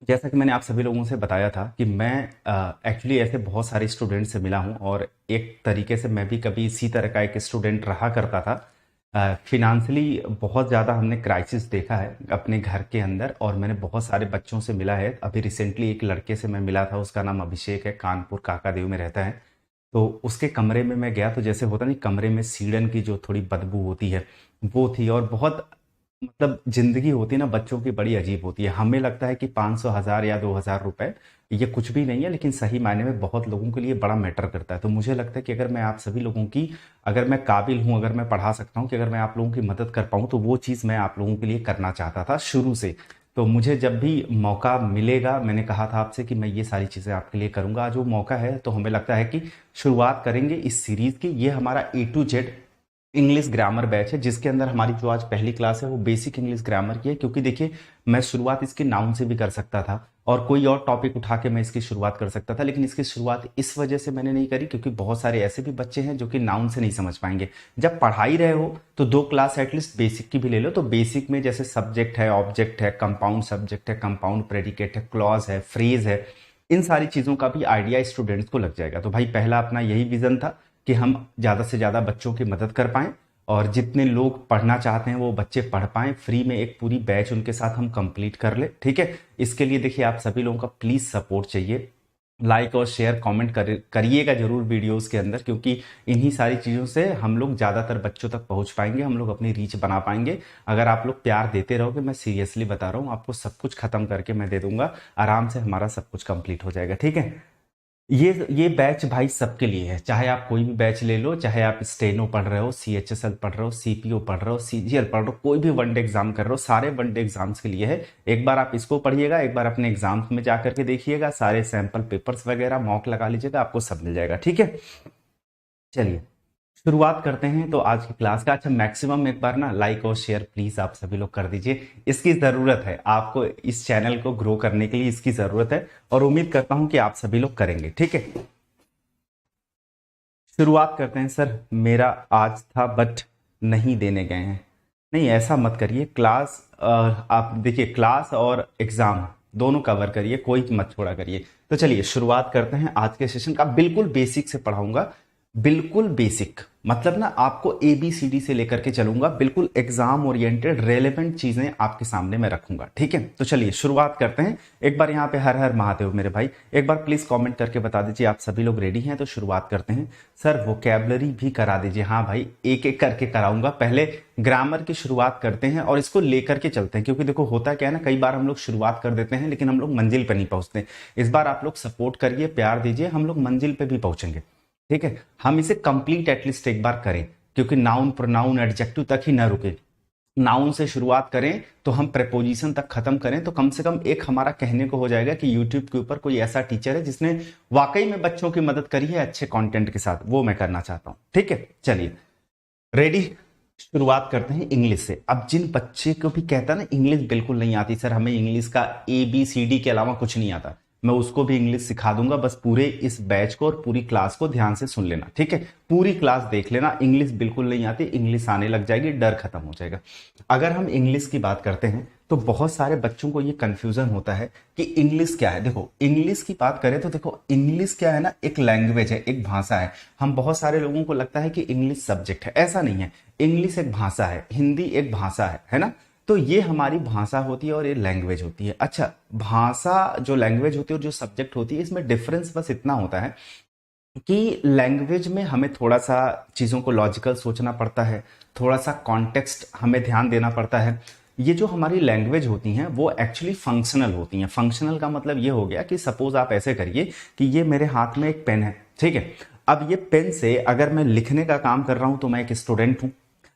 जैसा कि मैंने आप सभी लोगों से बताया था कि मैं एक्चुअली ऐसे बहुत सारे स्टूडेंट से मिला हूँ और एक तरीके से मैं भी कभी इसी तरह का एक स्टूडेंट रहा करता था। फिनेंशियली बहुत ज़्यादा हमने क्राइसिस देखा है अपने घर के अंदर और मैंने बहुत सारे बच्चों से मिला है। अभी रिसेंटली एक लड़के से मैं मिला था, उसका नाम अभिषेक है, कानपुर काकादेव में रहता है। तो उसके कमरे में मैं गया तो जैसे होता नहीं, कमरे में सीड़न की जो थोड़ी बदबू होती है वो थी। और बहुत मतलब जिंदगी होती है ना बच्चों की, बड़ी अजीब होती है। हमें लगता है कि 500 हजार या 2000 रुपए ये कुछ भी नहीं है, लेकिन सही मायने में बहुत लोगों के लिए बड़ा मैटर करता है। तो मुझे लगता है कि अगर मैं आप सभी लोगों की, अगर मैं काबिल हूं, अगर मैं पढ़ा सकता हूं, कि अगर मैं आप लोगों की मदद कर पाऊं तो वो चीज़ मैं आप लोगों के लिए करना चाहता था शुरू से। तो मुझे जब भी मौका मिलेगा, मैंने कहा था आपसे कि मैं ये सारी चीज़ें आपके लिए करूंगा। आज वो मौका है तो हमें लगता है कि शुरुआत करेंगे इस सीरीज़ की। ये हमारा A to Z English grammar batch है, जिसके अंदर हमारी जो आज पहली क्लास है वो बेसिक इंग्लिश ग्रामर की है। क्योंकि देखिए, मैं शुरुआत इसके नाउन से भी कर सकता था और कोई और टॉपिक उठा के मैं इसकी शुरुआत कर सकता था, लेकिन इसकी शुरुआत इस वजह से मैंने नहीं करी क्योंकि बहुत सारे ऐसे भी बच्चे हैं जो कि नाउन से नहीं समझ पाएंगे। जब पढ़ा ही रहे हो तो 2 क्लास एटलीस्ट बेसिक की भी ले लो। तो बेसिक में जैसे सब्जेक्ट है, ऑब्जेक्ट है, कंपाउंड सब्जेक्ट है, कंपाउंड प्रेडिकेट है, क्लॉज है, फ्रेज है, इन सारी चीज़ों का भी आइडिया स्टूडेंट्स को लग जाएगा। तो भाई पहला अपना यही विजन था कि हम ज़्यादा से ज़्यादा बच्चों की मदद कर पाएँ और जितने लोग पढ़ना चाहते हैं वो बच्चे पढ़ पाएँ। फ्री में एक पूरी बैच उनके साथ हम कंप्लीट कर ले, ठीक है। इसके लिए देखिए आप सभी लोगों का प्लीज़ सपोर्ट चाहिए। लाइक और शेयर कमेंट करिएगा जरूर वीडियोस के अंदर, क्योंकि इन्हीं सारी चीज़ों से हम लोग ज़्यादातर बच्चों तक पहुंच पाएंगे, हम लोग अपनी रीच बना पाएंगे। अगर आप लोग प्यार देते रहोगे, मैं सीरियसली बता रहा हूँ, आपको सब कुछ खत्म करके मैं दे दूंगा, आराम से हमारा सब कुछ कंप्लीट हो जाएगा, ठीक है। ये बैच भाई सबके लिए है, चाहे आप कोई भी बैच ले लो, चाहे आप स्टेनो पढ़ रहे हो, CHSL पढ़ रहे हो, CPO पढ़ रहे हो, CGL पढ़ रहे हो, कोई भी वनडे एग्जाम कर रहे हो, सारे वनडे एग्जाम्स के लिए है। एक बार आप इसको पढ़िएगा, एक बार अपने एग्जाम्स में जा करके देखिएगा, सारे सैंपल पेपर्स वगैरह मॉक लगा लीजिएगा, आपको सब मिल जाएगा, ठीक है। चलिए शुरुआत करते हैं तो आज की क्लास का। अच्छा, मैक्सिमम एक बार ना लाइक और शेयर प्लीज आप सभी लोग कर दीजिए, इसकी जरूरत है आपको, इस चैनल को ग्रो करने के लिए इसकी जरूरत है और उम्मीद करता हूं कि आप सभी लोग करेंगे, ठीक है। शुरुआत करते हैं। सर मेरा आज था बट नहीं देने गए हैं, नहीं ऐसा मत करिए। क्लास आप देखिए, क्लास और एग्जाम दोनों कवर करिए, कोई मत छोड़ा करिए। तो चलिए शुरुआत करते हैं आज के सेशन का। बिल्कुल बेसिक से पढ़ाऊंगा, बिल्कुल बेसिक, मतलब ना आपको ABCD से लेकर के चलूंगा, बिल्कुल एग्जाम ओरिएंटेड रेलेवेंट चीजें आपके सामने मैं रखूंगा, ठीक है। तो चलिए शुरुआत करते हैं। एक बार यहाँ पे हर हर महादेव मेरे भाई, एक बार प्लीज कमेंट करके बता दीजिए आप सभी लोग रेडी हैं। तो शुरुआत करते हैं। सर वोकैबलरी भी करा दीजिए। हाँ भाई, एक एक करके कराऊंगा, पहले ग्रामर की शुरुआत करते हैं और इसको लेकर के चलते हैं। क्योंकि देखो होता क्या है ना, कई बार हम लोग शुरुआत कर देते हैं लेकिन हम लोग मंजिल पर नहीं पहुंचते। इस बार आप लोग सपोर्ट करिए, प्यार दीजिए, हम लोग मंजिल पे भी पहुंचेंगे, ठीक है। हम इसे कंप्लीट एटलीस्ट एक बार करें, क्योंकि नाउन प्रोनाउन एडजेक्टिव तक ही न रुके। नाउन से शुरुआत करें तो हम प्रेपोजिशन तक खत्म करें, तो कम से कम एक हमारा कहने को हो जाएगा कि यूट्यूब के ऊपर कोई ऐसा टीचर है जिसने वाकई में बच्चों की मदद करी है अच्छे कंटेंट के साथ, वो मैं करना चाहता हूं, ठीक है। चलिए रेडी, शुरुआत करते हैं इंग्लिश से। अब जिन बच्चे को भी कहता है ना इंग्लिश बिल्कुल नहीं आती, सर हमें इंग्लिश का ABCD के अलावा कुछ नहीं आता, मैं उसको भी इंग्लिश सिखा दूंगा। बस पूरे इस बैच को और पूरी क्लास को ध्यान से सुन लेना, ठीक है। पूरी क्लास देख लेना। इंग्लिश बिल्कुल नहीं आती, इंग्लिश आने लग जाएगी, डर खत्म हो जाएगा। अगर हम इंग्लिश की बात करते हैं तो बहुत सारे बच्चों को ये कंफ्यूजन होता है कि इंग्लिश क्या है। देखो इंग्लिश की बात करें तो देखो इंग्लिश क्या है ना, एक लैंग्वेज है, एक भाषा है। हम बहुत सारे लोगों को लगता है कि इंग्लिश सब्जेक्ट है, ऐसा नहीं है। इंग्लिश एक भाषा है, हिंदी एक भाषा है ना। तो ये हमारी भाषा होती है और ये लैंग्वेज होती है। अच्छा, भाषा जो लैंग्वेज होती है और जो सब्जेक्ट होती है, इसमें डिफरेंस बस इतना होता है कि लैंग्वेज में हमें थोड़ा सा चीज़ों को लॉजिकल सोचना पड़ता है, थोड़ा सा कॉन्टेक्स्ट हमें ध्यान देना पड़ता है। ये जो हमारी लैंग्वेज होती हैं वो एक्चुअली फंक्शनल होती हैं। फंक्शनल का मतलब ये हो गया कि सपोज आप ऐसे करिए कि ये मेरे हाथ में एक पेन है, ठीक है। अब ये पेन से अगर मैं लिखने का काम कर रहा हूं तो मैं एक स्टूडेंट हूं,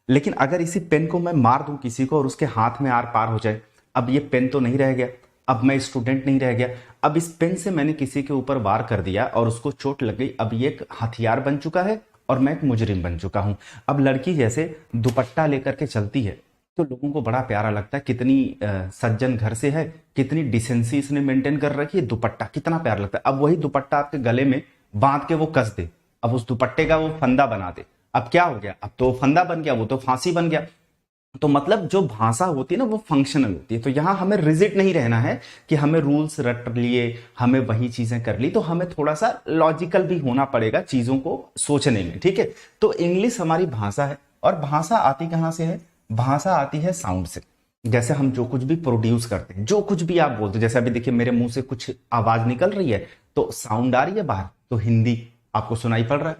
लेकिन अगर इसी पेन को मैं मार दूं किसी को और उसके हाथ में आर पार हो जाए, अब ये पेन तो नहीं रह गया, अब मैं स्टूडेंट नहीं रह गया। अब इस पेन से मैंने किसी के ऊपर वार कर दिया और उसको चोट लग गई, अब ये एक हथियार बन चुका है और मैं एक मुजरिम बन चुका हूं। अब लड़की जैसे दुपट्टा लेकर के चलती है तो लोगों को बड़ा प्यारा लगता है, कितनी सज्जन घर से है, कितनी डिसेंसी इसने मेंटेन कर रखी है, दुपट्टा कितना प्यारा लगता है। अब वही दुपट्टा आपके गले में बांध के वो कस दे, अब उस दुपट्टे का वो फंदा बना दे, अब क्या हो गया, अब तो फंदा बन गया, वो तो फांसी बन गया। तो मतलब जो भाषा होती है ना वो फंक्शनल होती है। तो यहां हमें रिजिड नहीं रहना है कि हमें रूल्स रट लिए, हमें वही चीजें कर ली, तो हमें थोड़ा सा लॉजिकल भी होना पड़ेगा चीजों को सोचने में, ठीक है। तो इंग्लिश हमारी भाषा है, और भाषा आती कहां से है? भाषा आती है साउंड से। जैसे हम जो कुछ भी प्रोड्यूस करते हैं, जो कुछ भी आप बोलते हो, जैसे अभी देखिए मेरे मुंह से कुछ आवाज निकल रही है तो साउंड आ रही है बाहर, तो हिंदी आपको सुनाई पड़ रहा है।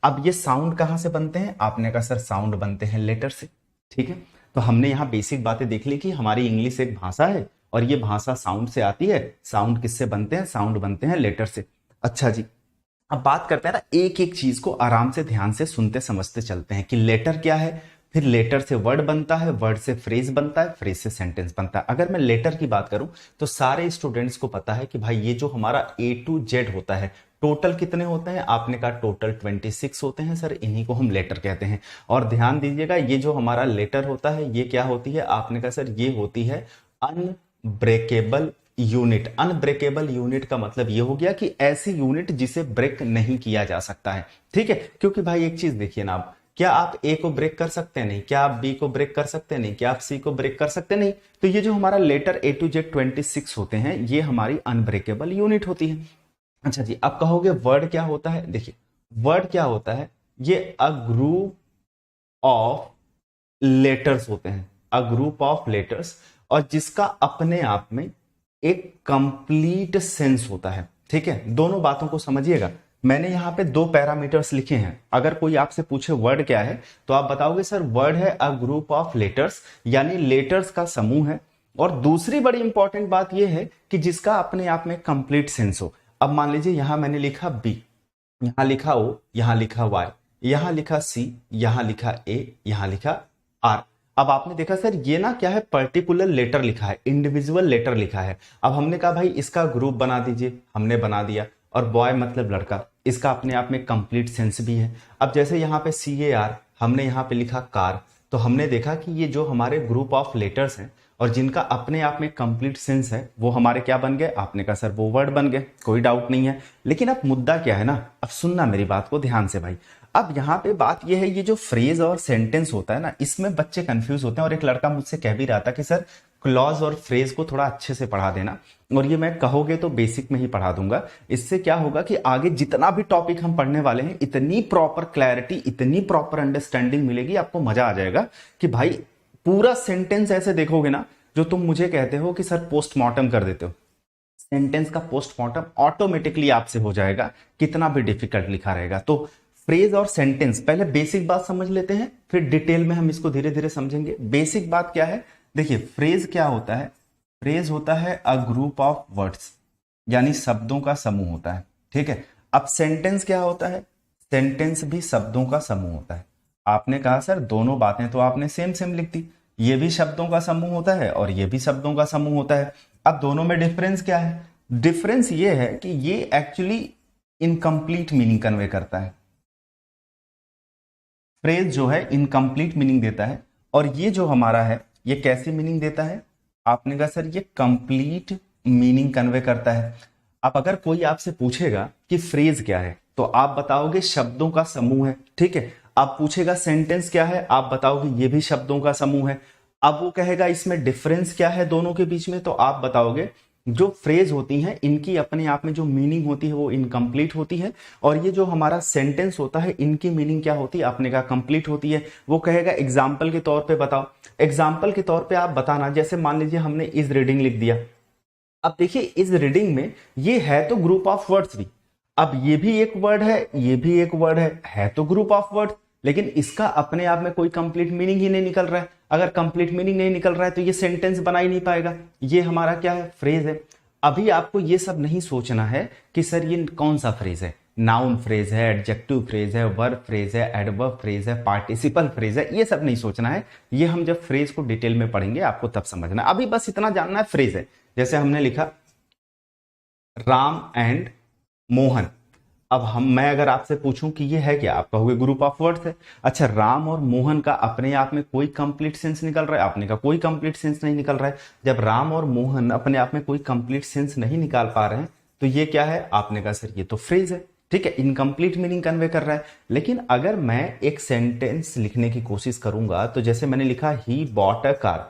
अब ये साउंड कहां से बनते हैं? आपने कहा सर साउंड बनते हैं लेटर से, ठीक है। तो हमने यहाँ बेसिक बातें देख ली कि हमारी इंग्लिश एक भाषा है और ये भाषा साउंड से आती है। साउंड किससे बनते हैं? साउंड बनते हैं लेटर से। अच्छा जी, अब बात करते हैं ना, एक एक चीज को आराम से ध्यान से सुनते समझते चलते हैं कि लेटर क्या है, फिर लेटर से वर्ड बनता है, वर्ड से फ्रेज बनता है, फ्रेज से सेंटेंस बनता है। अगर मैं लेटर की बात करूं तो सारे स्टूडेंट्स को पता है कि भाई ये जो हमारा A to Z होता है, टोटल कितने होते हैं? आपने कहा टोटल 26 होते हैं सर, इन्हीं को हम लेटर कहते हैं। और ध्यान दीजिएगा, ये जो हमारा लेटर होता है ये क्या होती है? आपने कहा सर ये होती है अनब्रेकेबल यूनिट। अनब्रेकेबल यूनिट का मतलब ये हो गया कि ऐसी यूनिट जिसे ब्रेक नहीं किया जा सकता है, ठीक है। क्योंकि भाई एक चीज देखिए ना, आप क्या आप ए को ब्रेक कर सकते हैं? नहीं। क्या आप बी को ब्रेक कर सकते हैं? नहीं। क्या आप सी को ब्रेक कर सकते हैं? नहीं। तो ये जो हमारा लेटर A to Z 26 होते हैं, ये हमारी अनब्रेकेबल यूनिट होती है। अच्छा जी, अब कहोगे वर्ड क्या होता है? देखिए वर्ड क्या होता है, ये अ ग्रुप ऑफ लेटर्स होते हैं, अ ग्रुप ऑफ लेटर्स, और जिसका अपने आप में एक कंप्लीट सेंस होता है, ठीक है। दोनों बातों को समझिएगा। मैंने यहां पे दो पैरामीटर्स लिखे हैं। अगर कोई आपसे पूछे वर्ड क्या है तो आप बताओगे सर वर्ड है अ ग्रुप ऑफ लेटर्स, यानी लेटर्स का समूह है। और दूसरी बड़ी इंपॉर्टेंट बात यह है कि जिसका अपने आप में कंप्लीट सेंस हो। अब मान लीजिए यहां मैंने लिखा बी, यहां लिखा ओ, यहां लिखा वाई, यहां लिखा सी, यहां लिखा ए, यहां लिखा आर। अब आपने देखा सर ये ना क्या है, पर्टिकुलर लेटर लिखा है, इंडिविजुअल लेटर लिखा है। अब हमने कहा भाई इसका ग्रुप बना दीजिए, हमने बना दिया। और बॉय मतलब लड़का, इसका अपने आप में कंप्लीट सेंस भी है। अब जैसे यहाँ पे CAR, हमने यहाँ पे लिखा कार, तो हमने देखा कि ये जो हमारे ग्रुप ऑफ लेटर्स हैं और जिनका अपने आप में कंप्लीट सेंस है, वो हमारे क्या बन गए? आपने कहा सर वो वर्ड बन गए, कोई डाउट नहीं है। लेकिन अब मुद्दा क्या है ना, अब सुनना मेरी बात को ध्यान से भाई। अब यहाँ पे बात ये है, ये जो फ्रेज और सेंटेंस होता है ना, इसमें बच्चे कंफ्यूज होते हैं। और एक लड़का मुझसे कह भी रहा था कि सर क्लॉज और फ्रेज को थोड़ा अच्छे से पढ़ा देना, और ये मैं कहोगे तो बेसिक में ही पढ़ा दूंगा। इससे क्या होगा कि आगे जितना भी टॉपिक हम पढ़ने वाले हैं, इतनी प्रॉपर क्लैरिटी, इतनी प्रॉपर अंडरस्टैंडिंग मिलेगी, आपको मजा आ जाएगा कि भाई पूरा सेंटेंस ऐसे देखोगे ना, जो तुम मुझे कहते हो कि सर पोस्टमार्टम कर देते हो, सेंटेंस का पोस्टमार्टम ऑटोमेटिकली आपसे हो जाएगा, कितना भी डिफिकल्ट लिखा रहेगा। तो फ्रेज और सेंटेंस, पहले बेसिक बात समझ लेते हैं, फिर डिटेल में हम इसको धीरे धीरे समझेंगे। बेसिक बात क्या है? देखिए फ्रेज क्या होता है? फ्रेज होता है अ ग्रुप ऑफ वर्ड्स, यानी शब्दों का समूह होता है, ठीक है। अब सेंटेंस क्या होता है? सेंटेंस भी शब्दों का समूह होता है। आपने कहा सर दोनों बातें तो आपने सेम सेम लिख दी, ये भी शब्दों का समूह होता है और ये भी शब्दों का समूह होता है। अब दोनों में डिफरेंस क्या है? डिफरेंस ये है कि ये एक्चुअली इनकम्प्लीट मीनिंग कन्वे करता है। फ्रेज जो है इनकम्प्लीट मीनिंग देता है, और ये जो हमारा है ये कैसी मीनिंग देता है? आपने कहा सर ये कंप्लीट मीनिंग कन्वे करता है। अब अगर कोई आपसे पूछेगा कि फ्रेज क्या है, तो आप बताओगे शब्दों का समूह है, ठीक है। आप पूछेगा सेंटेंस क्या है, आप बताओगे ये भी शब्दों का समूह है। अब वो कहेगा इसमें डिफरेंस क्या है दोनों के बीच में, तो आप बताओगे जो फ्रेज होती हैं इनकी अपने आप में जो मीनिंग होती है वो इनकम्प्लीट होती है, और ये जो हमारा सेंटेंस होता है इनकी मीनिंग क्या होती है? आपने कहा कंप्लीट होती है। वो कहेगा एग्जाम्पल के तौर पे बताओ। एग्जाम्पल के तौर पे आप बताना, जैसे मान लीजिए हमने इज रीडिंग लिख दिया। अब देखिए इस रीडिंग में ये है तो ग्रुप ऑफ वर्ड्स भी, अब ये भी एक वर्ड है, ये भी एक वर्ड है तो ग्रुप ऑफ वर्ड, लेकिन इसका अपने आप में कोई कंप्लीट मीनिंग ही नहीं निकल रहा है। अगर कंप्लीट मीनिंग नहीं निकल रहा है तो ये सेंटेंस बना ही नहीं पाएगा। ये हमारा क्या है? फ्रेज है। अभी आपको ये सब नहीं सोचना है कि सर ये कौन सा फ्रेज है, नाउन फ्रेज है, एडजेक्टिव फ्रेज है, वर्ब फ्रेज है, एडवर्ब फ्रेज है, पार्टिसिपल फ्रेज है, ये सब नहीं सोचना है। ये हम जब फ्रेज को डिटेल में पढ़ेंगे आपको तब समझना। अभी बस इतना जानना है फ्रेज है। जैसे हमने लिखा राम एंड मोहन। अब मैं अगर आपसे पूछूं कि ये है क्या, आप कहोगे ग्रुप ऑफ वर्ड्स है। अच्छा, राम और मोहन का अपने आप में कोई कंप्लीट सेंस निकल रहा है? आपने कहा कोई कंप्लीट सेंस नहीं निकल रहा है। जब राम और मोहन अपने आप में कोई कंप्लीट सेंस नहीं निकाल पा रहे हैं तो ये क्या है? आपने कहा सर ये तो फ्रेज है। ठीक है, इनकम्प्लीट मीनिंग कन्वे कर रहा है। लेकिन अगर मैं एक सेंटेंस लिखने की कोशिश करूंगा तो जैसे मैंने लिखा ही बॉट अ कार,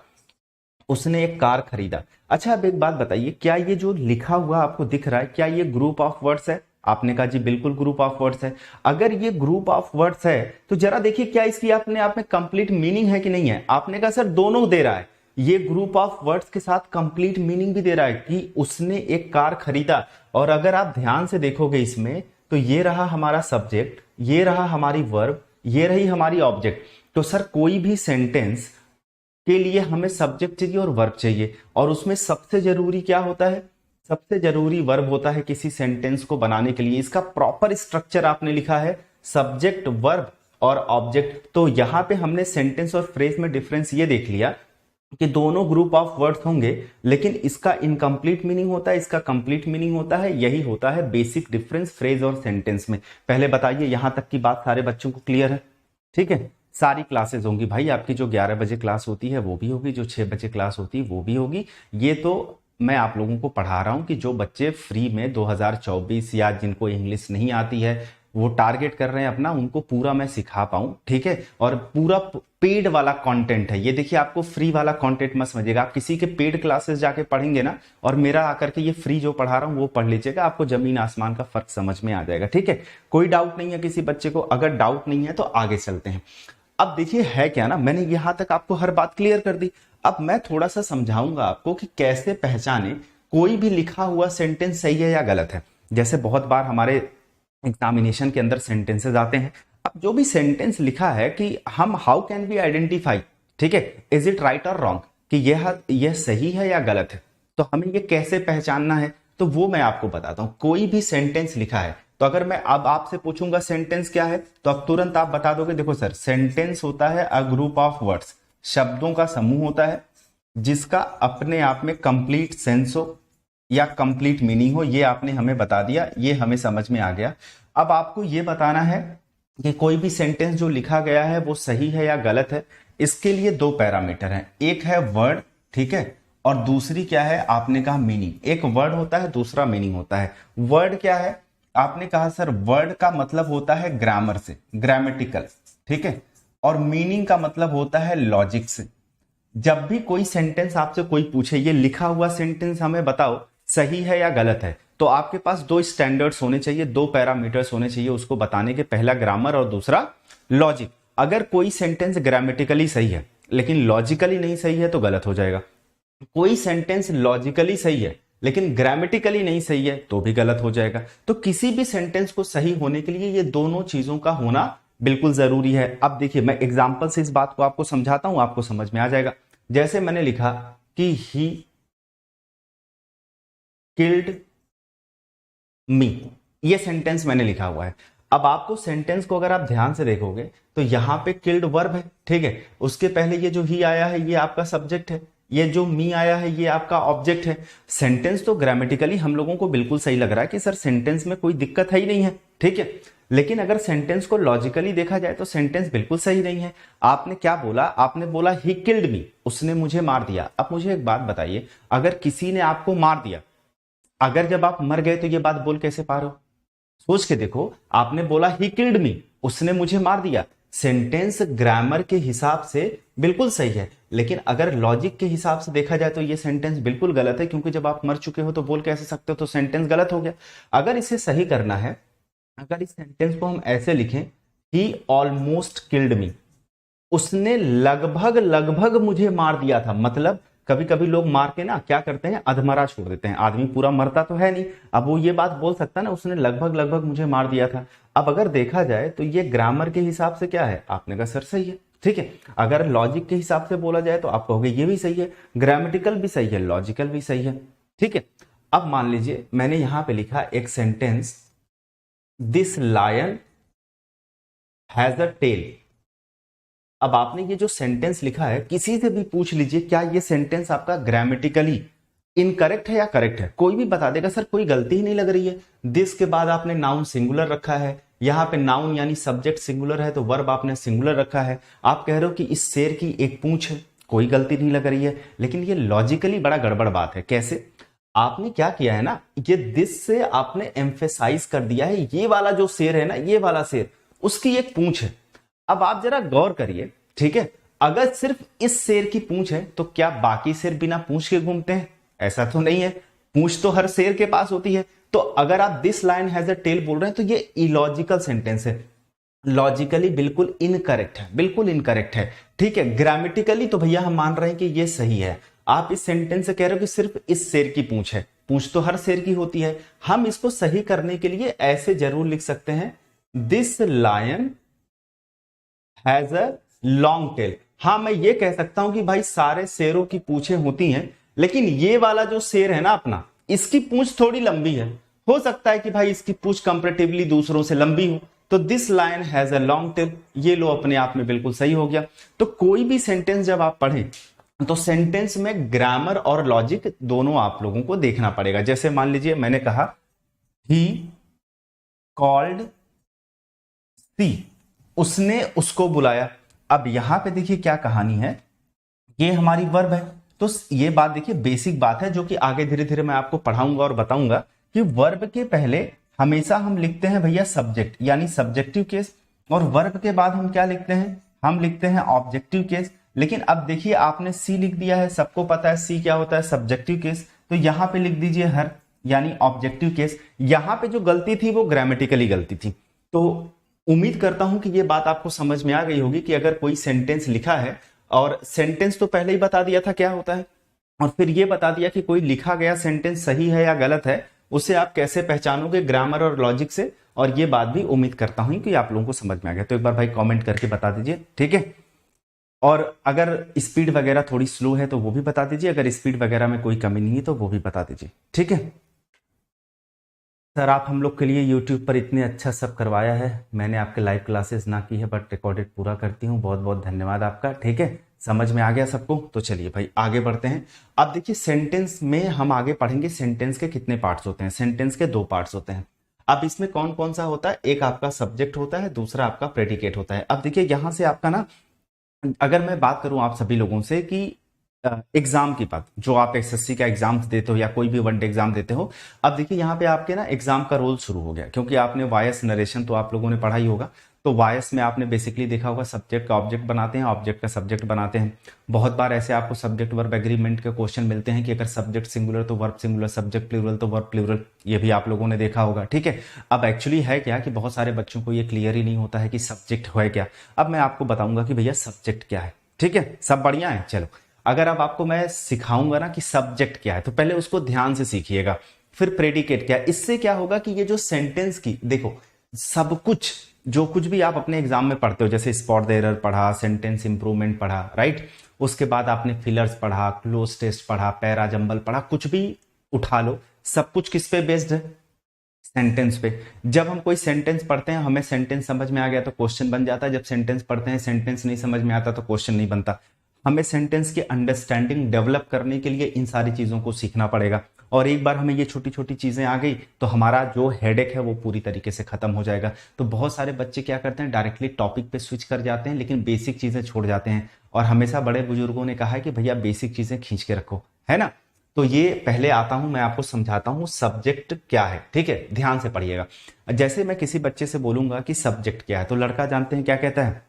उसने एक कार खरीदा। अच्छा, अब एक बात बताइए, क्या ये जो लिखा हुआ आपको दिख रहा है, क्या ये ग्रुप ऑफ वर्ड्स है? आपने कहा जी बिल्कुल ग्रुप ऑफ वर्ड्स है। अगर ये ग्रुप ऑफ वर्ड्स है तो जरा देखिए क्या इसकी अपने आप में कंप्लीट मीनिंग है कि नहीं है। आपने कहा सर दोनों दे रहा है, ये ग्रुप ऑफ वर्ड्स के साथ कंप्लीट मीनिंग भी दे रहा है कि उसने एक कार खरीदा। और अगर आप ध्यान से देखोगे इसमें तो ये रहा हमारा सब्जेक्ट, ये रहा हमारी वर्ब, ये रही हमारी ऑब्जेक्ट। तो सर कोई भी सेंटेंस के लिए हमें सब्जेक्ट चाहिए और वर्ब चाहिए, और उसमें सबसे जरूरी क्या होता है? सबसे जरूरी वर्ब होता है किसी सेंटेंस को बनाने के लिए। इसका प्रॉपर स्ट्रक्चर आपने लिखा है सब्जेक्ट, वर्ब और ऑब्जेक्ट। तो यहां पे हमने सेंटेंस और फ्रेज में डिफरेंस ये देख लिया कि दोनों ग्रुप ऑफ वर्ड्स होंगे, लेकिन इसका इनकम्प्लीट मीनिंग होता है, इसका कंप्लीट मीनिंग होता है। यही होता है बेसिक डिफरेंस फ्रेज और सेंटेंस में। पहले बताइए, यहां तक की बात सारे बच्चों को क्लियर है? ठीक है, सारी क्लासेस होंगी भाई आपकी, जो 11 बजे क्लास होती है वो भी होगी, जो 6 बजे क्लास होती है वो भी होगी। ये तो मैं आप लोगों को पढ़ा रहा हूं कि जो बच्चे फ्री में 2024 या जिनको इंग्लिश नहीं आती है वो टारगेट कर रहे हैं अपना, उनको पूरा मैं सिखा पाऊं। ठीक है, और पूरा पेड वाला कंटेंट है ये। देखिए, आपको फ्री वाला कंटेंट मत समझिएगा। आप किसी के पेड क्लासेस जाके पढ़ेंगे ना, और मेरा आकर के ये फ्री जो पढ़ा रहा हूं वो पढ़ लीजिएगा, आपको जमीन आसमान का फर्क समझ में आ जाएगा। ठीक है, कोई डाउट नहीं है किसी बच्चे को? अगर डाउट नहीं है तो आगे चलते हैं। अब देखिए है क्या ना, मैंने यहां तक आपको हर बात क्लियर कर दी। अब मैं थोड़ा सा समझाऊंगा आपको कि कैसे पहचाने कोई भी लिखा हुआ सेंटेंस सही है या गलत है। जैसे बहुत बार हमारे एग्जामिनेशन के अंदर सेंटेंसेस आते हैं। अब जो भी सेंटेंस लिखा है कि हम हाउ कैन वी आइडेंटिफाई, ठीक है, इज इट राइट और रॉन्ग, कि यह सही है या गलत है, तो हमें ये कैसे पहचानना है, तो वो मैं आपको बताता हूं। कोई भी सेंटेंस लिखा है तो अगर मैं अब आपसे पूछूंगा सेंटेंस क्या है, तो अब तुरंत आप बता दोगे। देखो सर, सेंटेंस होता है अ ग्रुप ऑफ वर्ड्स, शब्दों का समूह होता है जिसका अपने आप में कंप्लीट सेंस हो या कंप्लीट मीनिंग हो। ये आपने हमें बता दिया, ये हमें समझ में आ गया। अब आपको ये बताना है कि कोई भी सेंटेंस जो लिखा गया है वो सही है या गलत है। इसके लिए दो पैरामीटर हैं, एक है वर्ड, ठीक है, और दूसरी क्या है? आपने कहा मीनिंग। एक वर्ड होता है, दूसरा मीनिंग होता है। वर्ड क्या है? आपने कहा सर वर्ड का मतलब होता है ग्रामर से, ग्रामेटिकल, ठीक है, और मीनिंग का मतलब होता है लॉजिक से। जब भी कोई सेंटेंस आपसे कोई पूछे ये लिखा हुआ सेंटेंस हमें बताओ सही है या गलत है, तो आपके पास दो स्टैंडर्ड्स होने चाहिए, दो पैरामीटर्स होने चाहिए उसको बताने के। पहला ग्रामर और दूसरा लॉजिक। अगर कोई सेंटेंस ग्रामेटिकली सही है लेकिन लॉजिकली नहीं सही है तो गलत हो जाएगा। कोई सेंटेंस लॉजिकली सही है लेकिन ग्रामेटिकली नहीं सही है तो भी गलत हो जाएगा। तो किसी भी सेंटेंस को सही होने के लिए ये दोनों चीजों का होना बिल्कुल जरूरी है। अब देखिए, मैं एग्जांपल से इस बात को आपको समझाता हूं, आपको समझ में आ जाएगा। जैसे मैंने लिखा कि ही किल्ड मी, ये सेंटेंस मैंने लिखा हुआ है। अब आपको सेंटेंस को अगर आप ध्यान से देखोगे तो यहां पे किल्ड वर्ब है, ठीक है, उसके पहले ये जो ही आया है ये आपका सब्जेक्ट है, ये जो मी आया है ये आपका ऑब्जेक्ट है। सेंटेंस तो ग्रामेटिकली हम लोगों को बिल्कुल सही लग रहा है कि सर सेंटेंस में कोई दिक्कत है ही नहीं है, ठीक है। लेकिन अगर सेंटेंस को लॉजिकली देखा जाए तो सेंटेंस बिल्कुल सही नहीं है। आपने क्या बोला? आपने बोला ही किल्ड मी, उसने मुझे मार दिया। अब मुझे एक बात बताइए, अगर किसी ने आपको मार दिया, अगर जब आप मर गए तो ये बात बोल कैसे पा रहे हो? सोच के देखो, आपने बोला ही किल्ड मी, उसने मुझे मार दिया। सेंटेंस ग्रामर के हिसाब से बिल्कुल सही है, लेकिन अगर लॉजिक के हिसाब से देखा जाए तो ये सेंटेंस बिल्कुल गलत है, क्योंकि जब आप मर चुके हो तो बोल कैसे सकते हो, तो सेंटेंस गलत हो गया। अगर इसे सही करना है, अगर इस सेंटेंस को हम ऐसे लिखें, ही ऑलमोस्ट किल्ड मी, उसने लगभग लगभग मुझे मार दिया था। मतलब कभी कभी लोग मार के ना क्या करते हैं, अधमरा छोड़ देते हैं। आदमी पूरा मरता तो है नहीं, अब वो ये बात बोल सकता है ना, उसने लगभग लगभग मुझे मार दिया था। अब अगर देखा जाए तो ये ग्रामर के हिसाब से क्या है? आपने कहा सर सही है, ठीक है। अगर लॉजिक के हिसाब से बोला जाए तो आप कहोगे ये भी सही है, ग्रामेटिकल भी सही है, लॉजिकल भी सही है, ठीक है। अब मान लीजिए मैंने यहां पे लिखा एक sentence, this lion has a tail. अब आपने ये जो सेंटेंस लिखा है, किसी से भी पूछ लीजिए क्या ये सेंटेंस आपका ग्रामेटिकली इनकरेक्ट है या करेक्ट है, कोई भी बता देगा सर कोई गलती ही नहीं लग रही है। दिस के बाद आपने नाउन सिंगुलर रखा है, यहां पे नाउन यानी सब्जेक्ट सिंगुलर है तो वर्ब आपने सिंगुलर रखा है। आप कह रहे हो कि इस शेर की एक पूंछ है, कोई गलती नहीं लग रही है। लेकिन ये लॉजिकली बड़ा गड़बड़ बात है। कैसे? आपने क्या किया है ना, ये दिस से आपने एम्फेसाइज कर दिया है, ये वाला जो शेर है ना, ये वाला शेर, उसकी एक पूंछ है। अब आप जरा गौर करिए, ठीक है, अगर सिर्फ इस शेर की पूंछ है तो क्या बाकी शेर बिना पूंछ के घूमते हैं? ऐसा तो नहीं है, पूंछ तो हर शेर के पास होती है। तो अगर आप this line has a tail बोल रहे हैं तो ये इलॉजिकल सेंटेंस है, लॉजिकली बिल्कुल इनकरेक्ट है, बिल्कुल इनकरेक्ट है, ठीक है। ग्रामेटिकली तो भैया हम मान रहे हैं कि ये सही है। आप इस सेंटेंस से कह रहे हो कि सिर्फ इस शेर की पूंछ है, पूंछ तो हर शेर की होती है। हम इसको सही करने के लिए ऐसे जरूर लिख सकते हैं, this lion has a long tail. हाँ, मैं ये कह सकता हूं कि भाई सारे शेरों की पूंछें होती हैं, लेकिन ये वाला जो शेर है ना अपना, इसकी पूंछ थोड़ी लंबी है। हो सकता है कि भाई इसकी पूंछ कंपैरेटिवली दूसरों से लंबी हो, तो this lion has a long tail, ये लो अपने आप में बिल्कुल सही हो गया। तो कोई भी सेंटेंस जब आप पढ़ें तो सेंटेंस में ग्रामर और लॉजिक दोनों आप लोगों को देखना पड़ेगा। जैसे मान लीजिए मैंने कहा ही कॉल्ड सी, उसने उसको बुलाया। अब यहां पे देखिए क्या कहानी है, ये हमारी वर्ब है। तो ये बात देखिए बेसिक बात है जो कि आगे धीरे धीरे मैं आपको पढ़ाऊंगा और बताऊंगा कि वर्ब के पहले हमेशा हम लिखते हैं भैया सब्जेक्ट यानी सब्जेक्टिव केस, और वर्ब के बाद हम क्या लिखते हैं, हम लिखते हैं ऑब्जेक्टिव केस। लेकिन अब देखिए आपने सी लिख दिया है, सबको पता है सी क्या होता है, सब्जेक्टिव केस। तो यहां पे लिख दीजिए हर यानी ऑब्जेक्टिव केस। यहां पे जो गलती थी वो ग्रामेटिकली गलती थी। तो उम्मीद करता हूं कि ये बात आपको समझ में आ गई होगी कि अगर कोई सेंटेंस लिखा है और सेंटेंस तो पहले ही बता दिया था क्या होता है, और फिर ये बता दिया कि कोई लिखा गया सेंटेंस सही है या गलत है, उसे आप कैसे पहचानोगे ग्रामर और लॉजिक से। और ये बात भी उम्मीद करता हूं कि आप लोगों को समझ में आ गया। तो एक बार भाई कमेंट करके बता दीजिए, ठीक है। और अगर स्पीड वगैरह थोड़ी स्लो है तो वो भी बता दीजिए, अगर स्पीड वगैरह में कोई कमी नहीं है तो वो भी बता दीजिए, ठीक है। सर आप हम लोग के लिए YouTube पर इतने अच्छा सब करवाया है, मैंने आपके लाइव क्लासेस ना की है बट रिकॉर्डेड पूरा करती हूँ, बहुत बहुत धन्यवाद आपका, ठीक है। समझ में आ गया सबको? तो चलिए भाई आगे बढ़ते हैं। अब देखिए सेंटेंस में हम आगे पढ़ेंगे सेंटेंस के कितने पार्ट्स होते हैं। सेंटेंस के दो पार्ट्स होते हैं। अब इसमें कौन कौन सा होता है, एक आपका सब्जेक्ट होता है, दूसरा आपका प्रेडिकेट होता है। अब देखिए यहां से आपका ना, अगर मैं बात करूं आप सभी लोगों से कि एग्जाम की बात, जो आप एसएससी का एग्जाम देते हो या कोई भी वनडे एग्जाम देते हो, अब देखिए यहाँ पे आपके ना एग्जाम का रोल शुरू हो गया, क्योंकि आपने वॉइस नरेशन तो आप लोगों ने पढ़ा ही होगा। तो वॉइस में आपने बेसिकली देखा होगा सब्जेक्ट का ऑब्जेक्ट बनाते हैं, ऑब्जेक्ट का सब्जेक्ट बनाते हैं। बहुत बार ऐसे आपको सब्जेक्ट वर्ब एग्रीमेंट के क्वेश्चन मिलते हैं कि अगर सब्जेक्ट सिंगुलर तो वर्ब सिंगुलर, सब्जेक्ट प्लूरल तो वर्ब प्लूरल, ये भी आप लोगों ने देखा होगा, ठीक है। अब एक्चुअली है क्या कि बहुत सारे बच्चों को ये क्लियर ही नहीं होता है कि सब्जेक्ट है क्या। अब मैं आपको बताऊंगा कि भैया सब्जेक्ट क्या है, ठीक है। सब बढ़िया है, चलो। अगर अब आपको मैं सिखाऊंगा ना कि सब्जेक्ट क्या है तो पहले उसको ध्यान से सीखिएगा, फिर प्रेडिकेट क्या है। इससे क्या होगा कि ये जो सेंटेंस की देखो, सब कुछ जो कुछ भी आप अपने एग्जाम में पढ़ते हो, जैसे स्पॉट द एरर पढ़ा, सेंटेंस इंप्रूवमेंट पढ़ा, राइट, उसके बाद आपने फिलर्स पढ़ा, क्लोज टेस्ट पढ़ा, पैरा जंबल पढ़ा, कुछ भी उठा लो, सब कुछ किस पे बेस्ड है, सेंटेंस पे। जब हम कोई सेंटेंस पढ़ते हैं, हमें सेंटेंस समझ में आ गया तो क्वेश्चन बन जाता है, जब सेंटेंस पढ़ते हैं सेंटेंस नहीं समझ में आता तो क्वेश्चन नहीं बनता। हमें सेंटेंस की अंडरस्टैंडिंग डेवलप करने के लिए इन सारी चीजों को सीखना पड़ेगा, और एक बार हमें ये छोटी छोटी चीजें आ गई तो हमारा जो हेडेक है वो पूरी तरीके से खत्म हो जाएगा। तो बहुत सारे बच्चे क्या करते हैं, डायरेक्टली टॉपिक पे स्विच कर जाते हैं लेकिन बेसिक चीजें छोड़ जाते हैं। और हमेशा बड़े बुजुर्गों ने कहा है कि भैया बेसिक चीजें खींच के रखो, है ना। तो ये पहले आता हूं, मैं आपको समझाता हूं सब्जेक्ट क्या है, ठीक है, ध्यान से पढ़िएगा। जैसे मैं किसी बच्चे से बोलूंगा कि सब्जेक्ट क्या है, तो लड़का जानते हैं क्या कहता है,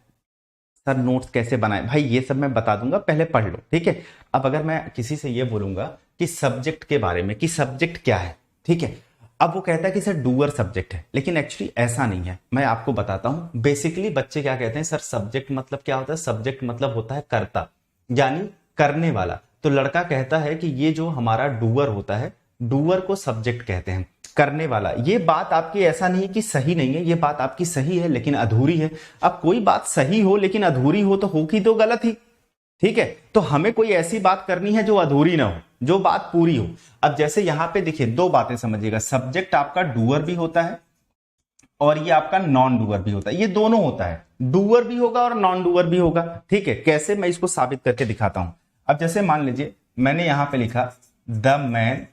सर नोट्स कैसे बनाए। भाई ये सब मैं बता दूंगा, पहले पढ़ लो, ठीक है। अब अगर मैं किसी से ये बोलूंगा कि सब्जेक्ट के बारे में कि सब्जेक्ट क्या है, ठीक है, अब वो कहता है कि सर डूअर सब्जेक्ट है, लेकिन एक्चुअली ऐसा नहीं है। मैं आपको बताता हूं, बेसिकली बच्चे क्या कहते हैं, सर सब्जेक्ट मतलब क्या होता है, सब्जेक्ट मतलब होता है कर्ता, यानी करने वाला। तो लड़का कहता है कि ये जो हमारा डूअर होता है, डूअर को सब्जेक्ट कहते हैं, करने वाला। ये बात आपकी ऐसा नहीं कि सही नहीं है, ये बात आपकी सही है लेकिन अधूरी है। अब कोई बात सही हो लेकिन अधूरी हो तो होगी तो गलत ही, ठीक है। तो हमें कोई ऐसी बात करनी है जो अधूरी ना हो, जो बात पूरी हो। अब जैसे यहां पे देखिए दो बातें समझिएगा, सब्जेक्ट आपका डूअर भी होता है और ये आपका नॉन डूअर भी होता है, ये दोनों होता है, डूअर भी होगा और नॉन डूअर भी होगा, ठीक है। कैसे, मैं इसको साबित करके दिखाता हूं। अब जैसे मान लीजिए मैंने यहां पे लिखा the man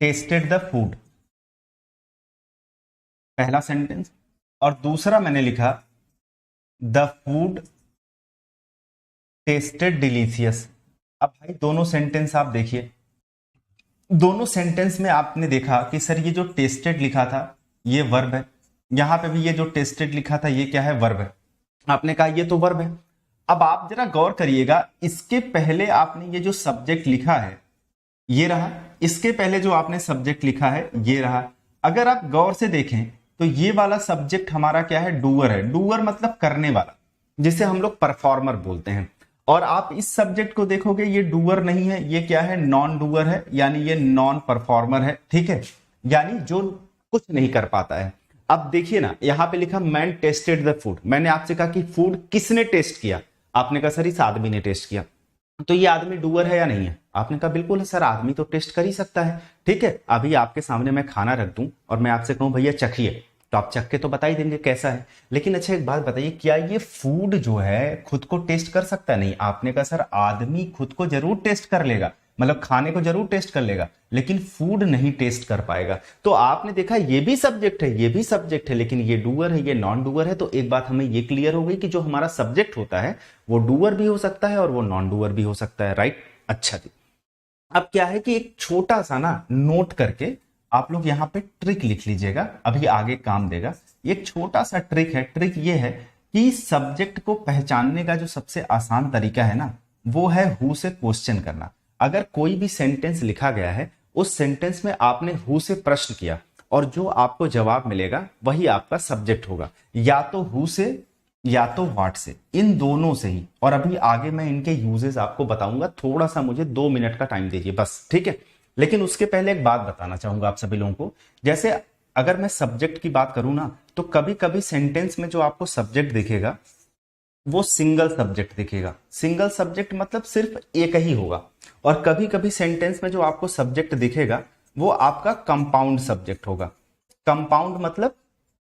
tested the food, पहला सेंटेंस, और दूसरा मैंने लिखा द फूड टेस्टेड डिलीशियस। अब भाई दोनों सेंटेंस आप देखिए, दोनों सेंटेंस में आपने देखा कि सर ये जो टेस्टेड लिखा था ये वर्ब है, यहां पे भी ये जो टेस्टेड लिखा था ये क्या है, वर्ब है। आपने कहा ये तो वर्ब है। अब आप जरा गौर करिएगा, इसके पहले आपने ये जो सब्जेक्ट लिखा है ये रहा, इसके पहले जो आपने सब्जेक्ट लिखा है ये रहा। अगर आप गौर से देखें तो ये वाला सब्जेक्ट हमारा क्या है, डूअर है। डूअर मतलब करने वाला, जिसे हम लोग परफॉर्मर बोलते हैं। और आप इस सब्जेक्ट को देखोगे ये डूअर नहीं है, ये क्या है, नॉन डूअर है, यानी ये नॉन परफॉर्मर है। ठीक है, यानी जो कुछ नहीं कर पाता है। अब देखिए ना, यहां पे लिखा मैन टेस्टेड द फूड। मैंने आपसे कहा कि फूड किसने टेस्ट किया, आपने कहा सर इस आदमी ने टेस्ट किया। तो ये आदमी डूअर है या नहीं है, आपने कहा बिल्कुल है सर, आदमी तो टेस्ट कर ही सकता है। ठीक है, अभी आपके सामने मैं खाना रख दूं और मैं आपसे कहूं भैया चखिए, तो आप चख के तो बता ही देंगे कैसा है। लेकिन अच्छा एक बात बताइए, क्या ये फूड जो है खुद को टेस्ट कर सकता है? नहीं। आपने कहा सर आदमी खुद को जरूर टेस्ट कर लेगा, मतलब खाने को जरूर टेस्ट कर लेगा, लेकिन फूड नहीं टेस्ट कर पाएगा। तो आपने देखा ये भी सब्जेक्ट है, ये भी सब्जेक्ट है, लेकिन ये डूअर है, ये नॉन डूअर है। तो एक बात हमें ये क्लियर हो गई कि जो हमारा सब्जेक्ट होता है वो डूअर भी हो सकता है और वो नॉन डूअर भी हो सकता है। राइट, अच्छा जी। अब क्या है कि एक छोटा सा ना नोट करके आप लोग यहां पे ट्रिक लिख लीजिएगा, अभी आगे काम देगा। एक छोटा सा ट्रिक है। ट्रिक ये है कि सब्जेक्ट को पहचानने का जो सबसे आसान तरीका है ना, वो है हु से क्वेश्चन करना। अगर कोई भी सेंटेंस लिखा गया है, उस सेंटेंस में आपने हु से प्रश्न किया और जो आपको जवाब मिलेगा वही आपका सब्जेक्ट होगा, या तो हु से या तो व्हाट से, इन दोनों से ही। और अभी आगे मैं इनके यूजेस आपको बताऊंगा, थोड़ा सा मुझे 2 मिनट का टाइम दीजिए बस, ठीक है। लेकिन उसके पहले एक बात बताना चाहूंगा आप सभी लोगों को। जैसे अगर मैं सब्जेक्ट की बात करूं ना, तो कभी कभी सेंटेंस में जो आपको सब्जेक्ट दिखेगा वो सिंगल सब्जेक्ट दिखेगा। सिंगल सब्जेक्ट मतलब सिर्फ एक ही होगा। और कभी कभी सेंटेंस में जो आपको सब्जेक्ट दिखेगा वो आपका कंपाउंड सब्जेक्ट होगा। कंपाउंड मतलब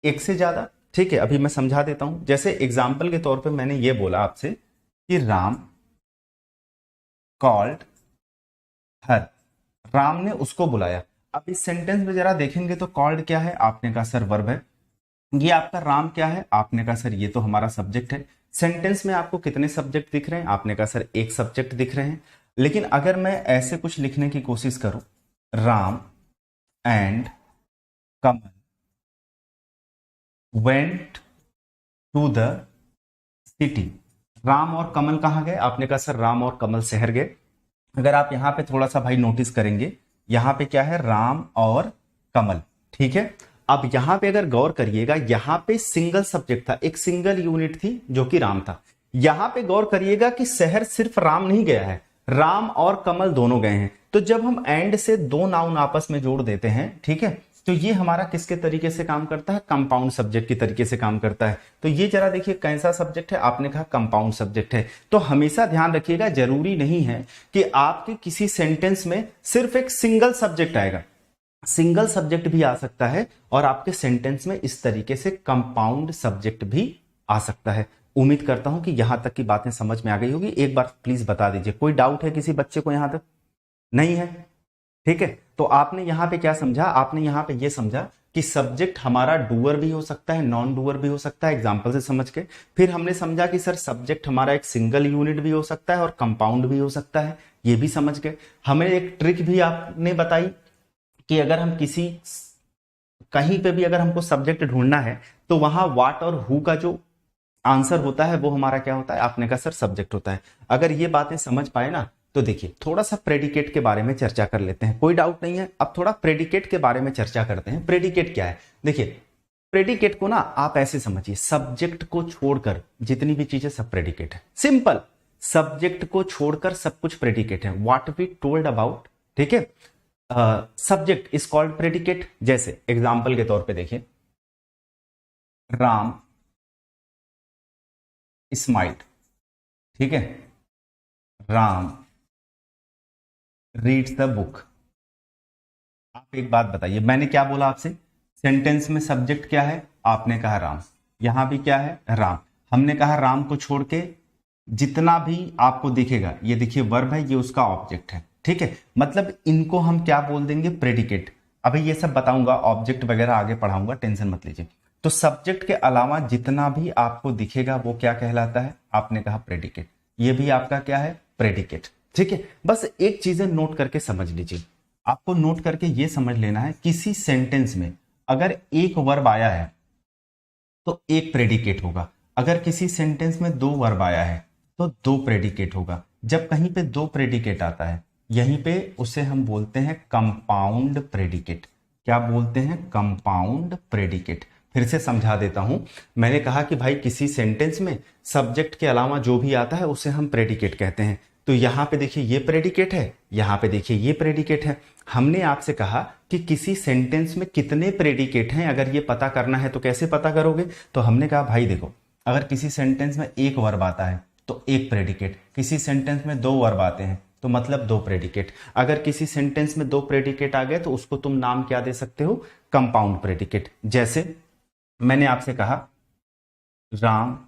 एक से ज्यादा। ठीक है, अभी मैं समझा देता हूं। जैसे एग्जाम्पल के तौर पे मैंने ये बोला आपसे कि राम कॉल्ड हर, राम ने उसको बुलाया। अब इस सेंटेंस में जरा देखेंगे तो कॉल्ड क्या है, आपने कहा सर वर्ब है। ये आपका राम क्या है, आपने कहा सर ये तो हमारा सब्जेक्ट है। सेंटेंस में आपको कितने सब्जेक्ट दिख रहे हैं, आपने कहा सर एक सब्जेक्ट दिख रहे हैं। लेकिन अगर मैं ऐसे कुछ लिखने की कोशिश करूं, Ram and Kamal went to the city. Ram और कमल कहां गए, आपने कहा सर राम और कमल शहर गए। अगर आप यहां पे थोड़ा सा भाई नोटिस करेंगे, यहां पे क्या है, राम और कमल। ठीक है, अब यहां पे अगर गौर करिएगा, यहां पे सिंगल सब्जेक्ट था, एक सिंगल यूनिट थी जो कि राम था। यहां पे गौर करिएगा कि शहर सिर्फ राम नहीं गया है, राम और कमल दोनों गए हैं। तो जब हम एंड से दो नाउन आपस में जोड़ देते हैं, ठीक है, तो ये हमारा किसके तरीके से काम करता है, कंपाउंड सब्जेक्ट की तरीके से काम करता है। तो ये जरा देखिए कैसा सब्जेक्ट है, आपने कहा कंपाउंड सब्जेक्ट है। तो हमेशा ध्यान रखिएगा, जरूरी नहीं है कि आपके किसी सेंटेंस में सिर्फ एक सिंगल सब्जेक्ट आएगा। सिंगल सब्जेक्ट भी आ सकता है और आपके सेंटेंस में इस तरीके से कंपाउंड सब्जेक्ट भी आ सकता है। उम्मीद करता हूं कि यहां तक की बातें समझ में आ गई होगी। एक बार प्लीज बता दीजिए, कोई डाउट है किसी बच्चे को यहां तक? नहीं है, ठीक है। तो आपने यहां पे क्या समझा, आपने यहां पे ये समझा कि सब्जेक्ट हमारा डूअर भी हो सकता है, नॉन डूअर भी हो सकता है, एग्जांपल से समझ के। फिर हमने समझा कि सर सब्जेक्ट हमारा एक सिंगल यूनिट भी हो सकता है और कंपाउंड भी हो सकता है, ये भी समझ गए। हमें एक ट्रिक भी आपने बताई कि अगर हम किसी कहीं पे भी अगर हमको सब्जेक्ट ढूंढना है तो वहां व्हाट और हु का जो आंसर होता है वो हमारा क्या होता है, आपने कहा सर सब्जेक्ट होता है। अगर ये बातें समझ पाए ना, तो देखिए थोड़ा सा प्रेडिकेट के बारे में चर्चा कर लेते हैं। कोई डाउट नहीं है, अब थोड़ा प्रेडिकेट के बारे में चर्चा करते हैं। प्रेडिकेट क्या है, देखिए प्रेडिकेट को ना आप ऐसे समझिए, सब्जेक्ट को छोड़कर जितनी भी चीजें सब प्रेडिकेट है। सिंपल, सब्जेक्ट को छोड़कर सब कुछ प्रेडिकेट है। व्हाट वी टोल्ड अबाउट, ठीक है, सब्जेक्ट इज कॉल्ड प्रेडिकेट। जैसे एग्जाम्पल के तौर पे देखिए, राम स्माइल्ड, ठीक है, राम रीड्स द बुक। आप एक बात बताइए, मैंने क्या बोला आपसे, सेंटेंस में सब्जेक्ट क्या है, आपने कहा राम, यहां भी क्या है, राम। हमने कहा राम को छोड़ के जितना भी आपको दिखेगा, ये देखिए वर्ब है, ये उसका ऑब्जेक्ट है। ठीक है, मतलब इनको हम क्या बोल देंगे, प्रेडिकेट। अभी ये सब बताऊंगा, ऑब्जेक्ट वगैरह आगे पढ़ाऊंगा, टेंशन मत लीजिए। तो सब्जेक्ट के अलावा जितना भी आपको दिखेगा वो क्या कहलाता है, आपने कहा प्रेडिकेट। ये भी आपका क्या है, प्रेडिकेट। ठीक है, बस एक चीजें नोट करके समझ लीजिए। आपको नोट करके ये समझ लेना है, किसी सेंटेंस में अगर एक वर्ब आया है तो एक प्रेडिकेट होगा, अगर किसी सेंटेंस में दो वर्ब आया है तो दो प्रेडिकेट होगा। जब कहीं पे दो प्रेडिकेट आता है यहीं पे उसे हम बोलते हैं कंपाउंड प्रेडिकेट। क्या बोलते हैं? Compound predicate. फिर से समझा देता हूं, मैंने कहा कि भाई किसी सेंटेंस में सब्जेक्ट के अलावा जो भी आता है उसे हम प्रेडिकेट कहते हैं। तो यहां पे देखिए ये प्रेडिकेट है, यहां पे देखिए ये प्रेडिकेट है। हमने आपसे कहा कि किसी सेंटेंस में कितने प्रेडिकेट हैं, अगर ये पता करना है तो कैसे पता करोगे? तो हमने कहा भाई देखो, अगर किसी सेंटेंस में एक वर्ब आता है तो एक प्रेडिकेट, किसी सेंटेंस में दो वर्ब आते हैं तो मतलब दो प्रेडिकेट। अगर किसी सेंटेंस में दो प्रेडिकेट आ गए तो उसको तुम नाम क्या दे सकते हो? Compound predicate. जैसे मैंने आपसे कहा Ram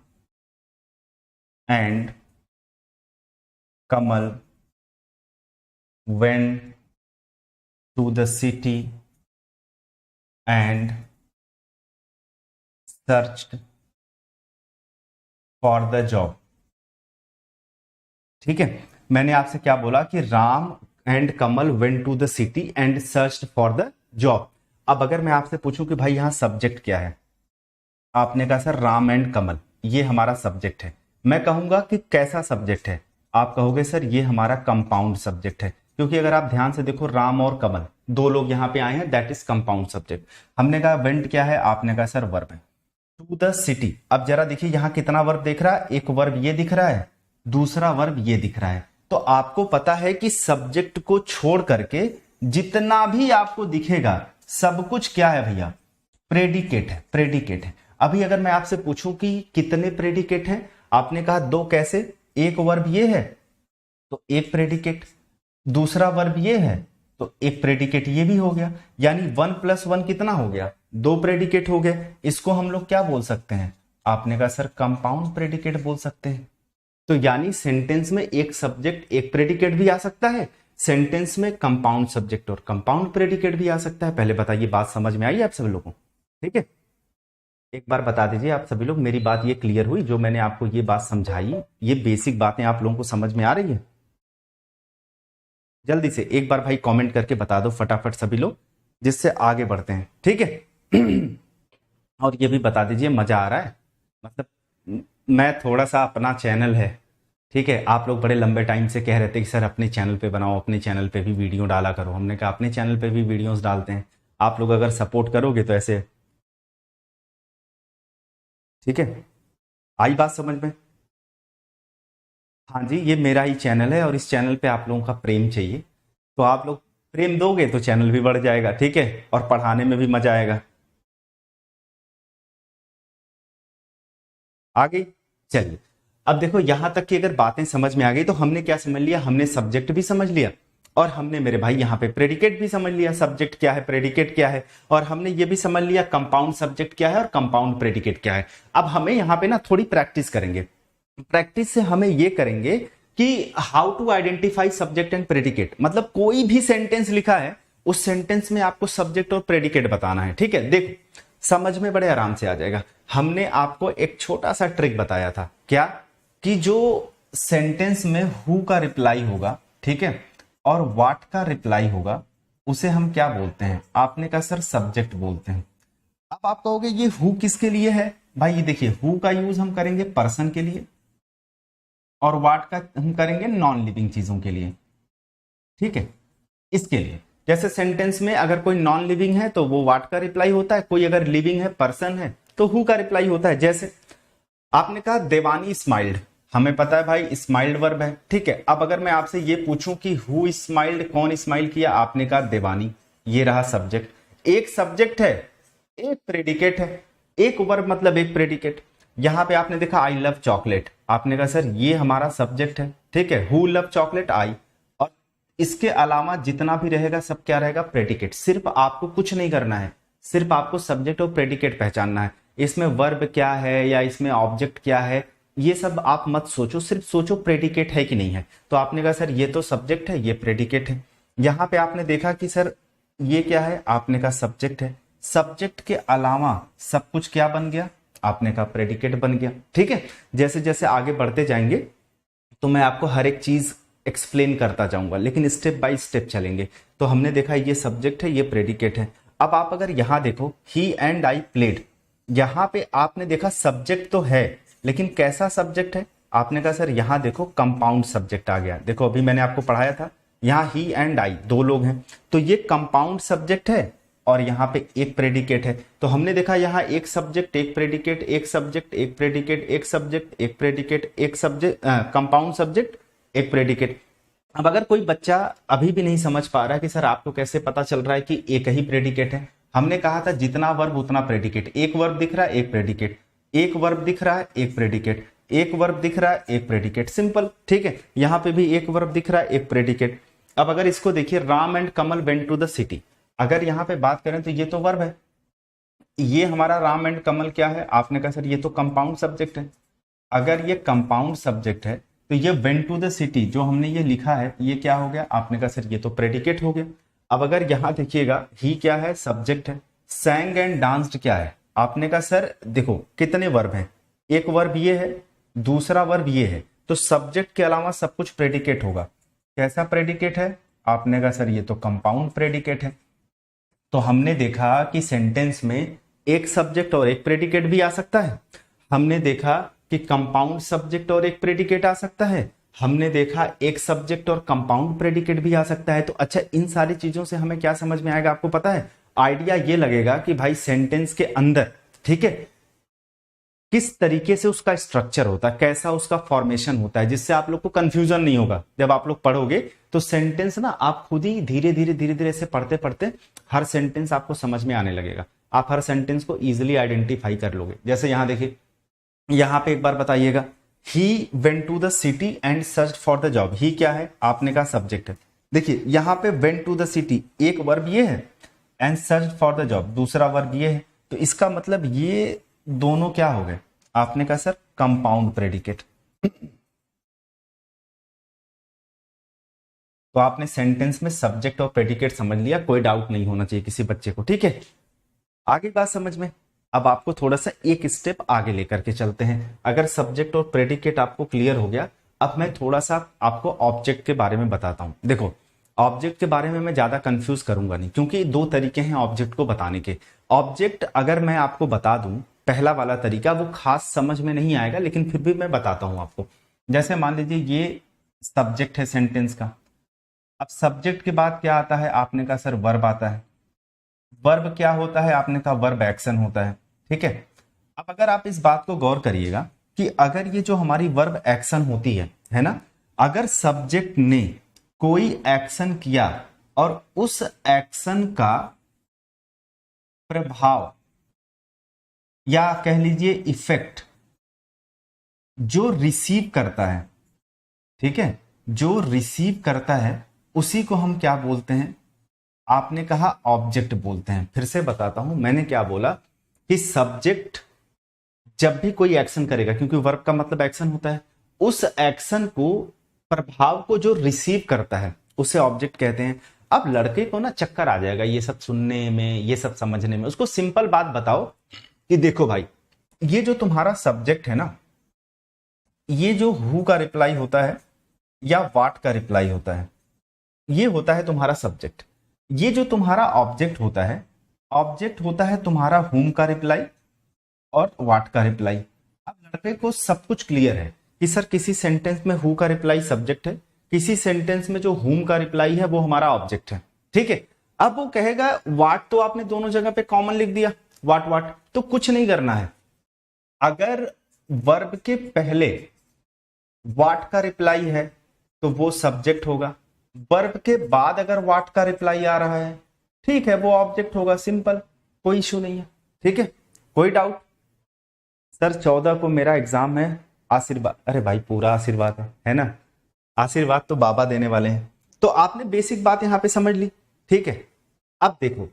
and Kamal went to the city and searched for the job। ठीक है, मैंने आपसे क्या बोला कि Ram and Kamal went to the city and searched for the job. अब अगर मैं आपसे पूछूं कि भाई यहां सब्जेक्ट क्या है, आपने कहा सर राम एंड कमल, ये हमारा सब्जेक्ट है। मैं कहूंगा कि कैसा सब्जेक्ट है? आप कहोगे सर ये हमारा कंपाउंड सब्जेक्ट है, क्योंकि अगर आप ध्यान से देखो राम और कमल दो लोग यहां पे आए हैं, दैट इज कंपाउंड सब्जेक्ट। हमने कहा वेंट क्या है? आपने कहा सर वर्ब है। टू द सिटी, अब जरा देखिए यहां कितना वर्ब दिख रहा है? एक वर्ब ये दिख रहा है, दूसरा वर्ब ये दिख रहा है। तो आपको पता है कि सब्जेक्ट को छोड़ करके जितना भी आपको दिखेगा सब कुछ क्या है भैया? प्रेडिकेट है, प्रेडिकेट है। अभी अगर मैं आपसे पूछूं कि कितने प्रेडिकेट हैं, आपने कहा दो। कैसे? एक वर्ब ये है तो एक प्रेडिकेट, दूसरा वर्ब ये है तो एक प्रेडिकेट ये भी हो गया, यानी 1 + 1 कितना हो गया? दो प्रेडिकेट हो गए। इसको हम लोग क्या बोल सकते हैं? आपने कहा सर कंपाउंड प्रेडिकेट बोल सकते हैं। तो यानी सेंटेंस में एक सब्जेक्ट एक प्रेडिकेट भी आ सकता है, सेंटेंस में कंपाउंड सब्जेक्ट और कंपाउंड प्रेडिकेट भी आ सकता है। पहले बताइए बात समझ में आई आप सभी लोगों को? ठीक है, एक बार बता दीजिए आप सभी लोग, मेरी बात ये क्लियर हुई? जो मैंने आपको ये बात समझाई, ये बेसिक बातें आप लोगों को समझ में आ रही है? जल्दी से एक बार भाई कमेंट करके बता दो फटाफट सभी लोग, जिससे आगे बढ़ते हैं। ठीक है और ये भी बता दीजिए मजा आ रहा है? मतलब मैं थोड़ा सा, अपना चैनल है, ठीक है, आप लोग बड़े लंबे टाइम से कह रहे थे कि सर अपने चैनल पे बनाओ, अपने चैनल पे भी वीडियो डाला करो। हमने कहा अपने चैनल पे भी वीडियोस डालते हैं, आप लोग अगर सपोर्ट करोगे तो ऐसे। ठीक है, आई बात समझ में? हाँ जी, ये मेरा ही चैनल है और इस चैनल पे आप लोगों का प्रेम चाहिए, तो आप लोग प्रेम दोगे तो चैनल भी बढ़ जाएगा। ठीक है, और पढ़ाने में भी मजा आएगा। आ गई? चलिए, अब देखो यहां तक की अगर बातें समझ में आ गई तो हमने क्या समझ लिया? हमने सब्जेक्ट भी समझ लिया और हमने मेरे भाई यहाँ पे प्रेडिकेट भी समझ लिया, सब्जेक्ट क्या है, प्रेडिकेट क्या है, और हमने ये भी समझ लिया कंपाउंड सब्जेक्ट क्या है और कंपाउंड प्रेडिकेट क्या है। अब हमें यहाँ पे ना थोड़ी प्रैक्टिस करेंगे। प्रैक्टिस से हमें ये करेंगे कि how to identify subject and predicate. मतलब कोई भी सेंटेंस लिखा है, उस सेंटेंस में आपको सब्जेक्ट और प्रेडिकेट बताना है। ठीक है, देखो समझ में बड़े आराम से आ जाएगा। हमने आपको एक छोटा सा ट्रिक बताया था, क्या? कि जो सेंटेंस में हु का रिप्लाई होगा, ठीक है, और व्हाट का रिप्लाई होगा, उसे हम क्या बोलते हैं? आपने कहा सर सब्जेक्ट बोलते हैं। अब आप कहोगे ये हु किसके लिए है? भाई ये देखिए, हु का यूज हम करेंगे पर्सन के लिए और व्हाट का हम करेंगे नॉन लिविंग चीजों के लिए। ठीक है, इसके लिए जैसे सेंटेंस में अगर कोई नॉन लिविंग है तो वो व्हाट का रिप्लाई होता है, कोई अगर लिविंग है पर्सन है तो हु का रिप्लाई होता है। जैसे आपने कहा देवानी स्माइल्ड, हमें पता है भाई स्माइल्ड वर्ब है। ठीक है, अब अगर मैं आपसे ये पूछूं कि हु स्माइल्ड, कौन स्माइल किया? आपने कहा देवानी, ये रहा सब्जेक्ट। एक सब्जेक्ट है, एक प्रेडिकेट है, एक वर्ब मतलब एक प्रेडिकेट। यहां पे आपने देखा आई लव चॉकलेट, आपने कहा सर ये हमारा सब्जेक्ट है। ठीक है, हु लव चॉकलेट, आई, और इसके अलावा जितना भी रहेगा सब क्या रहेगा? प्रेडिकेट। सिर्फ आपको कुछ नहीं करना है, सिर्फ आपको सब्जेक्ट और प्रेडिकेट पहचानना है। इसमें वर्ब क्या है या इसमें ऑब्जेक्ट क्या है ये सब आप मत सोचो, सिर्फ सोचो प्रेडिकेट है कि नहीं है। तो आपने कहा सर ये तो सब्जेक्ट है, ये प्रेडिकेट है। यहां पे आपने देखा कि सर ये क्या है? आपने कहा सब्जेक्ट है। सब्जेक्ट के अलावा सब कुछ क्या बन गया? आपने कहा प्रेडिकेट बन गया। ठीक है, जैसे जैसे आगे बढ़ते जाएंगे तो मैं आपको हर एक चीज एक्सप्लेन करता जाऊंगा, लेकिन स्टेप बाय स्टेप चलेंगे। तो हमने देखा ये सब्जेक्ट है, ये प्रेडिकेट है। अब आप अगर यहां देखो, ही एंड आई प्लेड, यहां पे आपने देखा सब्जेक्ट तो है, लेकिन कैसा सब्जेक्ट है? आपने कहा सर यहां देखो कंपाउंड सब्जेक्ट आ गया। देखो अभी मैंने आपको पढ़ाया था, यहां ही एंड आई दो लोग हैं, तो ये कंपाउंड सब्जेक्ट है और यहाँ पे एक प्रेडिकेट है। तो हमने देखा यहाँ एक सब्जेक्ट, एक प्रेडिकेट, एक सब्जेक्ट, एक प्रेडिकेट, एक सब्जेक्ट, एक प्रेडिकेट, एक सब्जेक्ट, कंपाउंड सब्जेक्ट, एक प्रेडिकेट। अब अगर कोई बच्चा अभी भी नहीं समझ पा रहा है कि सर आपको कैसे पता चल रहा है कि एक ही प्रेडिकेट है, हमने कहा था जितना वर्ब उतना प्रेडिकेट। एक वर्ब दिख रहा है, एक प्रेडिकेट, एक वर्ब दिख रहा है, एक प्रेडिकेट, एक वर्ब दिख रहा है, एक प्रेडिकेट, सिंपल। ठीक है, यहां पे भी एक वर्ब दिख रहा है, एक प्रेडिकेट। अब अगर इसको देखिए, Ram and Kamal went to the city, अगर यहां पे बात करें तो ये तो वर्ब है, ये हमारा राम एंड कमल क्या है? आपने कहा सर ये तो कंपाउंड सब्जेक्ट है। अगर ये कंपाउंड सब्जेक्ट है तो ये वेंट टू द सिटी जो हमने ये लिखा है, ये क्या हो गया? आपने कहा सर ये तो प्रेडिकेट हो गया। अब अगर यहां देखिएगा, ही क्या है? सब्जेक्ट है। सैंग एंड डांस्ड क्या है? आपने कहा सर देखो कितने वर्ब हैं, एक वर्ब ये है, दूसरा वर्ब ये है, तो सब्जेक्ट के अलावा सब कुछ प्रेडिकेट होगा। कैसा प्रेडिकेट है? आपने कहा सर ये तो कंपाउंड प्रेडिकेट है। तो हमने देखा कि सेंटेंस में एक सब्जेक्ट और एक प्रेडिकेट भी आ सकता है। हमने देखा कि कंपाउंड सब्जेक्ट और एक प्रेडिकेट आ सकता है। हमने देखा एक सब्जेक्ट और कंपाउंड प्रेडिकेट भी आ सकता है। तो अच्छा, इन सारी चीजों से हमें क्या समझ में आएगा आपको पता है? आइडिया ये लगेगा कि भाई सेंटेंस के अंदर, ठीक है, किस तरीके से उसका स्ट्रक्चर होता है, कैसा उसका फॉर्मेशन होता है, जिससे आप लोग को कंफ्यूजन नहीं होगा। जब आप लोग पढ़ोगे तो सेंटेंस ना आप खुद ही धीरे धीरे से पढ़ते पढ़ते हर सेंटेंस आपको समझ में आने लगेगा। आप हर सेंटेंस को इजीली आइडेंटिफाई कर लोगे। जैसे यहां देखिए, यहां पे एक बार बताइएगा, he went to the city and search for the job. He क्या है? आपने कहा सब्जेक्ट है। देखिए यहां पे वेंट टू द सिटी, एक वर्ब ये है, and search for the job दूसरा वर्ब ये है। तो इसका मतलब ये दोनों क्या हो गए? आपने कहा सर कंपाउंड प्रेडिकेट। तो आपने सेंटेंस में सब्जेक्ट और प्रेडिकेट समझ लिया, कोई डाउट नहीं होना चाहिए किसी बच्चे को। ठीक है, आगे बात समझ में। अब आपको थोड़ा सा एक स्टेप आगे लेकर के चलते हैं। अगर सब्जेक्ट और प्रेडिकेट आपको क्लियर हो गया, अब मैं थोड़ा सा आपको ऑब्जेक्ट के बारे में बताता हूं। देखो, ऑब्जेक्ट के बारे में मैं ज्यादा कंफ्यूज करूंगा नहीं, क्योंकि दो तरीके हैं ऑब्जेक्ट को बताने के। ऑब्जेक्ट अगर मैं आपको बता दूं, पहला वाला तरीका वो खास समझ में नहीं आएगा, लेकिन फिर भी मैं बताता हूं आपको। जैसे मान लीजिए ये सब्जेक्ट है सेंटेंस का। अब सब्जेक्ट के बाद क्या आता है? आपने कहा सर वर्ब आता है। वर्ब क्या होता है? आपने कहा वर्ब एक्शन होता है। ठीक है, अब अगर आप इस बात को गौर करिएगा कि अगर ये जो हमारी वर्ब एक्शन होती है ना, अगर सब्जेक्ट ने कोई एक्शन किया और उस एक्शन का प्रभाव या कह लीजिए इफेक्ट जो रिसीव करता है, ठीक है, जो रिसीव करता है, उसी को हम क्या बोलते हैं? आपने कहा ऑब्जेक्ट बोलते हैं। फिर से बताता हूं, मैंने क्या बोला कि सब्जेक्ट जब भी कोई एक्शन करेगा, क्योंकि वर्ब का मतलब एक्शन होता है, उस एक्शन को, प्रभाव को जो रिसीव करता है, उसे ऑब्जेक्ट कहते हैं। अब लड़के को ना चक्कर आ जाएगा ये सब सुनने में, ये सब समझने में। उसको सिंपल बात बताओ कि देखो भाई, ये जो तुम्हारा सब्जेक्ट है ना, ये जो हु का रिप्लाई होता है या वाट का रिप्लाई होता है, ये होता है तुम्हारा सब्जेक्ट। ये जो तुम्हारा ऑब्जेक्ट होता है, ऑब्जेक्ट होता है तुम्हारा हुम का रिप्लाई और वाट का रिप्लाई। अब लड़के को सब कुछ क्लियर है कि सर किसी सेंटेंस में हु का रिप्लाई सब्जेक्ट है, किसी सेंटेंस में जो हुम का रिप्लाई है वो हमारा ऑब्जेक्ट है। ठीक है, अब वो कहेगा वाट, तो आपने दोनों जगह पे कॉमन लिख दिया, वाट वाट, तो कुछ नहीं करना है। अगर वर्ब के पहले वाट का रिप्लाई है तो वो सब्जेक्ट होगा। वर्ब के बाद अगर वाट का रिप्लाई आ रहा है, ठीक है, वो ऑब्जेक्ट होगा। सिंपल, कोई इश्यू नहीं है। ठीक है, कोई डाउट? सर 14 को मेरा एग्जाम है, आशीर्वाद। अरे भाई पूरा आशीर्वाद है ना, आशीर्वाद तो बाबा देने वाले हैं। तो आपने बेसिक बात यहां पे समझ ली। ठीक है, अब देखो,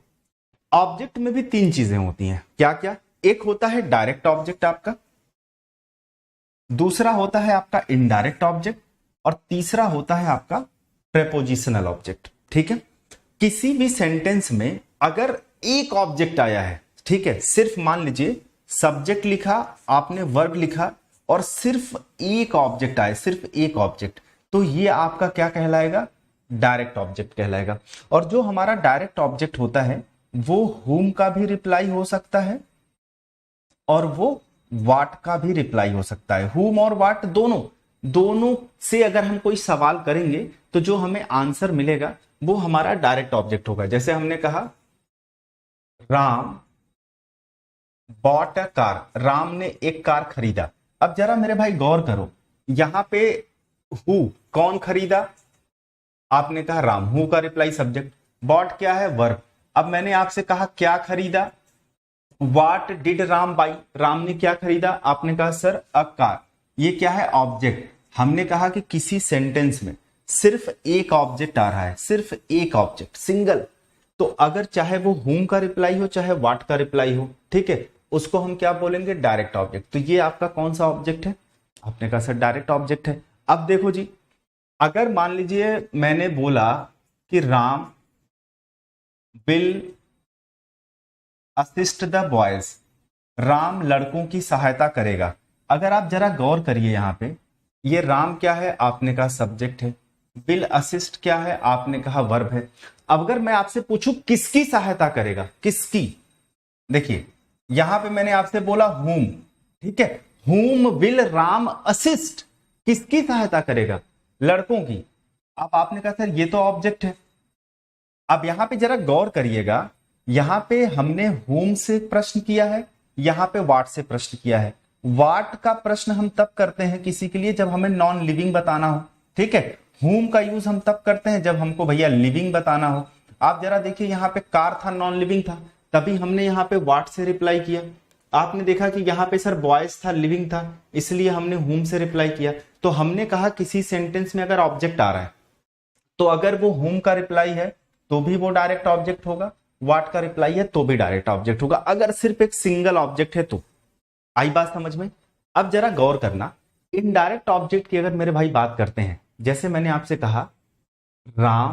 ऑब्जेक्ट में भी तीन चीजें होती हैं। क्या क्या? एक होता है डायरेक्ट ऑब्जेक्ट आपका, दूसरा होता है आपका इनडायरेक्ट ऑब्जेक्ट, और तीसरा होता है आपका प्रेपोजिशनल ऑब्जेक्ट। ठीक है, किसी भी सेंटेंस में अगर एक ऑब्जेक्ट आया है, ठीक है, सिर्फ मान लीजिए सब्जेक्ट लिखा, आपने वर्ब लिखा, और सिर्फ एक ऑब्जेक्ट आया, सिर्फ एक ऑब्जेक्ट, तो ये आपका क्या कहलाएगा, डायरेक्ट ऑब्जेक्ट कहलाएगा। और जो हमारा डायरेक्ट ऑब्जेक्ट होता है वो whom का भी रिप्लाई हो सकता है और वो what का भी रिप्लाई हो सकता है। whom और what दोनों से अगर हम कोई सवाल करेंगे तो जो हमें आंसर मिलेगा वो हमारा डायरेक्ट ऑब्जेक्ट होगा। जैसे हमने कहा Ram bought a car, Ram ने एक कार खरीदा। अब जरा मेरे भाई गौर करो, यहां पे हु कौन खरीदा, आपने कहा राम, हु का रिप्लाई सब्जेक्ट, बॉट क्या है, वर्ब। अब मैंने आपसे कहा क्या खरीदा, what did Ram by, Ram ने क्या खरीदा, आपने कहा सर अ कार। ये क्या है, ऑब्जेक्ट। हमने कहा कि किसी सेंटेंस में सिर्फ एक ऑब्जेक्ट आ रहा है, सिर्फ एक ऑब्जेक्ट, सिंगल। तो अगर चाहे वो whom का रिप्लाई हो चाहे what का रिप्लाई हो, ठीक है, उसको हम क्या बोलेंगे, डायरेक्ट ऑब्जेक्ट। तो ये आपका कौन सा ऑब्जेक्ट है, आपने कहा सर डायरेक्ट ऑब्जेक्ट है। अब देखो जी, अगर मान लीजिए मैंने बोला कि Ram will assist the boys, Ram लड़कों की सहायता करेगा। अगर आप जरा गौर करिए यहां पे, ये राम क्या है, आपने कहा सब्जेक्ट है, विल असिस्ट क्या है, आपने कहा वर्ब है। अब अगर मैं आपसे पूछूं किसकी सहायता करेगा, किसकी, देखिए यहां पे मैंने आपसे बोला whom, ठीक है, whom विल राम असिस्ट, किसकी सहायता करेगा, लड़कों की। अब आपने कहा सर ये तो ऑब्जेक्ट है। अब यहां पे जरा गौर करिएगा, यहां पे हमने whom से प्रश्न किया है, यहां पे what से प्रश्न किया है। what का प्रश्न हम तब करते हैं किसी के लिए जब हमें नॉन लिविंग बताना हो, ठीक है। whom का यूज हम तब करते हैं जब हमको भैया लिविंग बताना हो। आप जरा देखिए यहां पे कार था, नॉन लिविंग था, तभी हमने यहां पे what से रिप्लाई किया। आपने देखा कि यहां पे सर बॉयज था, लिविंग था, इसलिए हमने whom से रिप्लाई किया। तो हमने कहा किसी सेंटेंस में अगर ऑब्जेक्ट आ रहा है तो अगर वो whom का रिप्लाई है तो भी वो डायरेक्ट ऑब्जेक्ट होगा, what का रिप्लाई है तो भी डायरेक्ट ऑब्जेक्ट होगा, अगर सिर्फ एक सिंगल ऑब्जेक्ट है तो। आई बात समझ में। अब जरा गौर करना, इनडायरेक्ट ऑब्जेक्ट की अगर मेरे भाई बात करते हैं, जैसे मैंने आपसे कहा राम,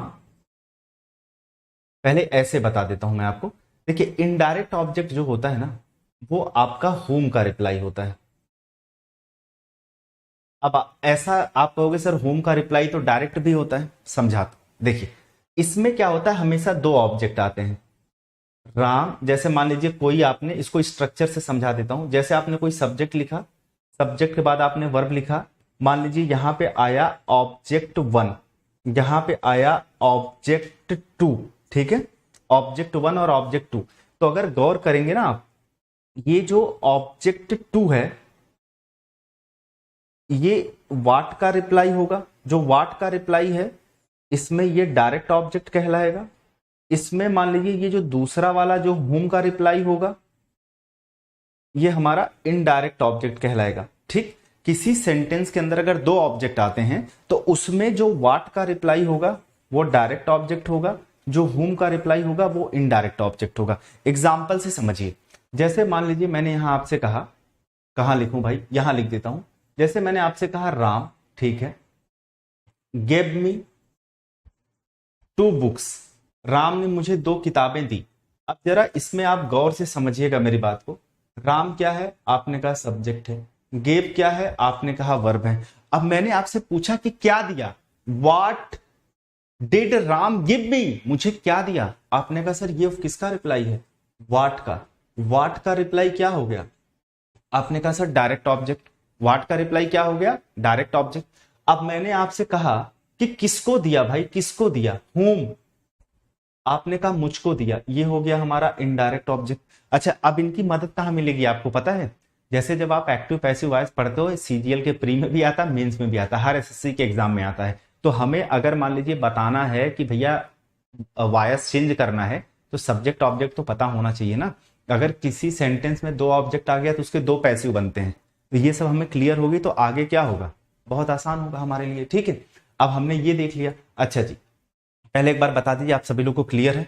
पहले ऐसे बता देता हूं मैं आपको। देखिए इनडायरेक्ट ऑब्जेक्ट जो होता है ना वो आपका whom का रिप्लाई होता है। अब ऐसा आप कहोगे सर whom का रिप्लाई तो डायरेक्ट भी होता है, समझाता। देखिए इसमें क्या होता है, हमेशा दो ऑब्जेक्ट आते हैं। राम, जैसे मान लीजिए कोई, आपने इसको स्ट्रक्चर से समझा देता हूं, जैसे आपने कोई सब्जेक्ट लिखा, सब्जेक्ट के बाद आपने वर्ब लिखा। मान लीजिए यहां पे आया ऑब्जेक्ट 1, यहां पे आया ऑब्जेक्ट 2, ठीक है, ऑब्जेक्ट 1 और ऑब्जेक्ट 2। तो अगर गौर करेंगे ना आप, ये जो ऑब्जेक्ट 2 है ये वाट का रिप्लाई होगा, जो वाट का रिप्लाई है इसमें ये डायरेक्ट ऑब्जेक्ट कहलाएगा। इसमें मान लीजिए ये जो दूसरा वाला जो whom का रिप्लाई होगा ये हमारा इनडायरेक्ट ऑब्जेक्ट कहलाएगा, ठीक। किसी सेंटेंस के अंदर अगर दो ऑब्जेक्ट आते हैं तो उसमें जो वाट का रिप्लाई होगा वो डायरेक्ट ऑब्जेक्ट होगा, जो whom का रिप्लाई होगा वो इनडायरेक्ट ऑब्जेक्ट होगा। एग्जाम्पल से समझिए, जैसे मान लीजिए मैंने यहां आपसे कहा, कहां लिखूं भाई, यहां लिख देता हूं। जैसे मैंने आपसे कहा राम, ठीक है, गिव मी 2 बुक्स, राम ने मुझे 2 किताबें दी। अब जरा इसमें आप गौर से समझिएगा मेरी बात को। राम क्या है, आपने कहा सब्जेक्ट है, गिव क्या है, आपने कहा वर्ब है। अब मैंने आपसे पूछा कि क्या दिया, what did Ram give me, मुझे क्या दिया, आपने कहा सर ये किसका रिप्लाई है, व्हाट का। व्हाट का रिप्लाई क्या हो गया, आपने कहा सर डायरेक्ट ऑब्जेक्ट। व्हाट का रिप्लाई क्या हो गया, डायरेक्ट ऑब्जेक्ट। अब मैंने आपसे कहा कि किसको दिया भाई, किसको दिया, whom, आपने कहा मुझको दिया, ये हो गया हमारा इनडायरेक्ट ऑब्जेक्ट। अच्छा अब इनकी मदद कहां मिलेगी आपको पता है, जैसे जब आप एक्टिव पैसिव वॉइस पढ़ते हो, सीजीएल के प्री में भी आता है, मेंस में भी आता है, हर एसएससी के एग्जाम में आता है। तो हमें अगर मान लीजिए बताना है कि भैया वॉइस चेंज करना है तो सब्जेक्ट ऑब्जेक्ट तो पता होना चाहिए ना। अगर किसी सेंटेंस में 2 ऑब्जेक्ट आ गया तो उसके 2 पैसिव बनते हैं। तो ये सब हमें क्लियर होगी तो आगे क्या होगा, बहुत आसान होगा हमारे लिए, ठीक है। अब हमने ये देख लिया। अच्छा जी, पहले एक बार बता दीजिए आप सभी लोग को क्लियर है।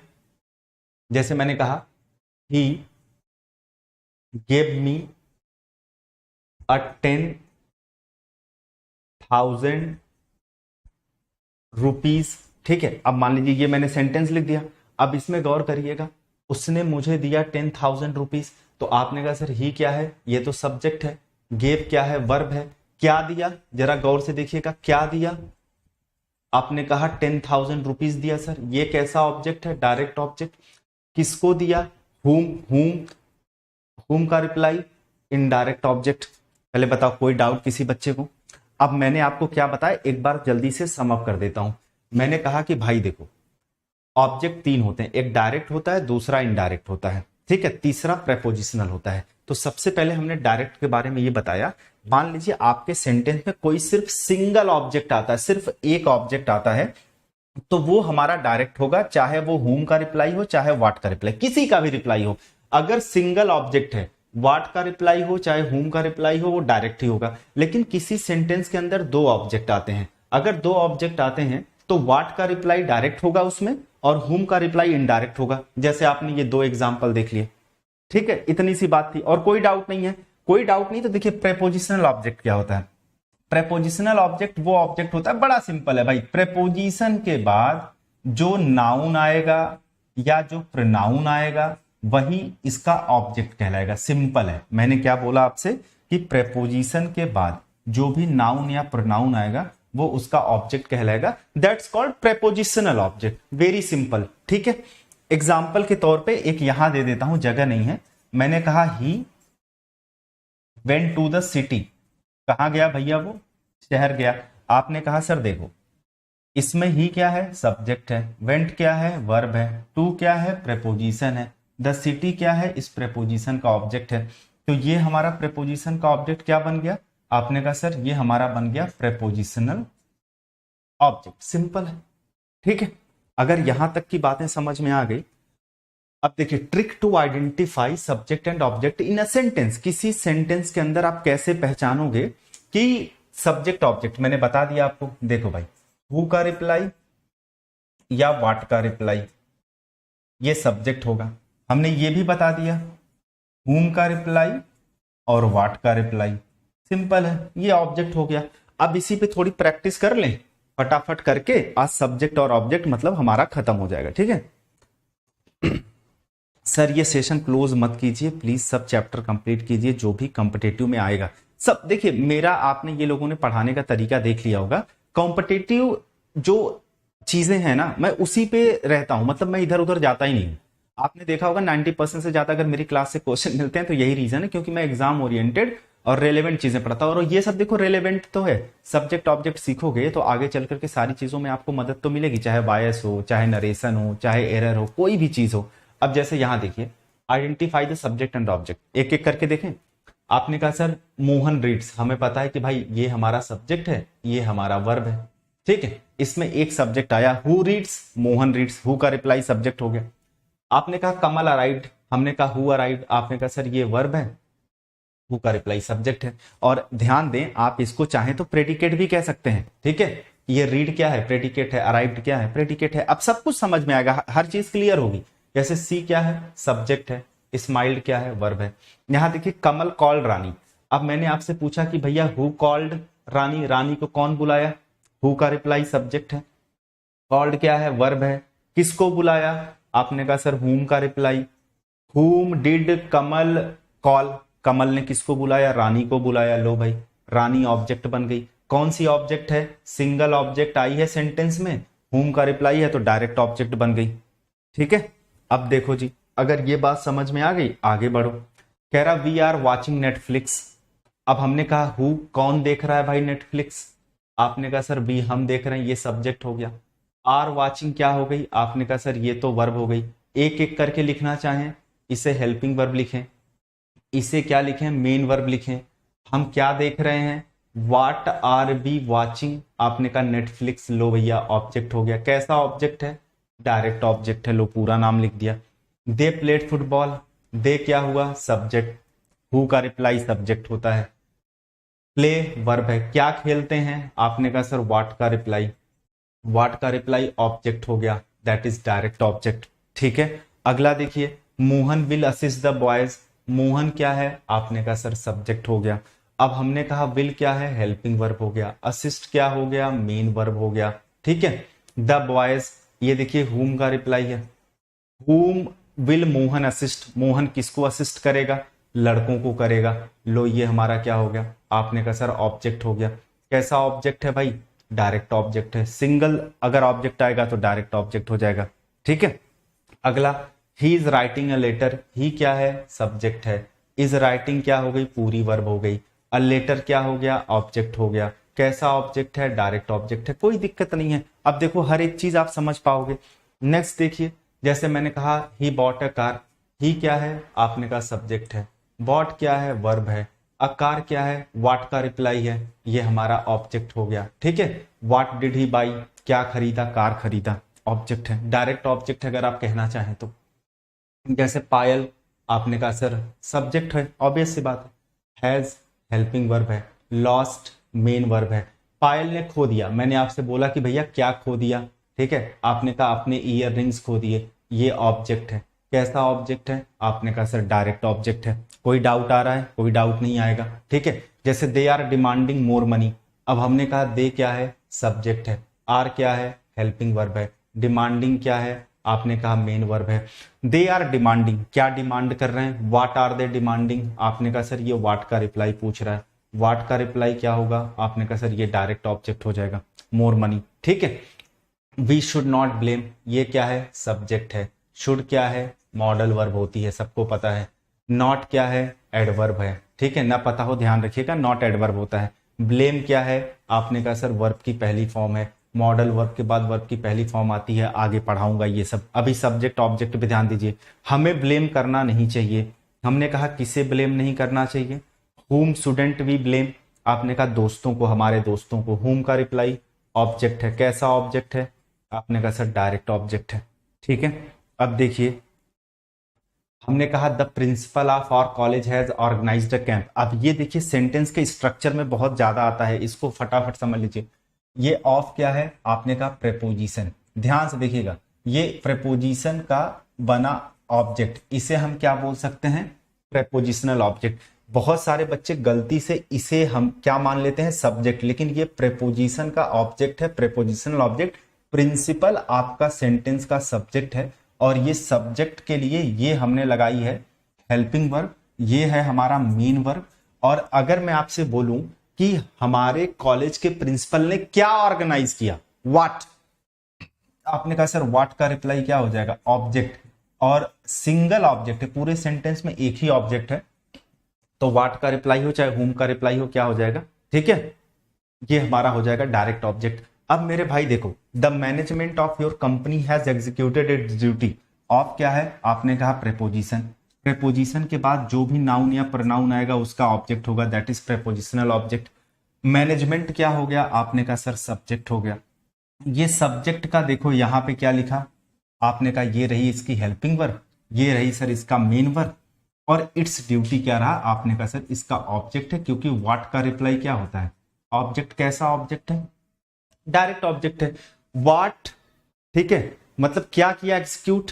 जैसे मैंने कहा he gave me a 10,000 rupees, ठीक है। अब मान लीजिए ये मैंने सेंटेंस लिख दिया। अब इसमें गौर करिएगा, उसने मुझे दिया 10,000 रुपीज। तो आपने कहा सर ही क्या है, ये तो सब्जेक्ट है, गेव क्या है, वर्ब है, क्या दिया, जरा गौर से देखिएगा, क्या दिया, आपने कहा 10,000 रुपीज दिया सर, ये कैसा ऑब्जेक्ट है? Direct object. किसको दिया? हुम। हुम का रिप्लाई इनडायरेक्ट ऑब्जेक्ट। पहले बताओ कोई डाउट किसी बच्चे को? अब मैंने आपको क्या बताया, एक बार जल्दी से सम अप कर देता हूं। मैंने कहा कि भाई देखो, ऑब्जेक्ट तीन होते हैं, एक डायरेक्ट होता है, दूसरा इनडायरेक्ट होता है, ठीक है, तीसरा प्रेपोजिशनल होता है। तो सबसे पहले हमने डायरेक्ट के बारे में ये बताया। मान लीजिए आपके सेंटेंस में कोई सिर्फ सिंगल ऑब्जेक्ट आता है, सिर्फ एक ऑब्जेक्ट आता है, तो वो हमारा डायरेक्ट होगा, चाहे वो हुम का रिप्लाई हो, चाहे व्हाट का रिप्लाई, किसी का भी रिप्लाई हो। अगर सिंगल ऑब्जेक्ट है, व्हाट का रिप्लाई हो चाहे हुम का रिप्लाई हो, वो डायरेक्ट ही होगा। लेकिन किसी सेंटेंस के अंदर दो ऑब्जेक्ट आते हैं, अगर दो ऑब्जेक्ट आते हैं तो व्हाट का रिप्लाई डायरेक्ट होगा उसमें, और हुम का रिप्लाई इनडायरेक्ट होगा। जैसे आपने ये दो एग्जाम्पल देख लिए, ठीक है, इतनी सी बात थी और कोई डाउट नहीं है? कोई डाउट नहीं। तो देखिए प्रेपोजिशनल ऑब्जेक्ट क्या होता है? प्रेपोजिशनल ऑब्जेक्ट वो ऑब्जेक्ट होता है, बड़ा सिंपल है भाई, प्रेपोजिशन के बाद जो नाउन आएगा या जो प्रोनाउन आएगा वही इसका ऑब्जेक्ट कहलाएगा। सिंपल है। मैंने क्या बोला आपसे कि प्रेपोजिशन के बाद जो भी नाउन या प्रोनाउन आएगा वो उसका ऑब्जेक्ट कहलाएगा। That's called prepositional object. Very simple, ठीक है। एग्जाम्पल के तौर पे एक यहां दे देता हूं, जगह नहीं है। मैंने कहा he went to the city. कहां गया भैया? वो शहर गया। आपने कहा सर देखो, इसमें ही क्या है? सब्जेक्ट है। वेंट क्या है? वर्ब है। टू क्या है? प्रेपोजिशन है। द सिटी क्या है? इस प्रेपोजिशन का ऑब्जेक्ट है। तो ये हमारा प्रेपोजिशन का ऑब्जेक्ट क्या बन गया? आपने कहा सर ये हमारा बन गया प्रेपोजिशनल ऑब्जेक्ट। सिंपल है, ठीक है। अगर यहां तक की बातें समझ में आ गई, अब देखिए trick to identify subject and object in a sentence. किसी सेंटेंस के अंदर आप कैसे पहचानोगे कि सब्जेक्ट ऑब्जेक्ट? मैंने बता दिया आपको। देखो भाई, हु का रिप्लाई या व्हाट का रिप्लाई ये सब्जेक्ट होगा। हमने ये भी बता दिया हुम का रिप्लाई और व्हाट का रिप्लाई। सिंपल है, ये ऑब्जेक्ट हो गया। अब इसी पे थोड़ी प्रैक्टिस कर लें फटाफट करके, आज सब्जेक्ट और ऑब्जेक्ट मतलब हमारा खत्म हो जाएगा, ठीक है। सर ये सेशन क्लोज मत कीजिए प्लीज, सब चैप्टर कंप्लीट कीजिए जो भी कॉम्पिटेटिव में आएगा सब। देखिए मेरा, आपने ये लोगों ने पढ़ाने का तरीका देख लिया होगा। कॉम्पिटेटिव जो चीजें हैं ना, मैं उसी पे रहता हूं, मतलब मैं इधर उधर जाता ही नहीं हूं। आपने देखा होगा 90% से ज्यादा अगर मेरी क्लास से क्वेश्चन मिलते हैं तो यही रीजन है, क्योंकि मैं एग्जाम ओरिएंटेड और रेलेवेंट चीजें पढ़ता हूं। और ये सब देखो रेलेवेंट तो है। सब्जेक्ट ऑब्जेक्ट सीखोगे तो आगे चल करके सारी चीजों में आपको मदद तो मिलेगी, चाहे बायस हो, चाहे नरेशन हो, चाहे एरर हो, कोई भी चीज हो। अब जैसे यहां देखिए, identify the subject and object, एक एक करके देखें। आपने कहा सर मोहन रीड्स, हमें पता है कि भाई ये हमारा सब्जेक्ट है, ये हमारा वर्ब है, ठीक है। इसमें एक सब्जेक्ट आया who reads, Mohan reads, who का रिप्लाई सब्जेक्ट हो गया। आपने कहा कमल अराइव्ड, हमने कहा हु अराइव्ड, आपने कहा सर ये वर्ब है, हु का रिप्लाई सब्जेक्ट है। और ध्यान दें, आप इसको चाहें तो प्रेडिकेट भी कह सकते हैं, ठीक है। ये रीड क्या है? प्रेडिकेट है। अराइव्ड क्या है? प्रेडिकेट है। अब सब कुछ समझ में आएगा, हर चीज क्लियर होगी। जैसे सी क्या है? सब्जेक्ट है। स्माइल्ड क्या है? वर्ब है। यहां देखिए कमल कॉल्ड रानी। अब मैंने आपसे पूछा कि भैया हु कॉल्ड रानी, रानी को कौन बुलाया? हु का रिप्लाई सब्जेक्ट है। कॉल्ड क्या है? वर्ब है। किसको बुलाया? आपने कहा सर हुम का रिप्लाई। हुम डिड कमल कॉल, कमल ने किसको बुलाया? रानी को बुलाया। लो भाई, रानी ऑब्जेक्ट बन गई। कौन सी ऑब्जेक्ट है? सिंगल ऑब्जेक्ट आई है सेंटेंस में, हुम का रिप्लाई है तो डायरेक्ट ऑब्जेक्ट बन गई, ठीक है। अब देखो जी, अगर ये बात समझ में आ गई, आगे बढ़ो। कह रहा वी आर वॉचिंग नेटफ्लिक्स। अब हमने कहा हु, कौन देख रहा है भाई नेटफ्लिक्स? आपने कहा सर वी, हम देख रहे हैं, ये सब्जेक्ट हो गया। आर वॉचिंग क्या हो गई? आपने कहा सर ये तो वर्ब हो गई। एक एक करके लिखना चाहें, इसे हेल्पिंग वर्ब लिखें, इसे क्या लिखें? मेन वर्ब लिखें। हम क्या देख रहे हैं? What R be watching. आपने कहा नेटफ्लिक्स, लो भैया ऑब्जेक्ट हो गया। कैसा ऑब्जेक्ट है? डायरेक्ट ऑब्जेक्ट है। लो पूरा नाम लिख दिया। दे प्लेड फुटबॉल, दे क्या हुआ? सब्जेक्ट। हु का रिप्लाई सब्जेक्ट होता है। प्ले वर्ब है। क्या खेलते हैं? आपने कहा सर वाट का रिप्लाई, वाट का रिप्लाई ऑब्जेक्ट हो गया, दैट इज डायरेक्ट ऑब्जेक्ट, ठीक है। अगला देखिए, Mohan will assist the boys. Mohan क्या है? आपने कहा सर सब्जेक्ट हो गया। अब हमने कहा विल क्या है? हेल्पिंग वर्ब हो गया। असिस्ट क्या हो गया? मेन वर्ब हो गया, ठीक है। द बॉयज, ये देखिए हुम का रिप्लाई है। हुम विल मोहन असिस्ट, मोहन किसको असिस्ट करेगा? लड़कों को करेगा। लो ये हमारा क्या हो गया? आपने कहा सर ऑब्जेक्ट हो गया। कैसा ऑब्जेक्ट है भाई? डायरेक्ट ऑब्जेक्ट है। सिंगल अगर ऑब्जेक्ट आएगा तो डायरेक्ट ऑब्जेक्ट हो जाएगा। ठीक है, अगला he is writing a letter, he क्या है, सब्जेक्ट है। इज राइटिंग क्या हो गई, पूरी वर्ब हो गई। अ लेटर क्या हो गया, ऑब्जेक्ट हो गया। कैसा ऑब्जेक्ट है, डायरेक्ट ऑब्जेक्ट है, कोई दिक्कत नहीं है। अब देखो हर एक चीज आप समझ पाओगे। नेक्स्ट देखिए, जैसे मैंने कहा ही बॉट अ कार, ही क्या है, आपने कहा सब्जेक्ट है। बॉट क्या है, वर्ब है। अ कार क्या है, वाट का रिप्लाई है, ये हमारा ऑब्जेक्ट हो गया। ठीक है, वाट डिड ही बाई, क्या खरीदा, कार खरीदा, ऑब्जेक्ट है, डायरेक्ट ऑब्जेक्ट है अगर आप कहना चाहें तो। जैसे पायल, आपने कहा सर सब्जेक्ट है, ऑब्वियस सी बात है। हैज हेल्पिंग वर्ब है। लॉस्ट मेन वर्ब है। पायल ने खो दिया, मैंने आपसे बोला कि भैया क्या खो दिया, ठीक है, आपने कहा अपने ईयर रिंग्स खो दिए, ये ऑब्जेक्ट है। कैसा ऑब्जेक्ट है, आपने कहा सर डायरेक्ट ऑब्जेक्ट है। कोई डाउट आ रहा है, कोई डाउट नहीं आएगा। ठीक है, जैसे they are demanding more money, अब हमने कहा दे क्या है, सब्जेक्ट है। आर क्या है, हेल्पिंग वर्ब है। डिमांडिंग क्या है, आपने कहा मेन वर्ब है। दे आर डिमांडिंग, क्या डिमांड कर रहे हैं, वाट आर दे डिमांडिंग, आपने कहा सर ये वाट का रिप्लाई पूछ रहा है। वाट का रिप्लाई क्या होगा, आपने कहा सर ये डायरेक्ट ऑब्जेक्ट हो जाएगा, मोर मनी। ठीक है, वी शुड नॉट ब्लेम, ये क्या है, सब्जेक्ट है। शुड क्या है, मॉडल वर्ब होती है, सबको पता है। नॉट क्या है, एडवर्ब है। ठीक है, ना पता हो ध्यान रखिएगा, नॉट एडवर्ब होता है। ब्लेम क्या है, आपने कहा सर वर्ब की पहली फॉर्म है। मॉडल वर्ब के बाद वर्ब की पहली फॉर्म आती है, आगे पढ़ाऊंगा ये सब। अभी सब्जेक्ट ऑब्जेक्ट पे ध्यान दीजिए, हमें ब्लेम करना नहीं चाहिए। हमने कहा किसे ब्लेम नहीं करना चाहिए, whom shouldn't we blame, आपने कहा दोस्तों को, हमारे दोस्तों को। whom का रिप्लाई ऑब्जेक्ट है। कैसा ऑब्जेक्ट है, आपने कहा सर डायरेक्ट ऑब्जेक्ट है। ठीक है, अब देखिए हमने कहा the principal of our college has organised a camp. अब ये देखिए सेंटेंस के स्ट्रक्चर में बहुत ज्यादा आता है, इसको फटाफट समझ लीजिए। ये ऑफ क्या है, आपने कहा प्रेपोजिशन। ध्यान से देखिएगा, ये प्रेपोजिशन का बना ऑब्जेक्ट, इसे हम क्या बोल सकते हैं, प्रेपोजिशनल ऑब्जेक्ट। बहुत सारे बच्चे गलती से इसे हम क्या मान लेते हैं, सब्जेक्ट, लेकिन ये प्रेपोजिशन का ऑब्जेक्ट है, प्रेपोजिशनल ऑब्जेक्ट। प्रिंसिपल आपका सेंटेंस का सब्जेक्ट है, और ये सब्जेक्ट के लिए ये हमने लगाई है हेल्पिंग वर्ब, ये है हमारा मेन वर्ब। और अगर मैं आपसे बोलूं कि हमारे कॉलेज के प्रिंसिपल ने क्या ऑर्गेनाइज किया, व्हाट, आपने कहा सर व्हाट का रिप्लाई क्या हो जाएगा, ऑब्जेक्ट। और सिंगल ऑब्जेक्ट है, पूरे सेंटेंस में एक ही ऑब्जेक्ट है, तो व्हाट का रिप्लाई हो चाहे हुम का रिप्लाई हो, क्या हो जाएगा, ठीक है, ये हमारा हो जाएगा डायरेक्ट ऑब्जेक्ट। अब मेरे भाई देखो, the management of your company has executed it's duty. Of क्या है, आपने कहा प्रेपोजिशन। प्रेपोजिशन के बाद जो भी नाउन या प्रोनाउन आएगा उसका ऑब्जेक्ट होगा, that is prepositional object. Management क्या हो गया, आपने कहा सर सब्जेक्ट हो गया। ये सब्जेक्ट का देखो यहां पे क्या लिखा, आपने कहा ये रही इसकी हेल्पिंग वर्ब, ये रही सर इसका मेन वर्ब, और इट्स ड्यूटी क्या रहा, आपने कहा सर इसका ऑब्जेक्ट है, क्योंकि व्हाट का रिप्लाई क्या होता है, ऑब्जेक्ट। कैसा ऑब्जेक्ट है, डायरेक्ट ऑब्जेक्ट है। व्हाट, ठीक है, मतलब क्या किया, execute.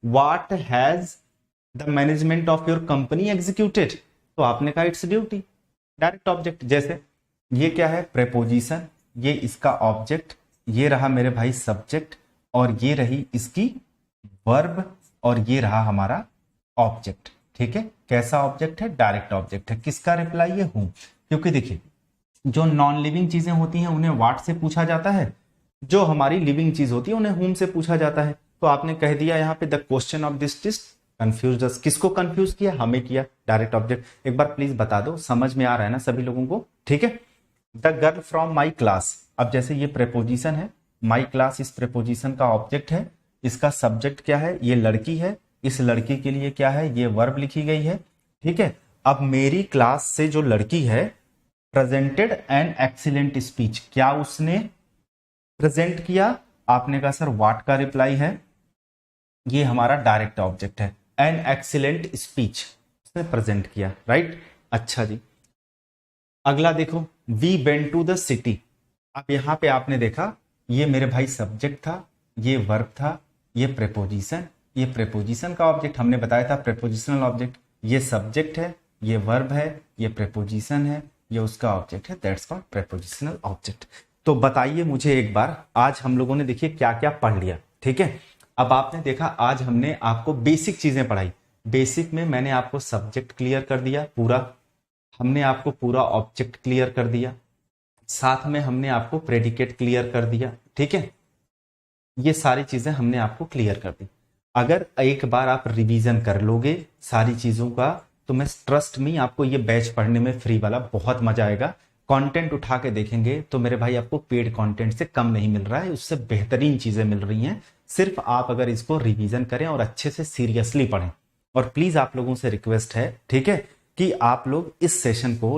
What has the management of your company executed, तो आपने कहा इट्स ड्यूटी, डायरेक्ट ऑब्जेक्ट। जैसे ये क्या है, प्रेपोजिशन, ये इसका ऑब्जेक्ट, ये रहा मेरे भाई सब्जेक्ट, और ये रही इसकी वर्ब, और ये रहा हमारा ऑब्जेक्ट। ठीक है, कैसा ऑब्जेक्ट है, डायरेक्ट ऑब्जेक्ट है। किसका रिप्लाई, ये हूं, क्योंकि देखिए जो नॉन लिविंग चीजें होती हैं उन्हें व्हाट से पूछा जाता है, जो हमारी लिविंग चीज होती है उन्हें हुम से पूछा जाता है। तो आपने कह दिया यहाँ पे the question of this test confuse us, किसको कंफ्यूज किया, हमें किया, डायरेक्ट ऑब्जेक्ट। एक बार प्लीज बता दो, समझ में आ रहा है ना सभी लोगों को, ठीक है। The girl from my class, अब जैसे ये प्रेपोजिशन है, माई क्लास इस प्रेपोजिशन का ऑब्जेक्ट है, इसका सब्जेक्ट क्या है, ये लड़की है, इस लड़की के लिए क्या है, ये वर्ब लिखी गई है, ठीक है। अब मेरी क्लास से जो लड़की है प्रेजेंटेड एन एक्सीलेंट स्पीच, क्या उसने प्रेजेंट किया, आपने कहा सर व्हाट का रिप्लाई है, ये हमारा डायरेक्ट ऑब्जेक्ट है। एन एक्सीलेंट स्पीच, उसने प्रेजेंट किया, राइट। अच्छा जी, अगला देखो, we went to the city. अब यहां पे आपने देखा ये मेरे भाई सब्जेक्ट था, ये वर्ब था, ये प्रेपोजिशन, ये प्रेपोजिशन का ऑब्जेक्ट, हमने बताया था प्रेपोजिशनल ऑब्जेक्ट। ये सब्जेक्ट है, ये वर्ब है, ये प्रेपोजिशन है, ये उसका ऑब्जेक्ट है, दैट्स कॉल्ड प्रेपोजिशनल ऑब्जेक्ट। तो बताइए मुझे एक बार, आज हम लोगों ने देखिए क्या क्या पढ़ लिया, ठीक है। अब आपने देखा आज हमने आपको बेसिक चीजें पढ़ाई। बेसिक में मैंने आपको सब्जेक्ट क्लियर कर दिया पूरा, हमने आपको पूरा ऑब्जेक्ट क्लियर कर दिया, साथ में हमने आपको प्रेडिकेट क्लियर कर दिया, ठीक है। ये सारी चीजें हमने आपको क्लियर कर दी। अगर एक बार आप रिवीजन कर लोगे सारी चीजों का, तो मैं ट्रस्ट में आपको ये बैच पढ़ने में फ्री वाला बहुत मजा आएगा। कंटेंट उठा के देखेंगे तो मेरे भाई आपको पेड कंटेंट से कम नहीं मिल रहा है, उससे बेहतरीन चीजें मिल रही हैं। सिर्फ आप अगर इसको रिवीजन करें और अच्छे से सीरियसली पढ़ें। और प्लीज आप लोगों से रिक्वेस्ट है, ठीक है, कि आप लोग इस सेशन को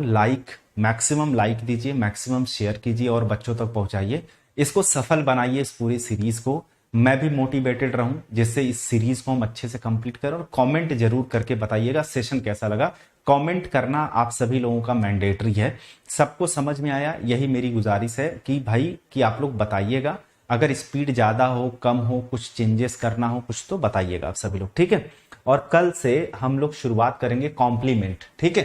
मैक्सिमम लाइक दीजिए, मैक्सिमम शेयर कीजिए और बच्चों तक पहुंचाइए। इसको सफल बनाइए, इस पूरी सीरीज को। मैं भी मोटिवेटेड रहूं जिससे इस सीरीज को हम अच्छे से कंप्लीट करें। और कमेंट जरूर करके बताइएगा सेशन कैसा लगा। कमेंट करना आप सभी लोगों का मैंडेटरी है। सबको समझ में आया, यही मेरी गुजारिश है कि भाई कि आप लोग बताइएगा। अगर स्पीड ज्यादा हो, कम हो, कुछ चेंजेस करना हो कुछ, तो बताइएगा आप सभी लोग, ठीक है। और कल से हम लोग शुरुआत करेंगे कॉम्प्लीमेंट, ठीक है।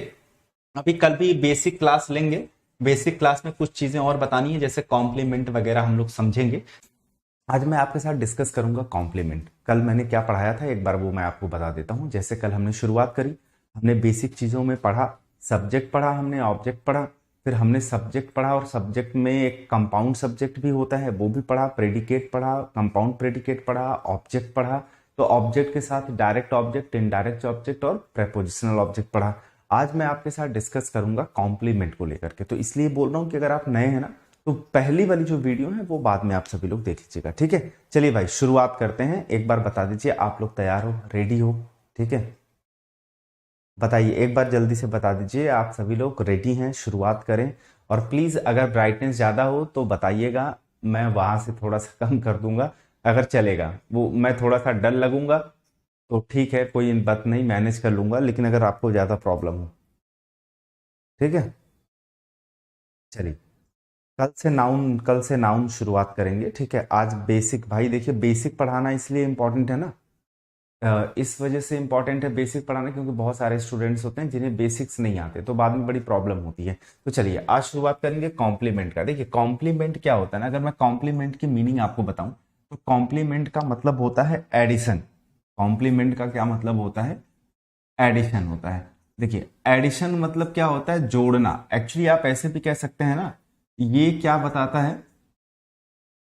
अभी कल भी बेसिक क्लास लेंगे। बेसिक क्लास में कुछ चीजें और बतानी है, जैसे कॉम्प्लीमेंट वगैरह हम लोग समझेंगे। आज मैं आपके साथ डिस्कस करूंगा कॉम्प्लीमेंट। कल मैंने क्या पढ़ाया था एक बार वो मैं आपको बता देता हूं। जैसे कल हमने शुरुआत करी, हमने बेसिक चीजों में पढ़ा, सब्जेक्ट पढ़ा, हमने ऑब्जेक्ट पढ़ा, फिर हमने सब्जेक्ट पढ़ा और सब्जेक्ट में एक कंपाउंड सब्जेक्ट भी होता है वो भी पढ़ा, प्रेडिकेट पढ़ा, कंपाउंड प्रेडिकेट पढ़ा, ऑब्जेक्ट पढ़ा। तो ऑब्जेक्ट के साथ डायरेक्ट ऑब्जेक्ट, इनडायरेक्ट ऑब्जेक्ट और प्रेपोजिशनल ऑब्जेक्ट पढ़ा। आज मैं आपके साथ डिस्कस करूंगा कॉम्प्लीमेंट को लेकर के। तो इसलिए बोल रहा हूं कि अगर आप नए हैं ना, तो पहली वाली जो वीडियो है वो बाद में आप सभी लोग देख लीजिएगा, ठीक है। चलिए भाई शुरुआत करते हैं। एक बार बता दीजिए आप लोग तैयार हो, रेडी हो, ठीक है। बताइए एक बार जल्दी से बता दीजिए आप सभी लोग रेडी हैं, शुरुआत करें। और प्लीज अगर ब्राइटनेस ज्यादा हो तो बताइएगा, मैं वहां से थोड़ा सा कम कर दूंगा अगर चलेगा। वो मैं थोड़ा सा डल लगूंगा तो ठीक है, कोई बात नहीं, मैनेज कर लूंगा। लेकिन अगर आपको ज्यादा प्रॉब्लम हो, ठीक है। चलिए कल से नाउन शुरुआत करेंगे, ठीक है। आज बेसिक, भाई देखिए बेसिक पढ़ाना इसलिए इंपॉर्टेंट है ना, इस वजह से इंपॉर्टेंट है बेसिक पढ़ाना क्योंकि बहुत सारे स्टूडेंट्स होते हैं जिन्हें बेसिक्स नहीं आते, तो बाद में बड़ी प्रॉब्लम होती है। तो चलिए आज शुरुआत करेंगे कॉम्प्लीमेंट का। देखिए कॉम्प्लीमेंट क्या होता है ना, अगर मैं कॉम्प्लीमेंट की मीनिंग आपको बताऊं तो कॉम्प्लीमेंट का मतलब होता है एडिशन। कॉम्प्लीमेंट का क्या मतलब होता है? एडिशन होता है। देखिए एडिशन मतलब क्या होता है? जोड़ना। एक्चुअली आप ऐसे भी कह सकते हैं ना, ये क्या बताता है,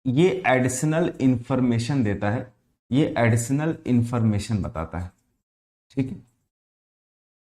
ये एडिशनल इंफॉर्मेशन देता है, ये एडिशनल इंफॉर्मेशन बताता है, ठीक है।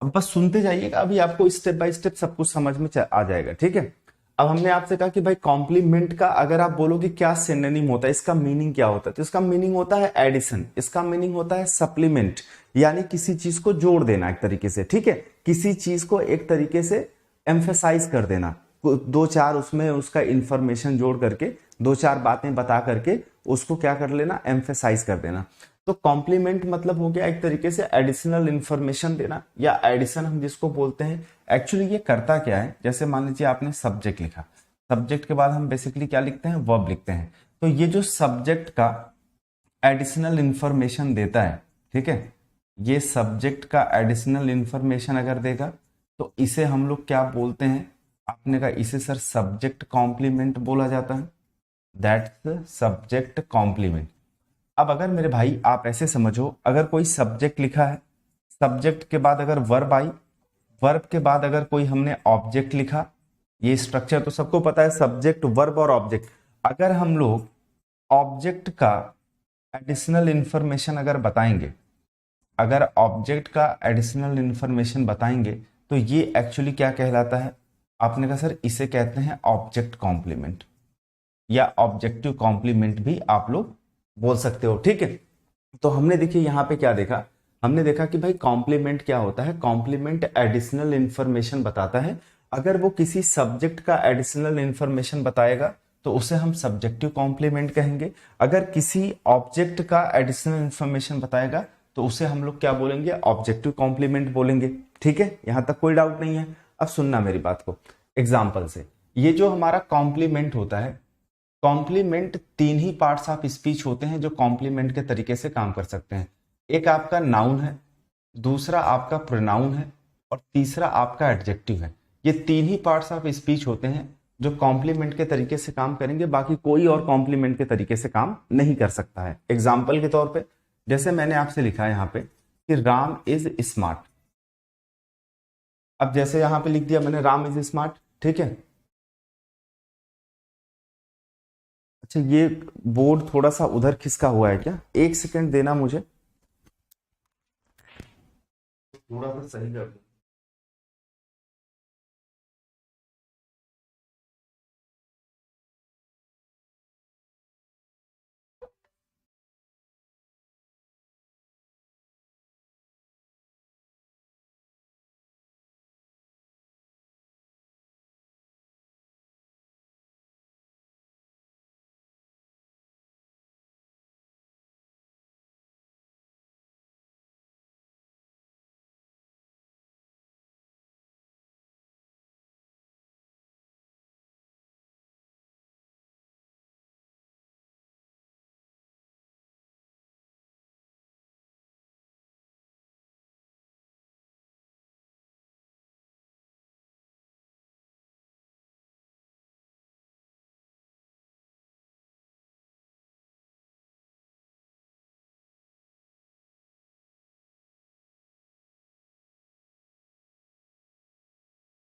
अब बस सुनते जाइएगा, अभी आपको स्टेप बाय स्टेप सब कुछ समझ में आ जाएगा, ठीक है। अब हमने आपसे कहा कि भाई कॉम्प्लीमेंट का अगर आप बोलोगे क्या सिनोनिम होता है, इसका मीनिंग क्या होता है, तो इसका मीनिंग होता है एडिशन, इसका मीनिंग होता है सप्लीमेंट, यानी किसी चीज को जोड़ देना एक तरीके से, ठीक है। किसी चीज को एक तरीके से एम्फेसाइज कर देना, दो चार उसमें उसका इंफॉर्मेशन जोड़ करके, दो चार बातें बता करके उसको क्या कर लेना, एम्फेसाइज कर देना। तो कॉम्प्लीमेंट मतलब हो गया एक तरीके से एडिशनल इंफॉर्मेशन देना, या एडिशन हम जिसको बोलते हैं। एक्चुअली ये करता क्या है, जैसे मान लीजिए आपने सब्जेक्ट लिखा, सब्जेक्ट के बाद हम बेसिकली क्या लिखते हैं, वर्ब लिखते हैं। तो ये जो सब्जेक्ट का एडिशनल इंफॉर्मेशन देता है, ठीक है, ये सब्जेक्ट का एडिशनल इंफॉर्मेशन अगर देगा तो इसे हम लोग क्या बोलते हैं, आपने कहा इसे सर सब्जेक्ट कॉम्प्लीमेंट बोला जाता है, दैट्स सब्जेक्ट कॉम्प्लीमेंट। अब अगर मेरे भाई आप ऐसे समझो, अगर कोई सब्जेक्ट लिखा है, सब्जेक्ट के बाद अगर वर्ब आई, वर्ब के बाद अगर कोई हमने ऑब्जेक्ट लिखा, ये स्ट्रक्चर तो सबको पता है, सब्जेक्ट वर्ब और ऑब्जेक्ट। अगर हम लोग ऑब्जेक्ट का एडिशनल इंफॉर्मेशन अगर बताएंगे, अगर ऑब्जेक्ट का एडिशनल इंफॉर्मेशन बताएंगे तो ये एक्चुअली क्या कहलाता है, आपने कहा सर इसे कहते हैं ऑब्जेक्ट कॉम्प्लीमेंट, या ऑब्जेक्टिव कॉम्प्लीमेंट भी आप लोग बोल सकते हो, ठीक है। तो हमने देखिए यहाँ पे क्या देखा, हमने देखा कि भाई कॉम्प्लीमेंट क्या होता है, कॉम्प्लीमेंट एडिशनल इंफॉर्मेशन बताता है। अगर वो किसी सब्जेक्ट का एडिशनल इंफॉर्मेशन बताएगा तो उसे हम सब्जेक्टिव कॉम्प्लीमेंट कहेंगे। अगर किसी ऑब्जेक्ट का एडिशनल इंफॉर्मेशन बताएगा तो उसे हम लोग क्या बोलेंगे, ऑब्जेक्टिव कॉम्प्लीमेंट बोलेंगे, ठीक है। यहां तक कोई डाउट नहीं है। अब सुनना मेरी बात को एग्जाम्पल से। ये जो हमारा कॉम्प्लीमेंट होता है, कॉम्प्लीमेंट तीन ही पार्ट्स ऑफ स्पीच होते हैं जो कॉम्प्लीमेंट के तरीके से काम कर सकते हैं। एक आपका नाउन है, दूसरा आपका प्रोनाउन है, और तीसरा आपका एडजेक्टिव है। ये तीन ही पार्ट्स ऑफ स्पीच होते हैं जो कॉम्प्लीमेंट के तरीके से काम करेंगे, बाकी कोई और कॉम्प्लीमेंट के तरीके से काम नहीं कर सकता है। एग्जाम्पल के तौर पे जैसे मैंने आपसे लिखा है यहाँ पे कि राम इज स्मार्ट। अब जैसे यहाँ पे लिख दिया मैंने राम इज स्मार्ट, ठीक है। अच्छा, ये बोर्ड थोड़ा सा उधर खिसका हुआ है क्या? एक सेकंड देना मुझे, थोड़ा सा सही कर दो।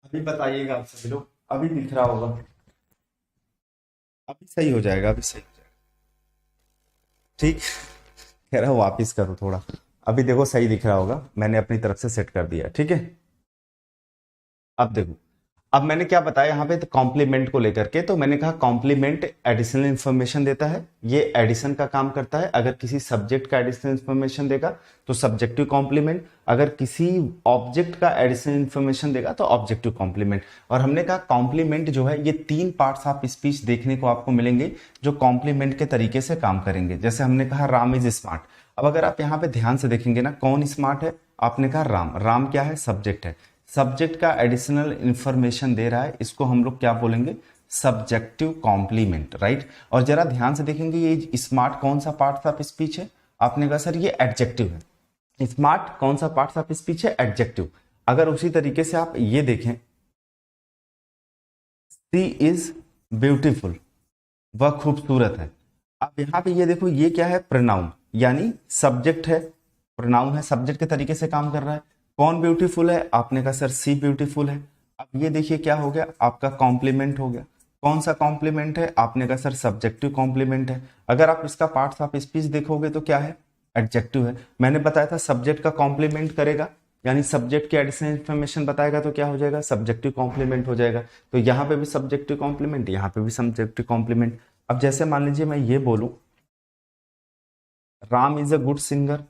अभी बताइएगा आप सभी लोग, अभी दिख रहा होगा? अभी सही हो जाएगा, अभी सही हो जाएगा। ठीक, कह रहा हूँ वापिस करो थोड़ा। अभी देखो सही दिख रहा होगा, मैंने अपनी तरफ से सेट कर दिया, ठीक है। अब देखो, अब मैंने क्या बताया यहाँ पे, तो कॉम्प्लीमेंट को लेकर के, तो मैंने कहा कॉम्प्लीमेंट एडिशनल इंफॉर्मेशन देता है, ये एडिशन का काम करता है। अगर किसी सब्जेक्ट का एडिशनल इंफॉर्मेशन देगा तो सब्जेक्टिव कॉम्प्लीमेंट, अगर किसी ऑब्जेक्ट का एडिशनल इंफॉर्मेशन देगा तो ऑब्जेक्टिव कॉम्प्लीमेंट। और हमने कहा कॉम्प्लीमेंट जो है, ये 3 पार्ट्स ऑफ स्पीच देखने को आपको मिलेंगे जो कॉम्प्लीमेंट के तरीके से काम करेंगे। जैसे हमने कहा राम इज स्मार्ट। अब अगर आप यहाँ पे ध्यान से देखेंगे ना, कौन स्मार्ट है? आपने कहा राम। राम क्या है? सब्जेक्ट है। सब्जेक्ट का एडिशनल इंफॉर्मेशन दे रहा है, इसको हम लोग क्या बोलेंगे? Subjective complement, right. और जरा ध्यान से देखेंगे, ये स्मार्ट कौन सा पार्ट ऑफ स्पीच है? आपने कहा सर ये एडजेक्टिव है। स्मार्ट कौन सा पार्ट ऑफ स्पीच है? एडजेक्टिव। अगर उसी तरीके से आप ये देखें, सी इज ब्यूटीफुल, वह खूबसूरत है। अब यहां पे ये देखो, ये क्या है? प्रोनाउन, यानी सब्जेक्ट है, प्रोनाउन है, सब्जेक्ट के तरीके से काम कर रहा है। कौन ब्यूटीफुल है? आपने कहा सर सी ब्यूटीफुल है। अब ये देखिए क्या हो गया, आपका कॉम्प्लीमेंट हो गया। कौन सा कॉम्प्लीमेंट है? आपने कहा सर सब्जेक्टिव कॉम्प्लीमेंट है। अगर आप इसका पार्ट्स ऑफ स्पीच देखोगे तो क्या है? एडजेक्टिव है। मैंने बताया था सब्जेक्ट का कॉम्प्लीमेंट करेगा, यानी सब्जेक्ट की एडिशनल इंफॉर्मेशन बताएगा तो क्या हो जाएगा? सब्जेक्टिव कॉम्प्लीमेंट हो जाएगा। तो यहाँ पे भी सब्जेक्टिव कॉम्प्लीमेंट, यहाँ पे भी सब्जेक्टिव कॉम्प्लीमेंट। अब जैसे मान लीजिए मैं ये बोलूं, Ram is a good singer.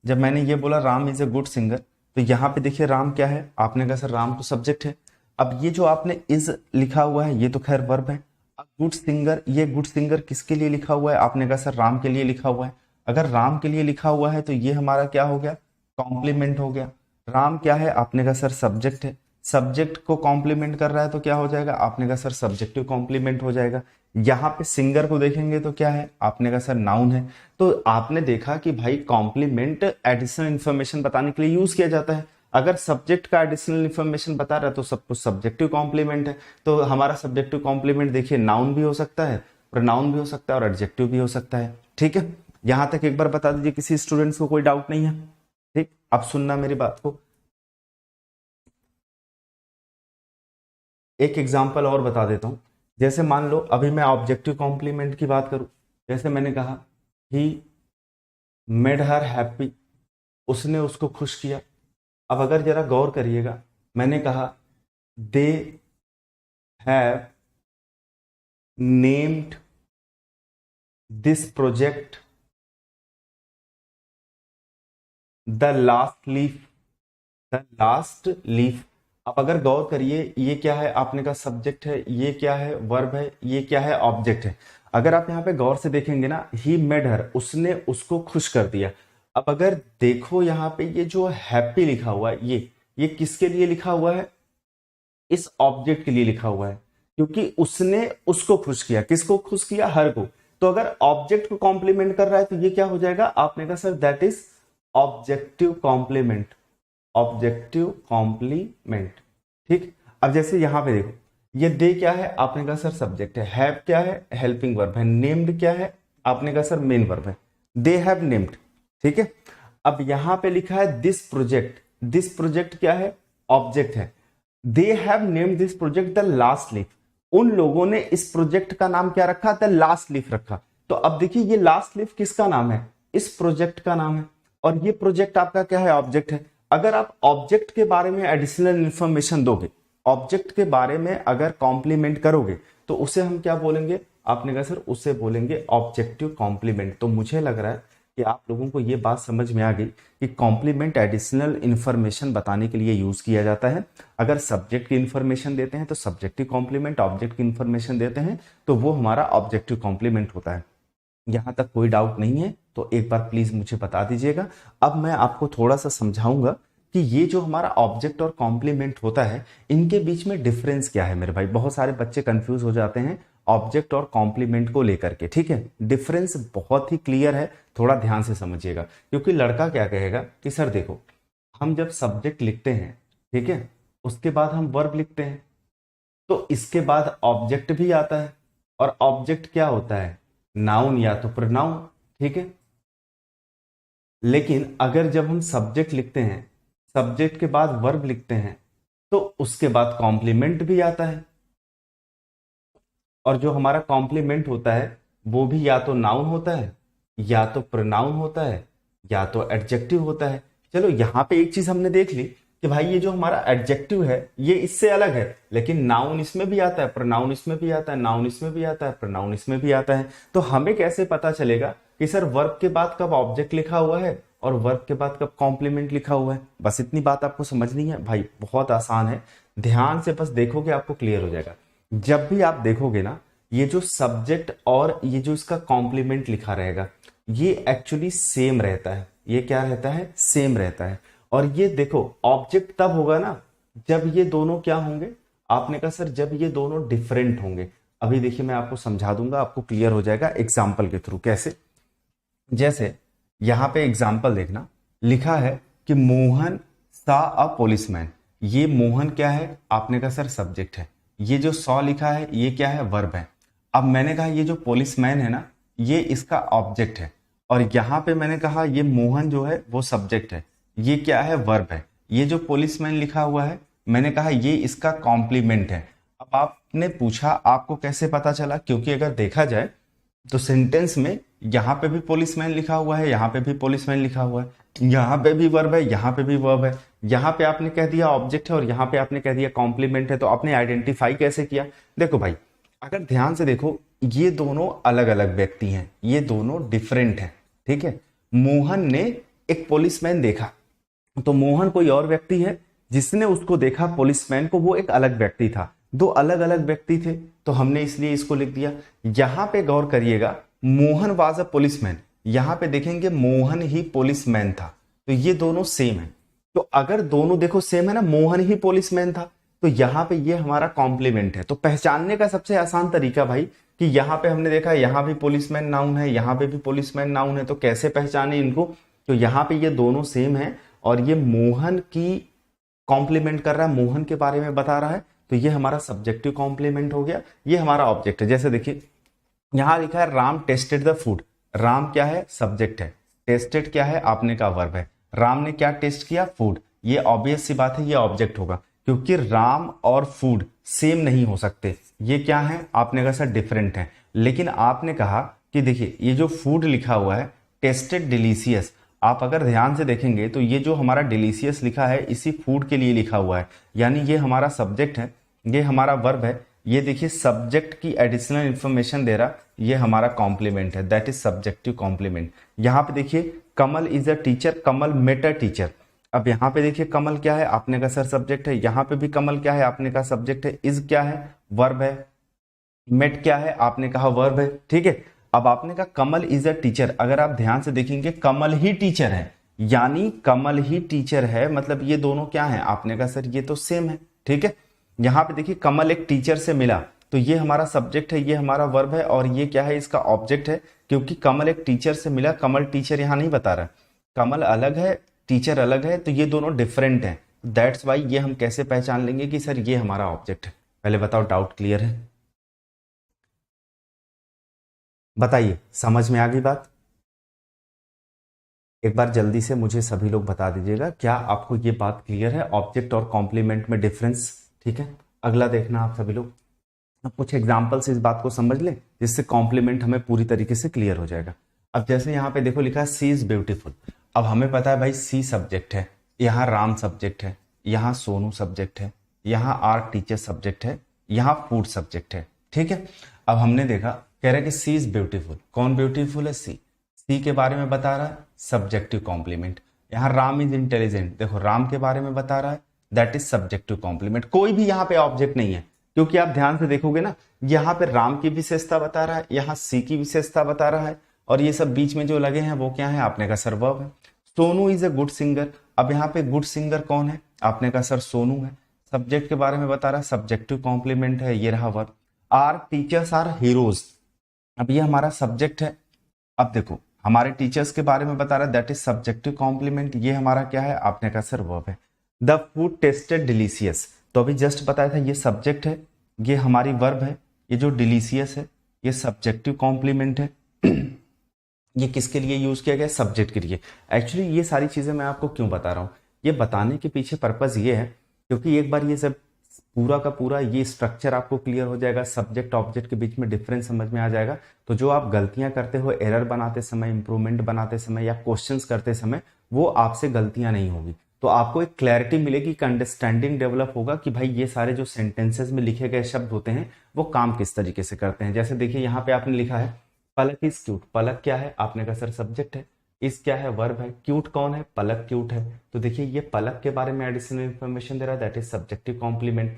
जब मैंने ये बोला Ram is a good singer, तो यहाँ पे देखिए राम क्या है? आपने कहा सर राम तो सब्जेक्ट है। अब ये जो आपने इज लिखा हुआ है, ये तो खैर वर्ब है। अब गुड सिंगर, ये गुड सिंगर किसके लिए लिखा हुआ है? आपने कहा सर राम के लिए लिखा हुआ है। अगर राम के लिए लिखा हुआ है तो ये हमारा क्या हो गया? कॉम्प्लीमेंट हो गया। राम क्या है? आपने कहा सर सब्जेक्ट है। सब्जेक्ट को कॉम्प्लीमेंट कर रहा है तो क्या हो जाएगा? आपने कहा सर सब्जेक्टिव कॉम्प्लीमेंट हो जाएगा। यहाँ पे सिंगर को देखेंगे तो क्या है? आपने कहा सर नाउन है। तो आपने देखा कि भाई कॉम्प्लीमेंट एडिशनल इंफॉर्मेशन बताने के लिए यूज किया जाता है। अगर सब्जेक्ट का एडिशनल इंफॉर्मेशन बता रहा है तो सब कुछ सब्जेक्टिव कॉम्प्लीमेंट है। तो हमारा सब्जेक्टिव कॉम्प्लीमेंट देखिए, नाउन भी हो सकता है, प्रोनाउन भी हो सकता है और एडजेक्टिव भी हो सकता है। ठीक है, यहां तक एक बार बता दीजिए, किसी स्टूडेंट्स को कोई डाउट नहीं है? ठीक, अब सुनना मेरी बात को। एक एग्जांपल और बता देता हूं। जैसे मान लो अभी मैं ऑब्जेक्टिव कॉम्प्लीमेंट की बात करूं, जैसे मैंने कहा ही मेड हर हैप्पी, उसने उसको खुश किया। अब अगर जरा गौर करिएगा, मैंने कहा they have named this project the last leaf, the last leaf. अब अगर गौर करिए, ये क्या है? आपने कहा सब्जेक्ट है, ये क्या है? वर्ब है, ये क्या है? ऑब्जेक्ट है। अगर आप यहाँ पे गौर से देखेंगे ना, ही मेड हर, उसने उसको खुश कर दिया। अब अगर देखो यहाँ पे ये जो हैप्पी लिखा हुआ है, ये किसके लिए लिखा हुआ है? इस ऑब्जेक्ट के लिए लिखा हुआ है, क्योंकि उसने उसको खुश किया। किसको खुश किया? हर को। तो अगर ऑब्जेक्ट को कॉम्प्लीमेंट कर रहा है तो ये क्या हो जाएगा? आपने कहा sir that is objective complement, objective complement. ठीक। अब जैसे यहां पे देखो, ये दे क्या है? आपने कहा सर सब्जेक्ट है। हैव क्या है? हेल्पिंग वर्ब है। नेम्ड क्या है? आपने कहा सर मेन वर्ब है। They have named. ठीक है। अब यहां पे लिखा है दिस प्रोजेक्ट, दिस प्रोजेक्ट क्या है? ऑब्जेक्ट है। They have named this project the last leaf, उन लोगों ने इस प्रोजेक्ट का नाम क्या रखा? द लास्ट लीफ रखा। तो अब देखिए ये लास्ट लीफ किसका नाम है? इस प्रोजेक्ट का नाम है, और ये प्रोजेक्ट आपका क्या है? ऑब्जेक्ट है। अगर आप ऑब्जेक्ट के बारे में एडिशनल इंफॉर्मेशन दोगे, ऑब्जेक्ट के बारे में अगर कॉम्प्लीमेंट करोगे, तो उसे हम क्या बोलेंगे? आपने कहा सर उसे बोलेंगे ऑब्जेक्टिव कॉम्प्लीमेंट। तो मुझे लग रहा है कि आप लोगों को ये बात समझ में आ गई कि कॉम्प्लीमेंट एडिशनल इंफॉर्मेशन बताने के लिए यूज किया जाता है। अगर सब्जेक्ट की इंफॉर्मेशन देते हैं तो सब्जेक्टिव कॉम्प्लीमेंट, ऑब्जेक्ट की इंफॉर्मेशन देते हैं तो वो हमारा ऑब्जेक्टिव कॉम्प्लीमेंट होता है। यहां तक कोई डाउट नहीं है? तो एक बार प्लीज मुझे बता दीजिएगा। अब मैं आपको थोड़ा सा समझाऊंगा कि ये जो हमारा ऑब्जेक्ट और कॉम्प्लीमेंट होता है, इनके बीच में डिफरेंस क्या है मेरे भाई। बहुत सारे बच्चे कंफ्यूज हो जाते हैं ऑब्जेक्ट और कॉम्प्लीमेंट को लेकर के, ठीक है। डिफरेंस बहुत ही क्लियर है, थोड़ा ध्यान से समझिएगा। क्योंकि लड़का क्या कहेगा कि सर देखो, हम जब सब्जेक्ट लिखते हैं, ठीक है, उसके बाद हम वर्ब लिखते हैं, तो इसके बाद ऑब्जेक्ट भी आता है। और ऑब्जेक्ट क्या होता है? नाउन या तो प्रोनाउन, ठीक है। लेकिन अगर जब हम सब्जेक्ट लिखते हैं, सब्जेक्ट के बाद वर्ब लिखते हैं, तो उसके बाद कॉम्प्लीमेंट भी आता है। और जो हमारा कॉम्प्लीमेंट होता है वो भी या तो नाउन होता है, या तो प्रोनाउन होता है, या तो एडजेक्टिव होता है। चलो यहां पे एक चीज हमने देख ली कि भाई ये जो हमारा एडजेक्टिव है ये इससे अलग है, लेकिन नाउन इसमें भी आता है, प्रोनाउन इसमें भी आता है, नाउन इसमें भी आता है, प्रोनाउन इसमें भी आता है। तो हमें कैसे पता चलेगा कि सर वर्ब के बाद कब ऑब्जेक्ट लिखा हुआ है और वर्ब के बाद कब कॉम्प्लीमेंट लिखा हुआ है? बस इतनी बात आपको समझनी है भाई, बहुत आसान है। ध्यान से बस देखोगे आपको क्लियर हो जाएगा। जब भी आप देखोगे ना, ये जो सब्जेक्ट और ये जो इसका कॉम्प्लीमेंट लिखा रहेगा, ये एक्चुअली सेम रहता है। ये क्या रहता है? सेम रहता है। और ये देखो ऑब्जेक्ट तब होगा ना जब ये दोनों क्या होंगे? आपने कहा सर जब ये दोनों डिफरेंट होंगे। अभी देखिए मैं आपको समझा दूंगा, आपको क्लियर हो जाएगा एग्जाम्पल के थ्रू। कैसे? जैसे यहां पे एग्जाम्पल देखना, लिखा है कि मोहन सा अ पुलिसमैन। ये मोहन क्या है? आपने कहा सर सब्जेक्ट है। ये जो सॉ लिखा है ये क्या है? वर्ब है। अब मैंने कहा ये जो पुलिसमैन है ना, ये इसका ऑब्जेक्ट है। और यहां पे मैंने कहा ये मोहन जो है वो सब्जेक्ट है, ये क्या है? वर्ब है। ये जो पुलिसमैन लिखा हुआ है, मैंने कहा ये इसका कॉम्प्लीमेंट है। अब आपने पूछा आपको कैसे पता चला? क्योंकि अगर देखा जाए तो सेंटेंस में यहां पे भी पुलिसमैन लिखा हुआ है, यहां पे भी पुलिसमैन लिखा हुआ है, यहां पे भी वर्ब है, यहां पे भी वर्ब है। यहां पे आपने कह दिया ऑब्जेक्ट है और यहां पे आपने कह दिया कॉम्प्लीमेंट है। तो आपने आइडेंटिफाई कैसे किया? देखो भाई, अगर ध्यान से देखो, ये दोनों अलग अलग व्यक्ति हैं, ये दोनों डिफरेंट हैं, ठीक है। मोहन ने एक पुलिसमैन देखा, तो मोहन कोई और व्यक्ति है, जिसने उसको देखा पुलिसमैन को, वो एक अलग व्यक्ति था। दो अलग अलग व्यक्ति थे, तो हमने इसलिए इसको लिख दिया। यहां पे गौर करिएगा, मोहन वाज अ पुलिसमैन, यहां पे देखेंगे मोहन ही पुलिसमैन था। तो ये दोनों सेम है। तो अगर दोनों देखो सेम है ना, मोहन ही पुलिसमैन था, तो यहां पे ये हमारा कॉम्प्लीमेंट है। तो पहचानने का सबसे आसान तरीका भाई, कि यहां पे हमने देखा यहां भी पुलिसमैन नाउन है, यहां पे भी पुलिसमैन नाउन है, तो कैसे पहचाने इनको? तो यहां पे ये दोनों सेम है और ये मोहन की कॉम्प्लीमेंट कर रहा है, मोहन के बारे में बता रहा है, तो ये हमारा सब्जेक्टिव कॉम्प्लीमेंट हो गया, ये हमारा ऑब्जेक्ट है। जैसे देखिए यहां लिखा है Ram tested the food. Ram क्या है? सब्जेक्ट है। टेस्टेड क्या है? आपने का वर्ब है। राम ने क्या टेस्ट किया? फूड। ये ऑब्वियस सी बात है, ये ऑब्जेक्ट होगा, क्योंकि राम और फूड सेम नहीं हो सकते। ये क्या है? आपने कहा सर डिफरेंट है। लेकिन आपने कहा कि देखिए ये जो फूड लिखा हुआ है टेस्टेड डिलीशियस, आप अगर ध्यान से देखेंगे तो ये जो हमारा डिलीशियस लिखा है इसी फूड के लिए लिखा हुआ है, यानी ये हमारा सब्जेक्ट है, ये हमारा वर्ब है। ये देखिए सब्जेक्ट की एडिशनल इंफॉर्मेशन दे रहा, ये हमारा कॉम्प्लीमेंट है, दैट इज सब्जेक्टिव कॉम्प्लीमेंट। यहां पे देखिए Kamal is a teacher, Kamal met a teacher. अब यहां पे देखिए कमल क्या है? आपने कहा सर सब्जेक्ट है। यहां पे भी कमल क्या है? आपने कहा सब्जेक्ट है। इज क्या है? वर्ब है। मेट क्या है? आपने कहा वर्ब है, ठीक है। अब आपने कहा कमल इज अ टीचर, अगर आप ध्यान से देखेंगे कमल ही टीचर है, यानी कमल ही टीचर है, मतलब ये दोनों क्या है? आपने कहा सर ये तो सेम है, ठीक है। यहां पे देखिए कमल एक टीचर से मिला, तो ये हमारा सब्जेक्ट है, ये हमारा वर्ब है, और ये क्या है? इसका ऑब्जेक्ट है, क्योंकि कमल एक टीचर से मिला। कमल टीचर यहां नहीं बता रहा, कमल अलग है, टीचर अलग है, तो ये दोनों डिफरेंट है। दैट्स वाई ये हम कैसे पहचान लेंगे कि सर ये हमारा ऑब्जेक्ट है? पहले बताओ डाउट क्लियर है? बताइए, समझ में आ गई बात? एक बार जल्दी से मुझे सभी लोग बता दीजिएगा, क्या आपको ये बात क्लियर है ऑब्जेक्ट और कॉम्प्लीमेंट में डिफरेंस? ठीक है, अगला देखना आप सभी लोग। अब कुछ एग्जाम्पल से इस बात को समझ लें जिससे कॉम्प्लीमेंट हमें पूरी तरीके से क्लियर हो जाएगा। अब जैसे यहाँ पे देखो लिखा है सी इज ब्यूटीफुल। अब हमें पता है भाई सी सब्जेक्ट है, यहाँ राम सब्जेक्ट है, यहाँ सोनू सब्जेक्ट है, यहाँ आर्ट टीचर सब्जेक्ट है, यहाँ फूड सब्जेक्ट है। ठीक है, अब हमने देखा कह रहा है कि सी इज ब्यूटीफुल। कौन ब्यूटीफुल है? सी। सी के बारे में बता रहा है, सब्जेक्टिव कॉम्प्लीमेंट। यहाँ राम इज इंटेलिजेंट, देखो राम के बारे में बता रहा है, दैट इज सब्जेक्टिव कॉम्प्लीमेंट। कोई भी यहाँ पे ऑब्जेक्ट नहीं है, क्योंकि आप ध्यान से देखोगे ना, यहाँ पे राम की विशेषता बता रहा है, यहाँ सी की विशेषता बता रहा है, और ये सब बीच में जो लगे हैं वो क्या है? आपने का सर वर्ब है। Sonu is a good singer. अब यहाँ पे गुड सिंगर कौन है? आपने का सर सोनू है। सब्जेक्ट के बारे में बता रहा है, सब्जेक्टिव कॉम्प्लीमेंट है, ये रहा verb. Our teachers are heroes. अब ये हमारा सब्जेक्ट है। अब देखो हमारे टीचर्स के बारे में बता रहा है, दैट इज सब्जेक्टिव कॉम्प्लीमेंट, ये हमारा क्या है? आपने का सर वर्ब है। द फूड टेस्टेड डिलीशियस, तो अभी जस्ट बताया था ये सब्जेक्ट है, ये हमारी वर्ब है, ये जो डिलीशियस है ये सब्जेक्टिव कॉम्प्लीमेंट है। ये किसके लिए यूज किया गया? सब्जेक्ट के लिए। एक्चुअली ये सारी चीजें मैं आपको क्यों बता रहा हूँ, ये बताने के पीछे पर्पज ये है क्योंकि एक बार ये सब पूरा का पूरा ये स्ट्रक्चर आपको क्लियर हो जाएगा, सब्जेक्ट ऑब्जेक्ट के बीच में डिफरेंस समझ में आ जाएगा, तो जो आप गलतियां करते हो एरर बनाते समय, इंप्रूवमेंट बनाते समय या क्वेश्चंस करते समय, वो आपसे गलतियां नहीं होगी। तो आपको एक क्लैरिटी मिलेगी, एक अंडरस्टैंडिंग डेवलप होगा कि भाई ये सारे जो सेंटेंसेस में लिखे गए शब्द होते हैं वो काम किस तरीके से करते हैं। जैसे देखिए यहाँ पे आपने लिखा है पलक इज क्यूट। पलक क्या है? आपने का सर सब्जेक्ट है। इस क्या है? वर्ब है। क्यूट कौन है? पलक क्यूट है। तो देखिए ये पलक के बारे में एडिशनल इंफॉर्मेशन दे रहा है, दैट इज सब्जेक्टिव कॉम्प्लीमेंट।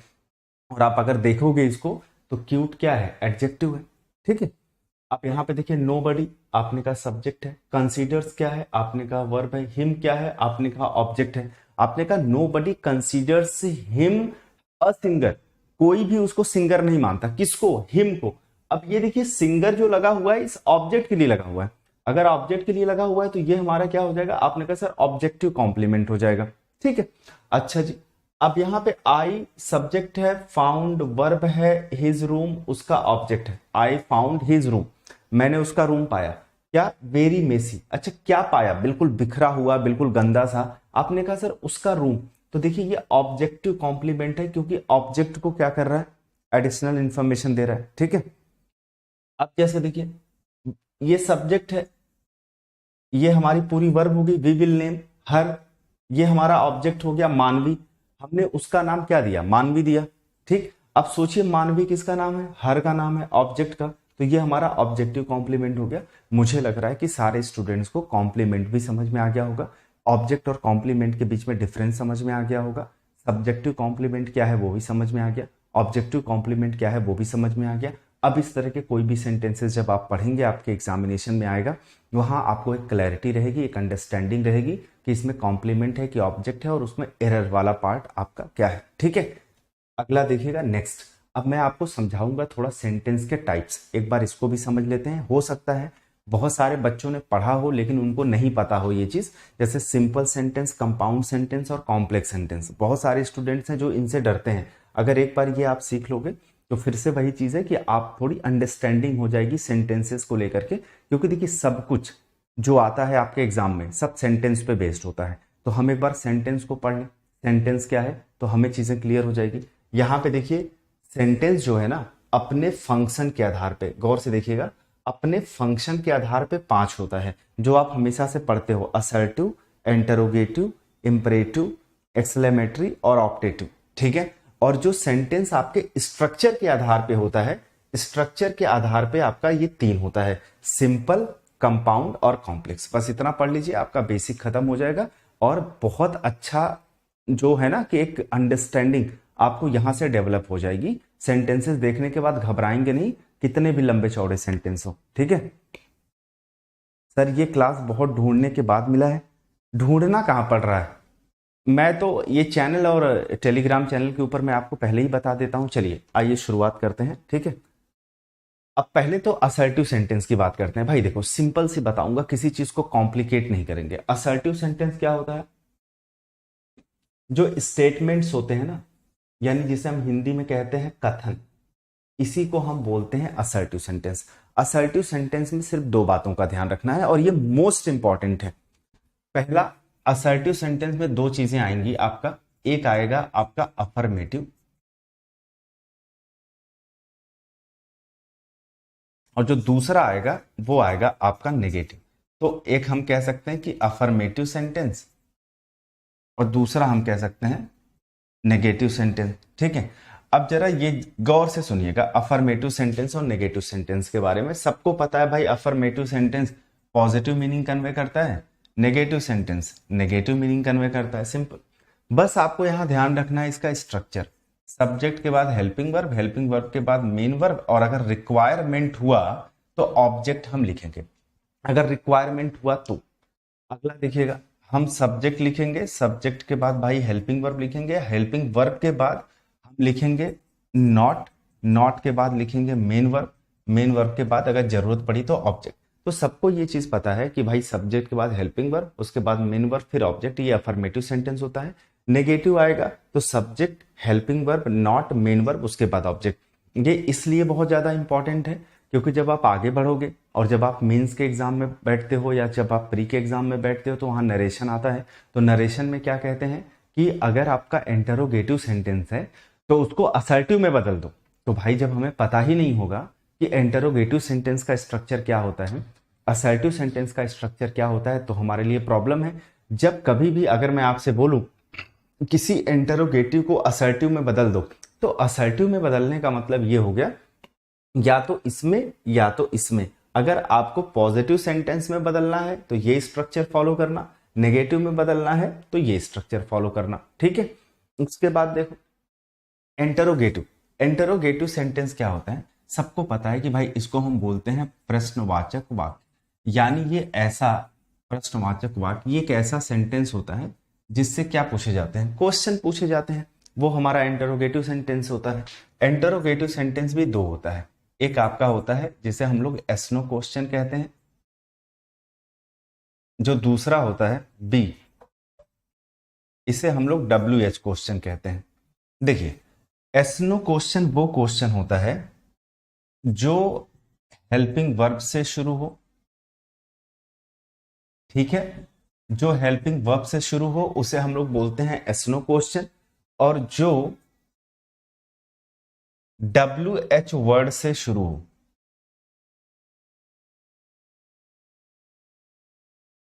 और आप अगर देखोगे इसको तो क्यूट क्या है? एडजेक्टिव है। ठीक है, आप यहाँ पे देखिए नोबडी आपने का सब्जेक्ट है। कंसीडर्स क्या है? आपने का वर्ब है। हिम क्या है? आपने का ऑब्जेक्ट है। आपने का nobody considers him a singer. कोई भी उसको सिंगर नहीं मानता। किसको? हिम को। अब ये देखिए सिंगर जो लगा हुआ है इस ऑब्जेक्ट के लिए लगा हुआ है। अगर ऑब्जेक्ट के लिए लगा हुआ है तो ये हमारा क्या हो जाएगा? आपने कहा सर ऑब्जेक्टिव कॉम्प्लीमेंट हो जाएगा। ठीक है, अच्छा जी। अब यहाँ पे आई सब्जेक्ट है, फाउंड वर्ब है, हिज रूम उसका ऑब्जेक्ट है। आई फाउंड हिज रूम, मैंने उसका रूम पाया। क्या? Very messy. अच्छा क्या पाया? बिल्कुल बिखरा हुआ, बिल्कुल गंदा सा। आपने कहा सर उसका रूम, तो देखिए ये ऑब्जेक्टिव कॉम्प्लीमेंट है क्योंकि ऑब्जेक्ट को क्या कर रहा है? एडिशनल इंफॉर्मेशन दे रहा है। ठीक है, अब जैसे देखिए ये सब्जेक्ट है, ये हमारी पूरी वर्ब होगी, वी विल नेम हर। ये हमारा ऑब्जेक्ट हो गया मानवी, हमने उसका नाम क्या दिया? मानवी दिया। ठीक, अब सोचिए मानवी किसका नाम है? हर का नाम है ऑब्जेक्ट का, तो ये हमारा ऑब्जेक्टिव कॉम्प्लीमेंट हो गया। मुझे लग रहा है कि सारे स्टूडेंट्स को कॉम्प्लीमेंट भी समझ में आ गया होगा, ऑब्जेक्ट और कॉम्प्लीमेंट के बीच में डिफरेंस समझ में आ गया होगा, सब्जेक्टिव कॉम्प्लीमेंट क्या है वो भी समझ में आ गया, ऑब्जेक्टिव कॉम्प्लीमेंट क्या है वो भी समझ में आ गया। अब इस तरह के कोई भी सेंटेंसेस जब आप पढ़ेंगे आपके एग्जामिनेशन में आएगा, वहां आपको एक क्लैरिटी रहेगी, एक अंडरस्टैंडिंग रहेगी कि इसमें कॉम्प्लीमेंट है कि ऑब्जेक्ट है और उसमें एरर वाला पार्ट आपका क्या है। ठीक है, अगला देखिएगा नेक्स्ट। अब मैं आपको समझाऊंगा थोड़ा सेंटेंस के टाइप्स, एक बार इसको भी समझ लेते हैं। हो सकता है बहुत सारे बच्चों ने पढ़ा हो लेकिन उनको नहीं पता हो ये चीज, जैसे सिंपल सेंटेंस, कंपाउंड सेंटेंस और कॉम्प्लेक्स सेंटेंस। बहुत सारे स्टूडेंट्स हैं जो इनसे डरते हैं। अगर एक बार ये आप सीख लोगे तो फिर से वही चीज है कि आप थोड़ी अंडरस्टैंडिंग हो जाएगी सेंटेंसेस को लेकर के, क्योंकि देखिए सब कुछ जो आता है आपके एग्जाम में सब सेंटेंस पे बेस्ड होता है। तो हम एक बार सेंटेंस को पढ़ लें, सेंटेंस क्या है, तो हमें चीजें क्लियर हो जाएगी। यहां पे देखिए सेंटेंस जो है ना अपने फंक्शन के आधार पे, गौर से देखिएगा, अपने फंक्शन के आधार पे 5 होता है जो आप हमेशा से पढ़ते हो, असर्टिव, इंटरोगेटिव, इंपरेटिव, एक्सक्लेमेटरी और ऑप्टेटिव। ठीक है, और जो सेंटेंस आपके स्ट्रक्चर के आधार पे होता है, स्ट्रक्चर के आधार पे आपका ये 3 होता है, सिंपल, कंपाउंड और कॉम्प्लेक्स। बस इतना पढ़ लीजिए, आपका बेसिक खत्म हो जाएगा और बहुत अच्छा जो है ना कि एक अंडरस्टैंडिंग आपको यहां से डेवलप हो जाएगी। सेंटेंसेस देखने के बाद घबराएंगे नहीं, कितने भी लंबे चौड़े सेंटेंस हो। ठीक है सर, ये क्लास बहुत ढूंढने के बाद मिला है। ढूंढना कहां पड़ रहा है, मैं तो ये चैनल और टेलीग्राम चैनल के ऊपर मैं आपको पहले ही बता देता हूं। चलिए आइए शुरुआत करते हैं। ठीक है, अब पहले तो असर्टिव सेंटेंस की बात करते हैं। भाई देखो सिंपल सी बताऊंगा, किसी चीज को कॉम्प्लिकेट नहीं करेंगे। असर्टिव सेंटेंस क्या होता है? जो स्टेटमेंट्स होते हैं ना, यानी जिसे हम हिंदी में कहते हैं कथन, इसी को हम बोलते हैं असर्टिव सेंटेंस। असर्टिव सेंटेंस में सिर्फ 2 बातों का ध्यान रखना है और ये मोस्ट इंपॉर्टेंट है। पहला, असर्टिव सेंटेंस में 2 चीजें आएंगी आपका, एक आएगा आपका अफर्मेटिव और जो दूसरा आएगा वो आएगा आपका नेगेटिव। तो एक हम कह सकते हैं कि अफर्मेटिव सेंटेंस और दूसरा हम कह सकते हैं नेगेटिव सेंटेंस। ठीक है, अब जरा ये गौर से सुनिएगा अफर्मेटिव सेंटेंस और नेगेटिव सेंटेंस के बारे में। सबको पता है भाई affirmative sentence positive meaning convey करता है, negative sentence negative meaning convey करता है, सिंपल। बस आपको यहां ध्यान रखना है इसका स्ट्रक्चर, सब्जेक्ट के बाद हेल्पिंग वर्ब के बाद मेन वर्ब, और अगर रिक्वायरमेंट हुआ तो ऑब्जेक्ट हम लिखेंगे। अगर रिक्वायरमेंट हुआ तो अगला देखिएगा, हम सब्जेक्ट लिखेंगे, सब्जेक्ट के बाद भाई हेल्पिंग वर्ब लिखेंगे, हेल्पिंग वर्ब के बाद हम लिखेंगे नॉट, नॉट के बाद लिखेंगे मेन वर्ब, मेन वर्ब के बाद अगर जरूरत पड़ी तो ऑब्जेक्ट। तो सबको ये चीज पता है कि भाई सब्जेक्ट के बाद हेल्पिंग वर्ब, उसके बाद मेन वर्ब, फिर ऑब्जेक्ट, ये अफर्मेटिव सेंटेंस होता है। नेगेटिव आएगा तो subject helping verb not main verb, उसके बाद ऑब्जेक्ट। ये इसलिए बहुत ज्यादा इंपॉर्टेंट है क्योंकि जब आप आगे बढ़ोगे और जब आप मेंस के एग्जाम में बैठते हो या जब आप प्री के एग्जाम में बैठते हो तो वहां नरेशन आता है। तो नरेशन में क्या कहते हैं कि अगर आपका इंटरोगेटिव सेंटेंस है तो उसको असर्टिव में बदल दो। तो भाई जब हमें पता ही नहीं होगा कि इंटरोगेटिव सेंटेंस का स्ट्रक्चर क्या होता है, असर्टिव सेंटेंस का स्ट्रक्चर क्या होता है, तो हमारे लिए प्रॉब्लम है। जब कभी भी अगर मैं आपसे बोलूं किसी इंटरोगेटिव को असर्टिव में बदल दो, तो असर्टिव में बदलने का मतलब ये हो गया या तो इसमें या तो इसमें। अगर आपको पॉजिटिव सेंटेंस में बदलना है तो ये स्ट्रक्चर फॉलो करना, नेगेटिव में बदलना है तो ये स्ट्रक्चर फॉलो करना। ठीक है, उसके बाद देखो इंटरोगेटिव, इंटरोगेटिव सेंटेंस क्या होता है, सबको पता है कि भाई इसको हम बोलते हैं प्रश्नवाचक वाक्य। यानी ये ऐसा प्रश्नवाचक वाक्य, ये एक ऐसा सेंटेंस होता है जिससे क्या पूछे जाते हैं, क्वेश्चन पूछे जाते हैं, वो हमारा इंटरोगेटिव सेंटेंस होता है। इंटरोगेटिव सेंटेंस भी दो होता है, एक आपका होता है जिसे हम लोग एस नो क्वेश्चन कहते हैं, जो दूसरा होता है बी, इसे हम लोग डब्ल्यू एच क्वेश्चन कहते हैं। देखिए एस नो क्वेश्चन वो क्वेश्चन होता है जो हेल्पिंग वर्ब से शुरू हो, ठीक है, जो हेल्पिंग वर्ब से शुरू हो उसे हम लोग बोलते हैं एस नो क्वेश्चन, और जो डब्ल्यू एच वर्ड से शुरू हो,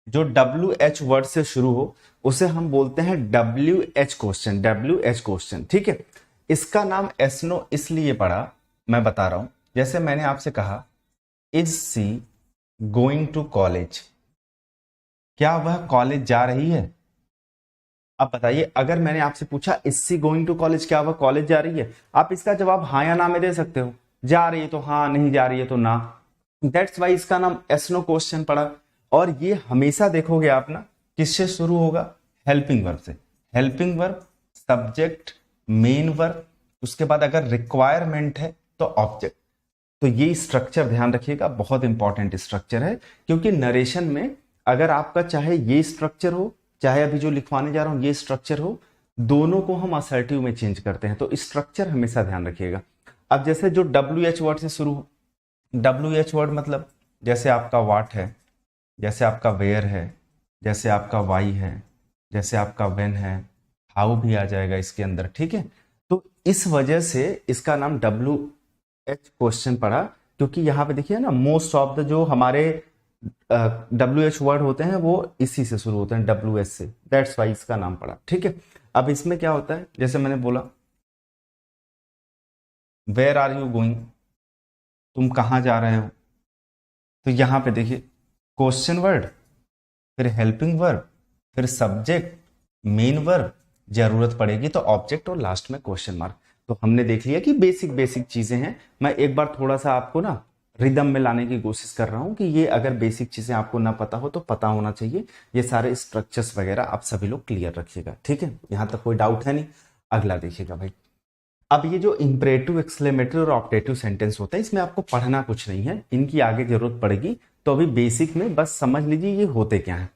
जो डब्ल्यू एच वर्ड से शुरू हो उसे हम बोलते हैं W H question, W H question. ठीक है, इसका नाम एसनो इसलिए पड़ा, मैं बता रहा हूं, जैसे मैंने आपसे कहा is she going to college, क्या वह कॉलेज जा रही है। अब बताइए अगर मैंने आपसे पूछा is she going to college, क्या वह कॉलेज जा रही है, आप इसका जवाब हाँ या ना में दे सकते हो। जा रही है तो हाँ, नहीं जा रही है तो ना। दैट्स वाई इसका नाम एसनो क्वेश्चन पड़ा। और ये हमेशा देखोगे आप ना किससे शुरू होगा, हेल्पिंग वर्ब से। Helping verb, subject, main verb, उसके बाद अगर रिक्वायरमेंट है तो ऑब्जेक्ट। तो ये स्ट्रक्चर ध्यान रखिएगा, बहुत इंपॉर्टेंट स्ट्रक्चर है, क्योंकि नरेशन में अगर आपका चाहे ये स्ट्रक्चर हो चाहे अभी जो लिखवाने जा रहा हूं ये स्ट्रक्चर हो, दोनों को हम असर्टिव में चेंज करते हैं। तो स्ट्रक्चर हमेशा ध्यान रखिएगा। अब जैसे जो डब्ल्यू एच वर्ड से शुरू हो, डब्ल्यू एच वर्ड मतलब जैसे आपका वाट है, जैसे आपका वेयर है, जैसे आपका वाई है, जैसे आपका वेन है, हाउ भी आ जाएगा इसके अंदर। ठीक है, तो इस वजह से इसका नाम डब्ल्यू एच क्वेश्चन पड़ा, क्योंकि यहाँ पे देखिए ना मोस्ट ऑफ द जो हमारे डब्ल्यू एच वर्ड होते हैं वो इसी से शुरू होते हैं, डब्ल्यू एच से, दैट्स वाई इसका नाम पड़ा। ठीक है, अब इसमें क्या होता है, जैसे मैंने बोला वेयर आर यू गोइंग, तुम कहाँ जा रहे हो, तो यहाँ पे देखिए क्वेश्चन वर्ड, फिर हेल्पिंग वर्ब, फिर सब्जेक्ट, मेन वर्ब, जरूरत पड़ेगी तो ऑब्जेक्ट, और लास्ट में क्वेश्चन मार्क। तो हमने देख लिया कि बेसिक बेसिक चीजें हैं। मैं एक बार थोड़ा सा आपको ना रिदम में लाने की कोशिश कर रहा हूं कि ये अगर बेसिक चीजें आपको ना पता हो तो पता होना चाहिए। ये सारे स्ट्रक्चर्स वगैरह आप सभी लोग क्लियर रखिएगा। ठीक है, यहां तक कोई डाउट है नहीं। अगला देखिएगा भाई, अब ये जो इंपरेटिव, एक्सक्लेमेटरी और ऑप्टेटिव सेंटेंस होता है इसमें आपको पढ़ना कुछ नहीं है, इनकी आगे जरूरत पड़ेगी। तो अभी बेसिक में बस समझ लीजिए ये होते क्या है।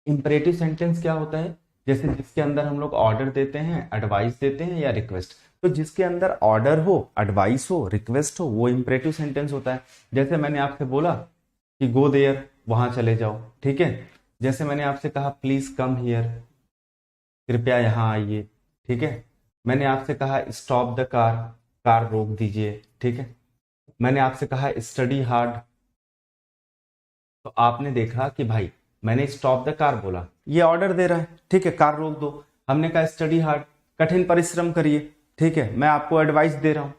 इंपरेटिव सेंटेंस क्या होता है, जैसे जिसके अंदर हम लोग ऑर्डर देते हैं, एडवाइस देते हैं या रिक्वेस्ट। तो जिसके अंदर ऑर्डर हो, एडवाइस हो, रिक्वेस्ट हो, वो इंपरेटिव सेंटेंस होता है। जैसे मैंने आपसे बोला कि गो देयर, वहां चले जाओ। ठीक है, जैसे मैंने आपसे कहा प्लीज कम हियर, कृपया यहाँ आइए। ठीक है, मैंने आपसे कहा स्टॉप द कार, कार रोक दीजिए। ठीक है, मैंने आपसे कहा स्टडी हार्ड, तो आपने देखा कि भाई मैंने स्टॉप द कार बोला, ये ऑर्डर दे रहा है, ठीक है, कार रोक दो। हमने कहा स्टडी हार्ड, कठिन परिश्रम करिए, ठीक है, मैं आपको एडवाइस दे रहा हूं,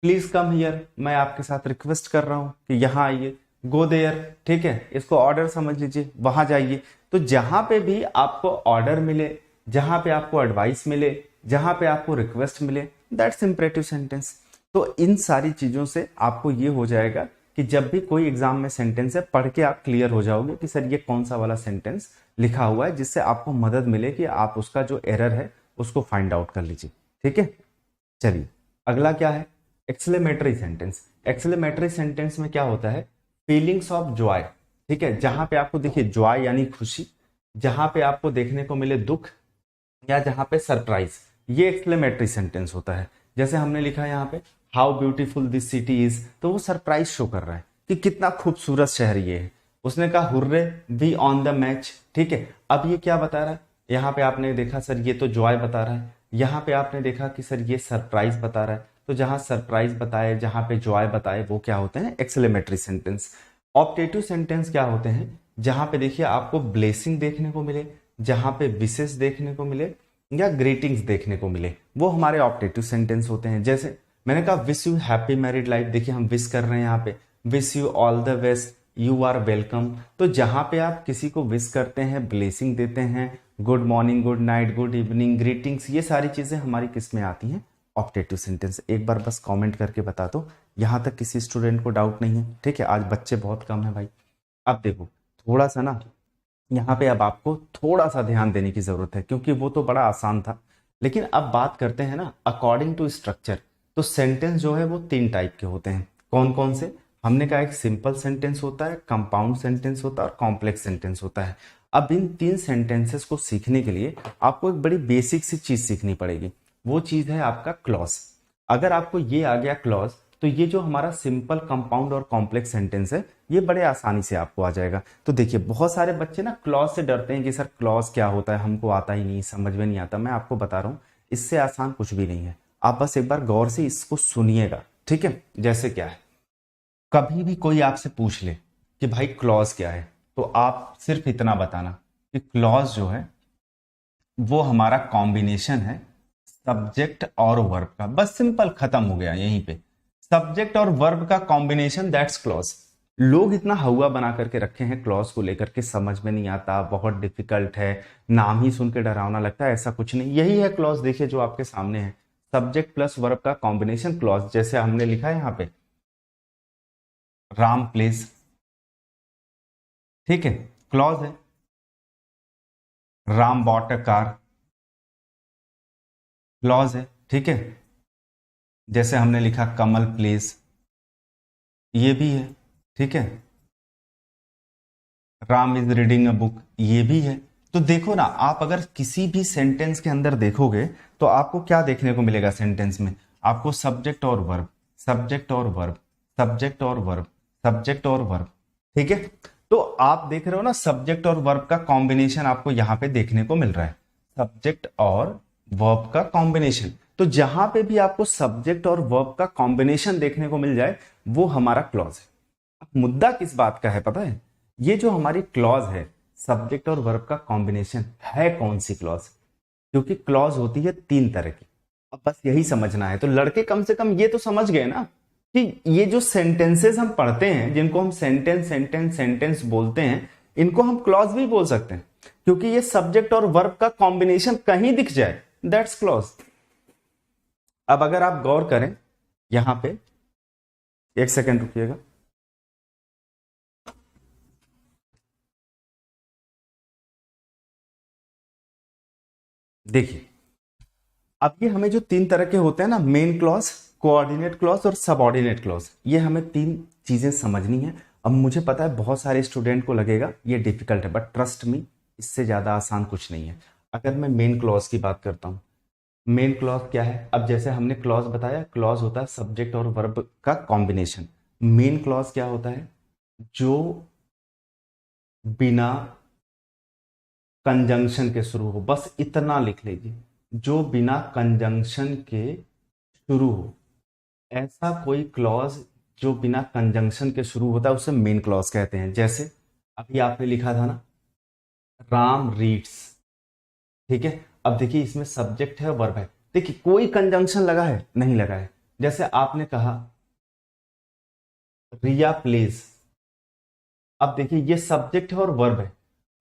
प्लीज कम हियर, मैं आपके साथ रिक्वेस्ट कर रहा हूं कि यहां आइए। गो देयर, ठीक है, इसको ऑर्डर समझ लीजिए, वहां जाइए। तो जहां पे भी आपको ऑर्डर मिले, जहां पे आपको एडवाइस मिले, जहां पे आपको रिक्वेस्ट मिले, दैट्स इंपरेटिव सेंटेंस। तो इन सारी चीजों से आपको ये हो जाएगा कि जब भी कोई एग्जाम में सेंटेंस है, पढ़ के आप क्लियर हो जाओगे कि सर ये कौन सा वाला सेंटेंस लिखा हुआ है, जिससे आपको मदद मिले कि आप उसका जो एरर है उसको फाइंड आउट कर लीजिए, ठीक है। चलिए अगला क्या है, एक्सक्लेमेटरी सेंटेंस। एक्सक्लेमेटरी सेंटेंस में क्या होता है, फीलिंग्स ऑफ जॉय, ठीक है, जहां पे आपको देखिए जॉय यानी खुशी, जहां पे आपको देखने को मिले दुख, या जहां पे सरप्राइज, ये एक्सक्लेमेटरी सेंटेंस होता है। जैसे हमने लिखा है यहाँ पे how beautiful this city is, तो वो सरप्राइज शो कर रहा है कि कितना खूबसूरत शहर ये है। उसने कहा hurray be on the match, ठीक है, अब ये क्या बता रहा है, यहाँ पे आपने देखा सर ये तो जॉय बता रहा है, यहाँ पे आपने देखा कि सर ये सरप्राइज बता रहा है। तो जहां सरप्राइज बताए, जहां पे जॉय बताए, वो क्या होते हैं, एक्सक्लेमेटरी सेंटेंस। ऑप्टेटिव सेंटेंस क्या होते हैं, जहां पे देखिए आपको ब्लेसिंग देखने को मिले, जहां पे विशेष देखने को मिले, या ग्रीटिंग्स देखने को मिले, वो हमारे ऑप्टेटिव सेंटेंस होते हैं। जैसे मैंने कहा wish you happy married life, देखिए हम विश कर रहे हैं यहाँ पे, wish you all the best, you are welcome. तो जहां पे आप किसी को विश करते हैं, ब्लेसिंग देते हैं, good morning, good night, good evening, greetings, ये सारी चीजें हमारी किस में आती हैं, ऑप्टेटिव सेंटेंस। एक बार बस कमेंट करके बता दो, यहां तक किसी स्टूडेंट को डाउट नहीं है, ठीक है, आज बच्चे बहुत कम है भाई। अब देखो थोड़ा सा ना यहाँ पे अब आपको थोड़ा सा ध्यान देने की जरूरत है, क्योंकि वो तो बड़ा आसान था। लेकिन अब बात करते हैं ना अकॉर्डिंग टू स्ट्रक्चर। तो सेंटेंस जो है वो 3 टाइप के होते हैं, कौन कौन से, हमने कहा एक सिंपल सेंटेंस होता है, कंपाउंड सेंटेंस होता है और कॉम्प्लेक्स सेंटेंस होता है। अब इन 3 सेंटेंसेस को सीखने के लिए आपको एक बड़ी बेसिक सी चीज सीखनी पड़ेगी, वो चीज है आपका क्लॉज। अगर आपको ये आ गया क्लॉज, तो ये जो हमारा सिंपल, कंपाउंड और कॉम्प्लेक्स सेंटेंस है, ये बड़े आसानी से आपको आ जाएगा। तो देखिए बहुत सारे बच्चे ना क्लॉज से डरते हैं कि सर क्लॉज क्या होता है, हमको आता ही नहीं, समझ में नहीं आता। मैं आपको बता रहा हूं इससे आसान कुछ भी नहीं है, आप बस एक बार गौर से इसको सुनिएगा, ठीक है। जैसे क्या है, कभी भी कोई आपसे पूछ ले कि भाई क्लॉज क्या है, तो आप सिर्फ इतना बताना कि क्लॉज जो है वो हमारा कॉम्बिनेशन है सब्जेक्ट और वर्ब का, बस सिंपल, खत्म हो गया यहीं पे। सब्जेक्ट और वर्ब का कॉम्बिनेशन, दैट्स क्लॉज। लोग इतना हवा बना करके रखे हैं क्लॉज को लेकर के, समझ में नहीं आता, बहुत डिफिकल्ट है, नाम ही सुन के डरावना लगता है, ऐसा कुछ नहीं, यही है क्लॉज। देखिए जो आपके सामने है, सब्जेक्ट प्लस वर्ब का कॉम्बिनेशन क्लॉज। जैसे हमने लिखा है यहाँ पे राम प्लेस, ठीक है, क्लॉज है। Ram bought a car, clause है, ठीक है। जैसे हमने लिखा कमल प्लेस, ये भी है, ठीक है। Ram is reading a book, ये भी है। तो देखो ना, आप अगर किसी भी सेंटेंस के अंदर देखोगे तो आपको क्या देखने को मिलेगा सेंटेंस में, आपको सब्जेक्ट और वर्ब, सब्जेक्ट और वर्ब, सब्जेक्ट और वर्ब, सब्जेक्ट और वर्ब, ठीक है। तो आप देख रहे हो ना, सब्जेक्ट और वर्ब का कॉम्बिनेशन आपको यहां पे देखने को मिल रहा है, सब्जेक्ट और वर्ब का कॉम्बिनेशन। तो जहां पे भी आपको सब्जेक्ट और वर्ब का कॉम्बिनेशन देखने को मिल जाए, वो हमारा क्लॉज है। अब मुद्दा किस बात का है पता है, ये जो हमारी क्लॉज है, सब्जेक्ट और वर्ब का कॉम्बिनेशन, है कौन सी क्लॉज, क्योंकि क्लॉज होती है 3 तरह की। अब बस यही समझना है। तो लड़के कम से कम ये तो समझ गए ना कि ये जो सेंटेंसेस हम पढ़ते हैं, जिनको हम सेंटेंस सेंटेंस सेंटेंस बोलते हैं, इनको हम क्लॉज भी बोल सकते हैं, क्योंकि ये सब्जेक्ट और वर्ब का कॉम्बिनेशन कहीं दिख जाए, दैट्स क्लॉज। अब अगर आप गौर करें यहां पे, एक सेकेंड रुकिएगा, देखिए अब ये हमें जो 3 तरह के होते हैं ना, मेन क्लॉज, कोऑर्डिनेट क्लॉज और सबऑर्डिनेट क्लॉज, ये हमें 3 चीजें समझनी है। अब मुझे पता है बहुत सारे स्टूडेंट को लगेगा ये डिफिकल्ट है, बट ट्रस्ट मी, इससे ज्यादा आसान कुछ नहीं है। अगर मैं मेन क्लॉज की बात करता हूं, मेन क्लॉज क्या है, अब जैसे हमने क्लॉज बताया, क्लॉज होता है सब्जेक्ट और वर्ब का कॉम्बिनेशन। मेन क्लॉज क्या होता है, जो बिना कंजंक्शन के शुरू हो, बस इतना लिख लीजिए, जो बिना कंजंक्शन के शुरू हो, ऐसा कोई क्लॉज जो बिना कंजंक्शन के शुरू होता है उसे मेन क्लॉज कहते हैं। जैसे अभी आपने लिखा था ना, राम रीड्स, ठीक है। अब देखिए इसमें सब्जेक्ट है वर्ब है, देखिए कोई कंजंक्शन लगा है नहीं लगा है। जैसे आपने कहा रिया प्लेज, अब देखिए ये सब्जेक्ट है और वर्ब है,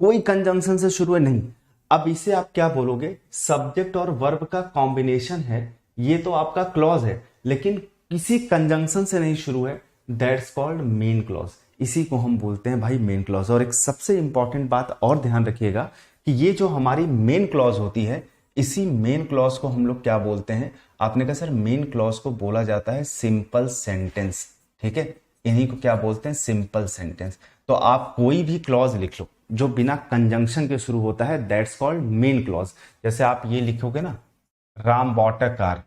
कोई कंजंक्शन से शुरू है नहीं। अब इसे आप क्या बोलोगे, सब्जेक्ट और वर्ब का कॉम्बिनेशन है, ये तो आपका क्लॉज है, लेकिन किसी कंजंक्शन से नहीं शुरू है, दैट्स कॉल्ड मेन क्लॉज। इसी को हम बोलते हैं भाई मेन क्लॉज। और एक सबसे इंपॉर्टेंट बात और ध्यान रखिएगा कि ये जो हमारी मेन क्लॉज होती है, इसी मेन क्लॉज को हम लोग क्या बोलते हैं, आपने कहा सर मेन क्लॉज को बोला जाता है सिंपल सेंटेंस, ठीक है। इन्हीं को क्या बोलते हैं, सिंपल सेंटेंस। तो आप कोई भी क्लॉज लिख लो जो बिना कंजंक्शन के शुरू होता है, दैट्स कॉल्ड मेन क्लॉज। जैसे आप ये लिखोगे ना, Ram bought a car,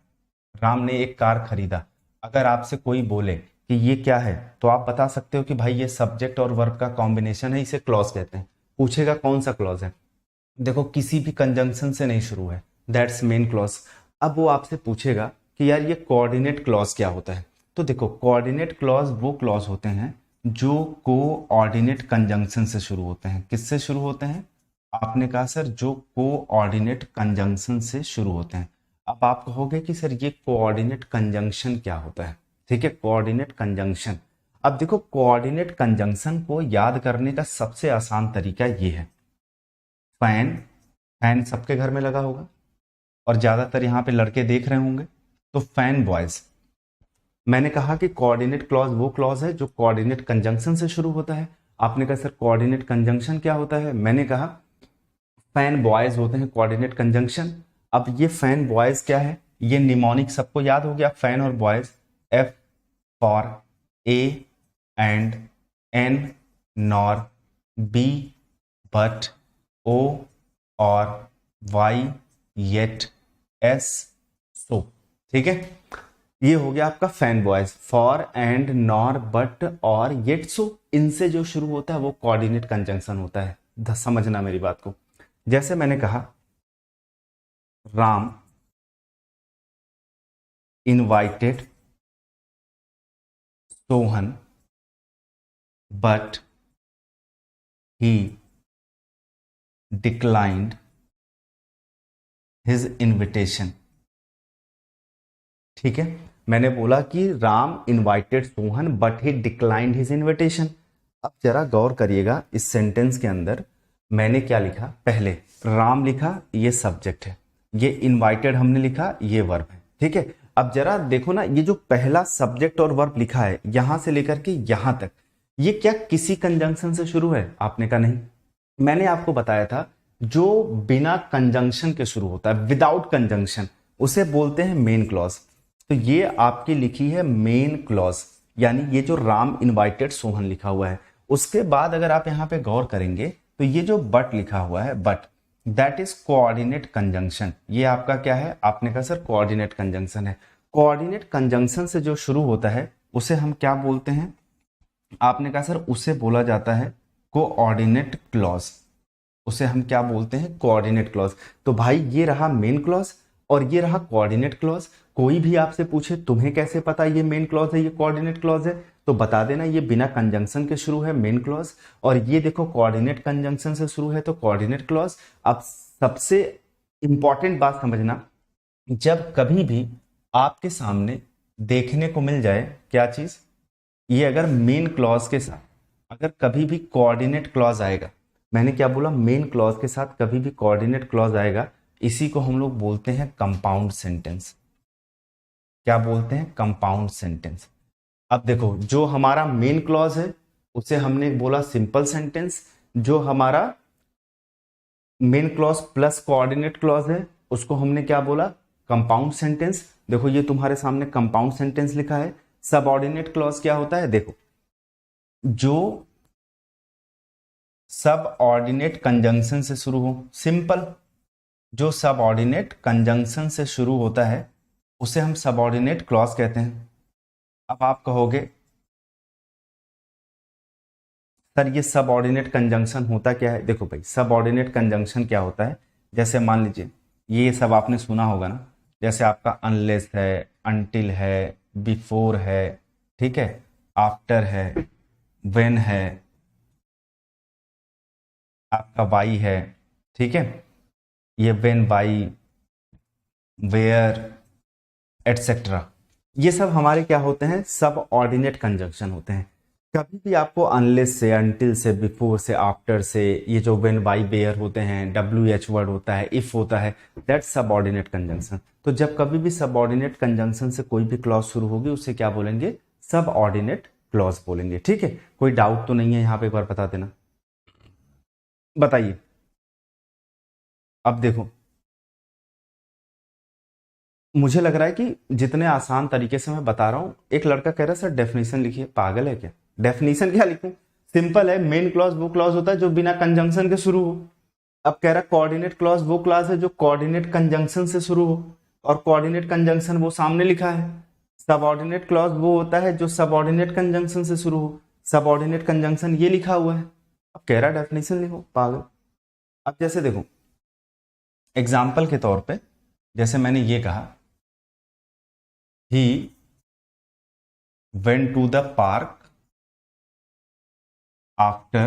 Ram ने एक कार खरीदा। अगर आपसे कोई बोले कि ये क्या है, तो आप बता सकते हो कि भाई ये सब्जेक्ट और वर्ब का कॉम्बिनेशन है, इसे क्लॉज कहते हैं। पूछेगा कौन सा क्लॉज है, देखो किसी भी कंजंक्शन से नहीं शुरू है, दैट्स मेन क्लॉज। अब वो आपसे पूछेगा कि यार ये कोऑर्डिनेट क्लॉज क्या होता है, तो देखो कोऑर्डिनेट क्लॉज वो क्लॉज होते हैं जो कोऑर्डिनेट कंजंक्शन से शुरू होते हैं। किससे शुरू होते हैं, आपने कहा सर जो कोऑर्डिनेट कंजंक्शन से शुरू होते हैं। अब आप कहोगे कि सर ये कोऑर्डिनेट कंजंक्शन क्या होता है, ठीक है, कोऑर्डिनेट कंजंक्शन। अब देखो कोऑर्डिनेट कंजंक्शन को याद करने का सबसे आसान तरीका ये है, फैन, फैन सबके घर में लगा होगा और ज्यादातर यहाँ पे लड़के देख रहे होंगे, तो फैन बॉयज। मैंने कहा कि कोऑर्डिनेट क्लॉज वो क्लॉज है जो कोऑर्डिनेट कंजंक्शन से शुरू होता है। आपने कहा सर कोऑर्डिनेट कंजंक्शन क्या होता है, मैंने कहा फैन बॉयज होते हैं कोऑर्डिनेट कंजंक्शन। अब ये फैन बॉयज क्या है, ये निमोनिक सबको याद हो गया, फैन और boys, F for A and, N nor, B but, O or, Y yet, S सो, ठीक है। ये हो गया आपका fan boys, for and nor but और येट सो, इनसे जो शुरू होता है वो कोऑर्डिनेट कंजंक्शन होता है। समझना मेरी बात को। जैसे मैंने कहा Ram invited Sohan but he declined his invitation, ठीक है। मैंने बोला कि Ram invited Sohan but he declined his invitation. अब जरा गौर करिएगा इस सेंटेंस के अंदर मैंने क्या लिखा, पहले राम लिखा, ये सब्जेक्ट है, ये इनवाइटेड हमने लिखा, ये वर्ब है, ठीक है। अब जरा देखो ना, ये जो पहला सब्जेक्ट और वर्ब लिखा है यहां से लेकर के यहां तक, ये क्या किसी कंजंक्शन से शुरू है, आपने कहा नहीं। मैंने आपको बताया था जो बिना कंजंक्शन के शुरू होता है, विदाउट कंजंक्शन, उसे बोलते हैं मेन क्लॉज। तो ये आपकी लिखी है मेन क्लॉज, यानी ये जो राम इनवाइटेड सोहन लिखा हुआ है, उसके बाद अगर आप यहां पे गौर करेंगे तो ये जो बट लिखा हुआ है, but that is coordinate conjunction. ये आपका क्या है, आपने कहा सर कोऑर्डिनेट कंजंक्शन है। कोऑर्डिनेट कंजंक्शन से जो शुरू होता है उसे हम क्या बोलते हैं, आपने कहा सर उसे बोला जाता है कोऑर्डिनेट क्लॉज। उसे हम क्या बोलते हैं, कोऑर्डिनेट क्लॉज। तो भाई ये रहा मेन क्लॉज और ये रहा कोऑर्डिनेट क्लॉज। कोई भी आपसे पूछे तुम्हें कैसे पता ये मेन क्लॉज है ये कोऑर्डिनेट क्लॉज है, तो बता देना ये बिना कंजंक्शन के शुरू है मेन क्लॉज, और ये देखो कोऑर्डिनेट कंजंक्शन से शुरू है तो कोऑर्डिनेट क्लॉज। अब सबसे इंपॉर्टेंट बात समझना, जब कभी भी आपके सामने देखने को मिल जाए क्या चीज, ये अगर मेन क्लॉज के साथ अगर कभी भी कोऑर्डिनेट क्लॉज आएगा, मैंने क्या बोला, मेन क्लॉज के साथ कभी भी कोऑर्डिनेट क्लॉज आएगा, इसी को हम लोग बोलते हैं कंपाउंड सेंटेंस। क्या बोलते हैं, कंपाउंड सेंटेंस। अब देखो जो हमारा मेन क्लॉज है उसे हमने बोला सिंपल सेंटेंस, जो हमारा main clause plus coordinate clause है उसको हमने क्या बोला, कंपाउंड सेंटेंस। देखो ये तुम्हारे सामने कंपाउंड सेंटेंस लिखा है। सबऑर्डिनेट क्लॉज क्या होता है, देखो जो सब ऑर्डिनेट कंजंक्शन से शुरू हो, सिंपल, जो सब ऑर्डिनेट कंजंक्शन से शुरू होता है उसे हम सबऑर्डिनेट क्लॉज कहते हैं। अब आप कहोगे सर ये सबऑर्डिनेट कंजंक्शन होता क्या है, देखो भाई सबऑर्डिनेट कंजंक्शन क्या होता है, जैसे मान लीजिए ये सब आपने सुना होगा ना, जैसे आपका अनलेस है, अनटिल है, बिफोर है, ठीक है, आफ्टर है, व्हेन है, आपका वाई है, ठीक है, ये व्हेन, वाई, वेयर, एटसेट्रा, ये सब हमारे क्या होते हैं, सब ऑर्डिनेट कंजंक्शन होते हैं। कभी भी आपको अनलेस से, अनटिल से, बिफोर से, आफ्टर से, ये जो व्हेन, वाई, वेयर होते हैं, डब्ल्यू एच वर्ड होता है, इफ होता है, दैट सबऑर्डिनेट कंजंक्शन। तो जब कभी भी सबऑर्डिनेट कंजंक्शन से कोई भी क्लॉज शुरू होगी उसे क्या बोलेंगे, सबऑर्डिनेट क्लॉज बोलेंगे। ठीक है, कोई डाउट तो नहीं है यहाँ पे, एक बार बता देना, बताइए। अब देखो, मुझे लग रहा है कि जितने आसान तरीके से मैं बता रहा हूं, एक लड़का कह रहा है सर डेफिनेशन लिखिए, पागल है क्या, डेफिनेशन क्या लिखूं, सिंपल है, मेन क्लॉज वो क्लॉज होता है जो बिना कंजंक्शन के शुरू हो। अब कह रहा कोऑर्डिनेट क्लॉज वो क्लॉज है जो कोऑर्डिनेट कंजंक्शन से शुरू हो, और कोऑर्डिनेट कंजंक्शन वो सामने लिखा है। सबऑर्डिनेट क्लॉज वो होता है जो सबऑर्डिनेट कंजंक्शन से शुरू हो, सबऑर्डिनेट कंजंक्शन ये लिखा हुआ है। अब कह रहा डेफिनेशन लिखो, पागल। अब जैसे देखो, एग्जाम्पल के तौर पे जैसे मैंने ये कहा, ही went to the park after,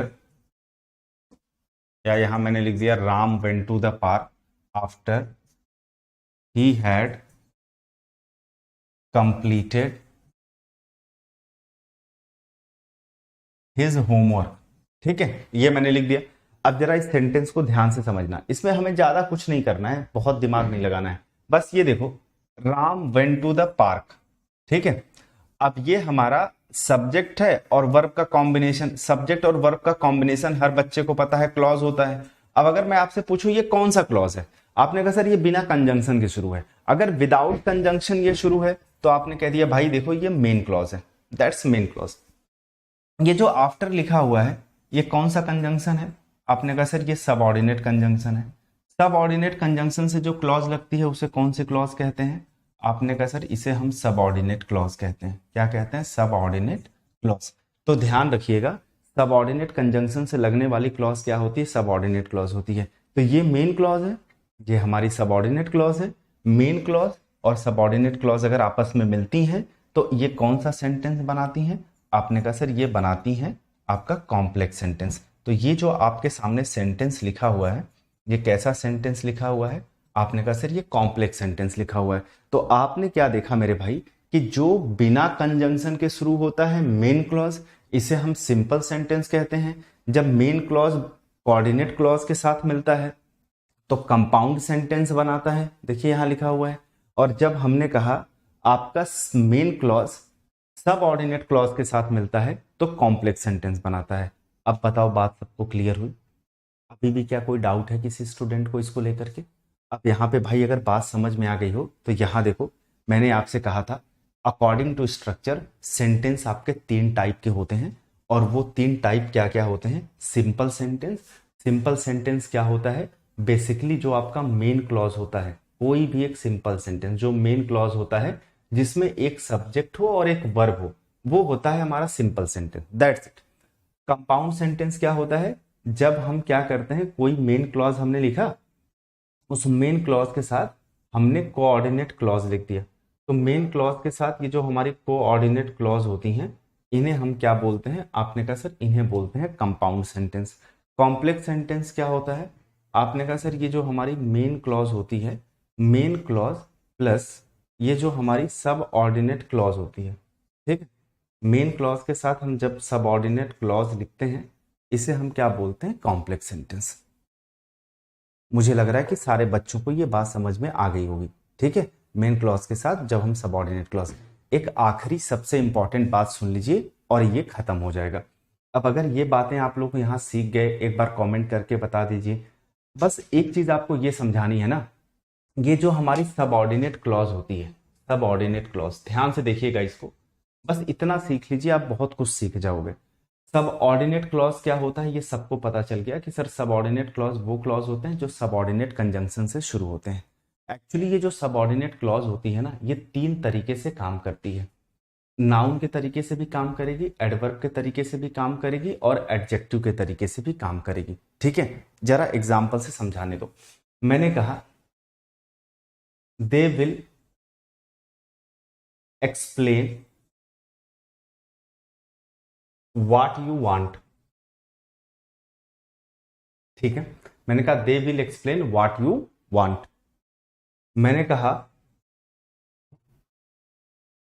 या यहां मैंने लिख दिया Ram went to the park after he had completed his homework। ठीक है, ये मैंने लिख दिया। अब जरा इस सेंटेंस को ध्यान से समझना, इसमें हमें ज्यादा कुछ नहीं करना है, बहुत दिमाग नहीं लगाना है, बस ये देखो, Ram went to the park, ठीक है। अब ये हमारा सब्जेक्ट है और वर्ब का कॉम्बिनेशन, सब्जेक्ट और वर्ब का कॉम्बिनेशन हर बच्चे को पता है क्लॉज होता है। अब अगर मैं आपसे पूछूं ये कौन सा क्लॉज है, आपने कहा सर ये बिना कंजंक्शन के शुरू है। अगर विदाउट कंजंक्शन ये शुरू है तो आपने कह दिया भाई देखो ये मेन क्लॉज है, दैट्स मेन क्लॉज। ये जो आफ्टर लिखा हुआ है ये कौन सा कंजंक्शन है, आपने कहा सर ये सबऑर्डिनेट कंजंक्शन है। सबऑर्डिनेट कंजंक्शन से जो क्लॉज लगती है उसे कौन से क्लॉज कहते हैं, आपने कहा सर इसे हम सबऑर्डिनेट क्लॉज कहते हैं। क्या कहते हैं, सबऑर्डिनेट क्लॉज। तो ध्यान रखिएगा, सबऑर्डिनेट कंजंक्शन से लगने वाली क्लॉज क्या होती है, सबऑर्डिनेट क्लॉज होती है। तो ये मेन क्लॉज है, ये हमारी सबऑर्डिनेट क्लॉज है। मेन क्लॉज और सबऑर्डिनेट क्लॉज अगर आपस में मिलती हैं तो ये कौन सा सेंटेंस बनाती हैं, आपने कहा सर ये बनाती हैं आपका कॉम्प्लेक्स सेंटेंस। तो ये जो आपके सामने सेंटेंस लिखा हुआ है ये कैसा सेंटेंस लिखा हुआ है, आपने कहा सर ये कॉम्प्लेक्स सेंटेंस लिखा हुआ है। तो आपने क्या देखा मेरे भाई कि जो बिना कंजंक्शन के शुरू होता है मेन क्लॉज, इसे हम सिंपल सेंटेंस कहते हैं। जब मेन क्लॉज कोऑर्डिनेट क्लॉज के साथ मिलता है तो कंपाउंड सेंटेंस बनाता है, देखिए यहां लिखा हुआ है। और जब हमने कहा आपका मेन क्लॉज सब ऑर्डिनेट क्लॉज के साथ मिलता है तो कॉम्प्लेक्स सेंटेंस बनाता है। अब बताओ बात सबको क्लियर हुई, अभी भी क्या कोई डाउट है किसी स्टूडेंट को इसको लेकर के। अब यहाँ पे भाई अगर बात समझ में आ गई हो तो यहाँ देखो, मैंने आपसे कहा था अकॉर्डिंग टू स्ट्रक्चर सेंटेंस आपके 3 टाइप के होते हैं, और वो 3 टाइप क्या क्या होते हैं, सिंपल सेंटेंस। सिंपल सेंटेंस क्या होता है, बेसिकली जो आपका मेन क्लॉज होता है, कोई भी एक सिंपल सेंटेंस जो मेन क्लॉज होता है जिसमें एक सब्जेक्ट हो और एक वर्ब हो, वो होता है हमारा simple sentence, that's it. Compound sentence क्या होता है, जब हम क्या करते हैं, कोई मेन क्लॉज हमने लिखा, उस मेन क्लॉज के साथ हमने कोऑर्डिनेट क्लॉज लिख दिया। तो मेन क्लॉज के साथ ये जो हमारी कोऑर्डिनेट क्लॉज होती हैं इन्हें हम क्या बोलते हैं, आपने कहा सर इन्हें बोलते हैं कंपाउंड सेंटेंस। कॉम्प्लेक्स सेंटेंस क्या होता है, आपने कहा सर ये जो हमारी मेन क्लॉज होती है, मेन क्लॉज प्लस ये जो हमारी सब ऑर्डिनेट क्लॉज होती है, ठीक है। मेन क्लॉज के साथ हम जब सब ऑर्डिनेट क्लॉज लिखते हैं इसे हम क्या बोलते हैं, कॉम्प्लेक्स सेंटेंस। मुझे लग रहा है कि सारे बच्चों को ये बात समझ में आ गई होगी, ठीक है। मेन क्लॉज के साथ जब हम सबऑर्डिनेट क्लॉज, एक आखिरी सबसे इंपॉर्टेंट बात सुन लीजिए और ये खत्म हो जाएगा। अब अगर ये बातें आप लोग यहाँ सीख गए, एक बार कमेंट करके बता दीजिए। बस एक चीज आपको ये समझानी है ना, ये जो हमारी सबऑर्डिनेट क्लॉज होती है, सबऑर्डिनेट क्लॉज, ध्यान से देखिएगा इसको, बस इतना सीख लीजिए आप बहुत कुछ सीख जाओगे। सबऑर्डिनेट क्लॉज क्या होता है ये सबको पता चल गया कि सर सबऑर्डिनेट क्लॉज वो क्लॉज होते हैं जो सबऑर्डिनेट कंजंक्शन से शुरू होते हैं। एक्चुअली ये जो सबऑर्डिनेट क्लॉज होती है ना, ये 3 तरीके से काम करती है। नाउन के तरीके से भी काम करेगी, एडवर्ब के तरीके से भी काम करेगी और एडजेक्टिव के तरीके से भी काम करेगी, ठीक है। जरा एग्जाम्पल से समझाने दो। मैंने कहा they will explain what you want, ठीक है। मैंने कहा they will explain what you want. मैंने कहा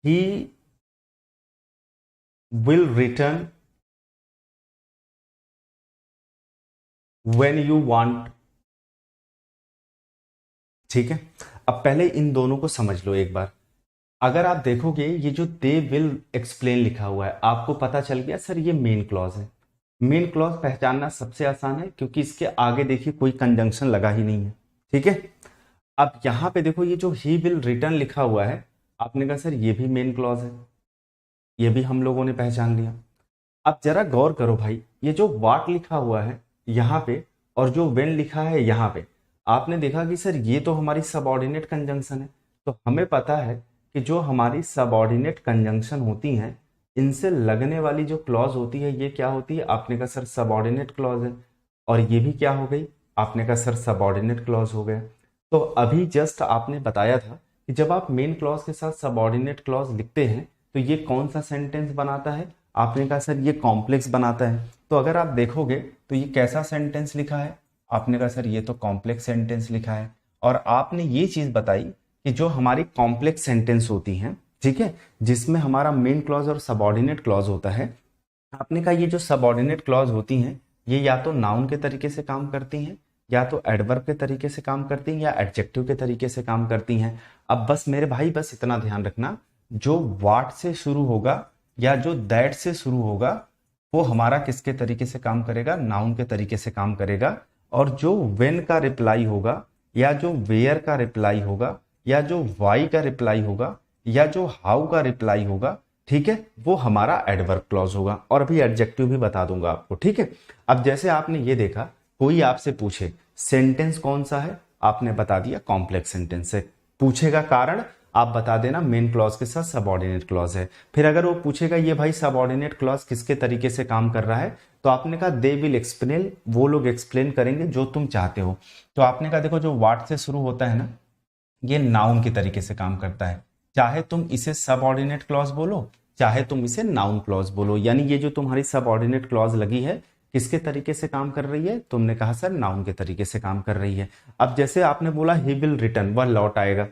he will return when you want, ठीक है। अब पहले इन दोनों को समझ लो एक बार। अगर आप देखोगे ये जो दे विल एक्सप्लेन लिखा हुआ है, आपको पता चल गया सर ये मेन क्लॉज है। मेन क्लॉज पहचानना सबसे आसान है क्योंकि इसके आगे देखिए कोई कंजंक्शन लगा ही नहीं है, ठीक है। अब यहां पे देखो ये जो ही विल रिटर्न लिखा हुआ है, आपने कहा सर ये भी मेन क्लॉज है, ये भी हम लोगों ने पहचान लिया। अब जरा गौर करो भाई, ये जो वाट लिखा हुआ है यहाँ पे और जो वेन लिखा है यहाँ पे, आपने देखा कि सर ये तो हमारी सबऑर्डिनेट कंजंक्शन है। तो हमें पता है कि जो हमारी सबऑर्डिनेट कंजंक्शन होती हैं इनसे लगने वाली जो क्लॉज होती है ये क्या होती है, आपने कहा सर सबऑर्डिनेट क्लॉज है। और ये भी क्या हो गई, आपने कहा सर सबऑर्डिनेट क्लॉज हो गया। तो अभी जस्ट आपने बताया था कि जब आप मेन क्लॉज के साथ सबऑर्डिनेट क्लॉज लिखते हैं तो ये कौन सा सेंटेंस बनाता है, आपने कहा सर ये कॉम्प्लेक्स बनाता है। तो अगर आप देखोगे तो ये कैसा सेंटेंस लिखा है, आपने कहा सर ये तो कॉम्प्लेक्स सेंटेंस लिखा है। और आपने ये चीज बताई कि जो हमारी कॉम्प्लेक्स सेंटेंस होती हैं, ठीक है, जिसमें हमारा मेन क्लॉज और सबऑर्डिनेट क्लॉज होता है, आपने कहा ये जो सबऑर्डिनेट क्लॉज होती हैं ये या तो नाउन के तरीके से काम करती हैं, या तो एडवर्ब के तरीके से काम करती हैं, या एडजेक्टिव के तरीके से काम करती हैं। अब बस मेरे भाई बस इतना ध्यान रखना, जो वाट से शुरू होगा या जो दैट से शुरू होगा वो हमारा किसके तरीके से काम करेगा, नाउन के तरीके से काम करेगा। और जो वेन का रिप्लाई होगा, या जो वेयर का रिप्लाई होगा, या जो वाई का रिप्लाई होगा, या जो हाउ का रिप्लाई होगा, ठीक है, वो हमारा एडवर्ब क्लॉज होगा। और अभी एडजेक्टिव भी बता दूंगा आपको, ठीक है। अब जैसे आपने ये देखा, कोई आपसे पूछे सेंटेंस कौन सा है, आपने बता दिया कॉम्प्लेक्स सेंटेंस है। पूछेगा कारण, आप बता देना मेन क्लॉज के साथ सबऑर्डिनेट क्लॉज है। फिर अगर वो पूछेगा ये भाई सबऑर्डिनेट क्लॉज किसके तरीके से काम कर रहा है, तो आपने कहा दे विल एक्सप्लेन, वो लोग एक्सप्लेन करेंगे जो तुम चाहते हो। तो आपने कहा देखो जो वाट से शुरू होता है ना, ये नाउन के तरीके से काम करता है। चाहे तुम इसे सबऑर्डिनेट क्लॉज बोलो, चाहे तुम इसे नाउन क्लॉज बोलो, यानी ये जो तुम्हारी सबऑर्डिनेट क्लॉज लगी है किसके तरीके से काम कर रही है, तुमने कहा सर नाउन के तरीके से काम कर रही है। अब जैसे आपने बोला ही विल रिटर्न, वह लौट आएगा।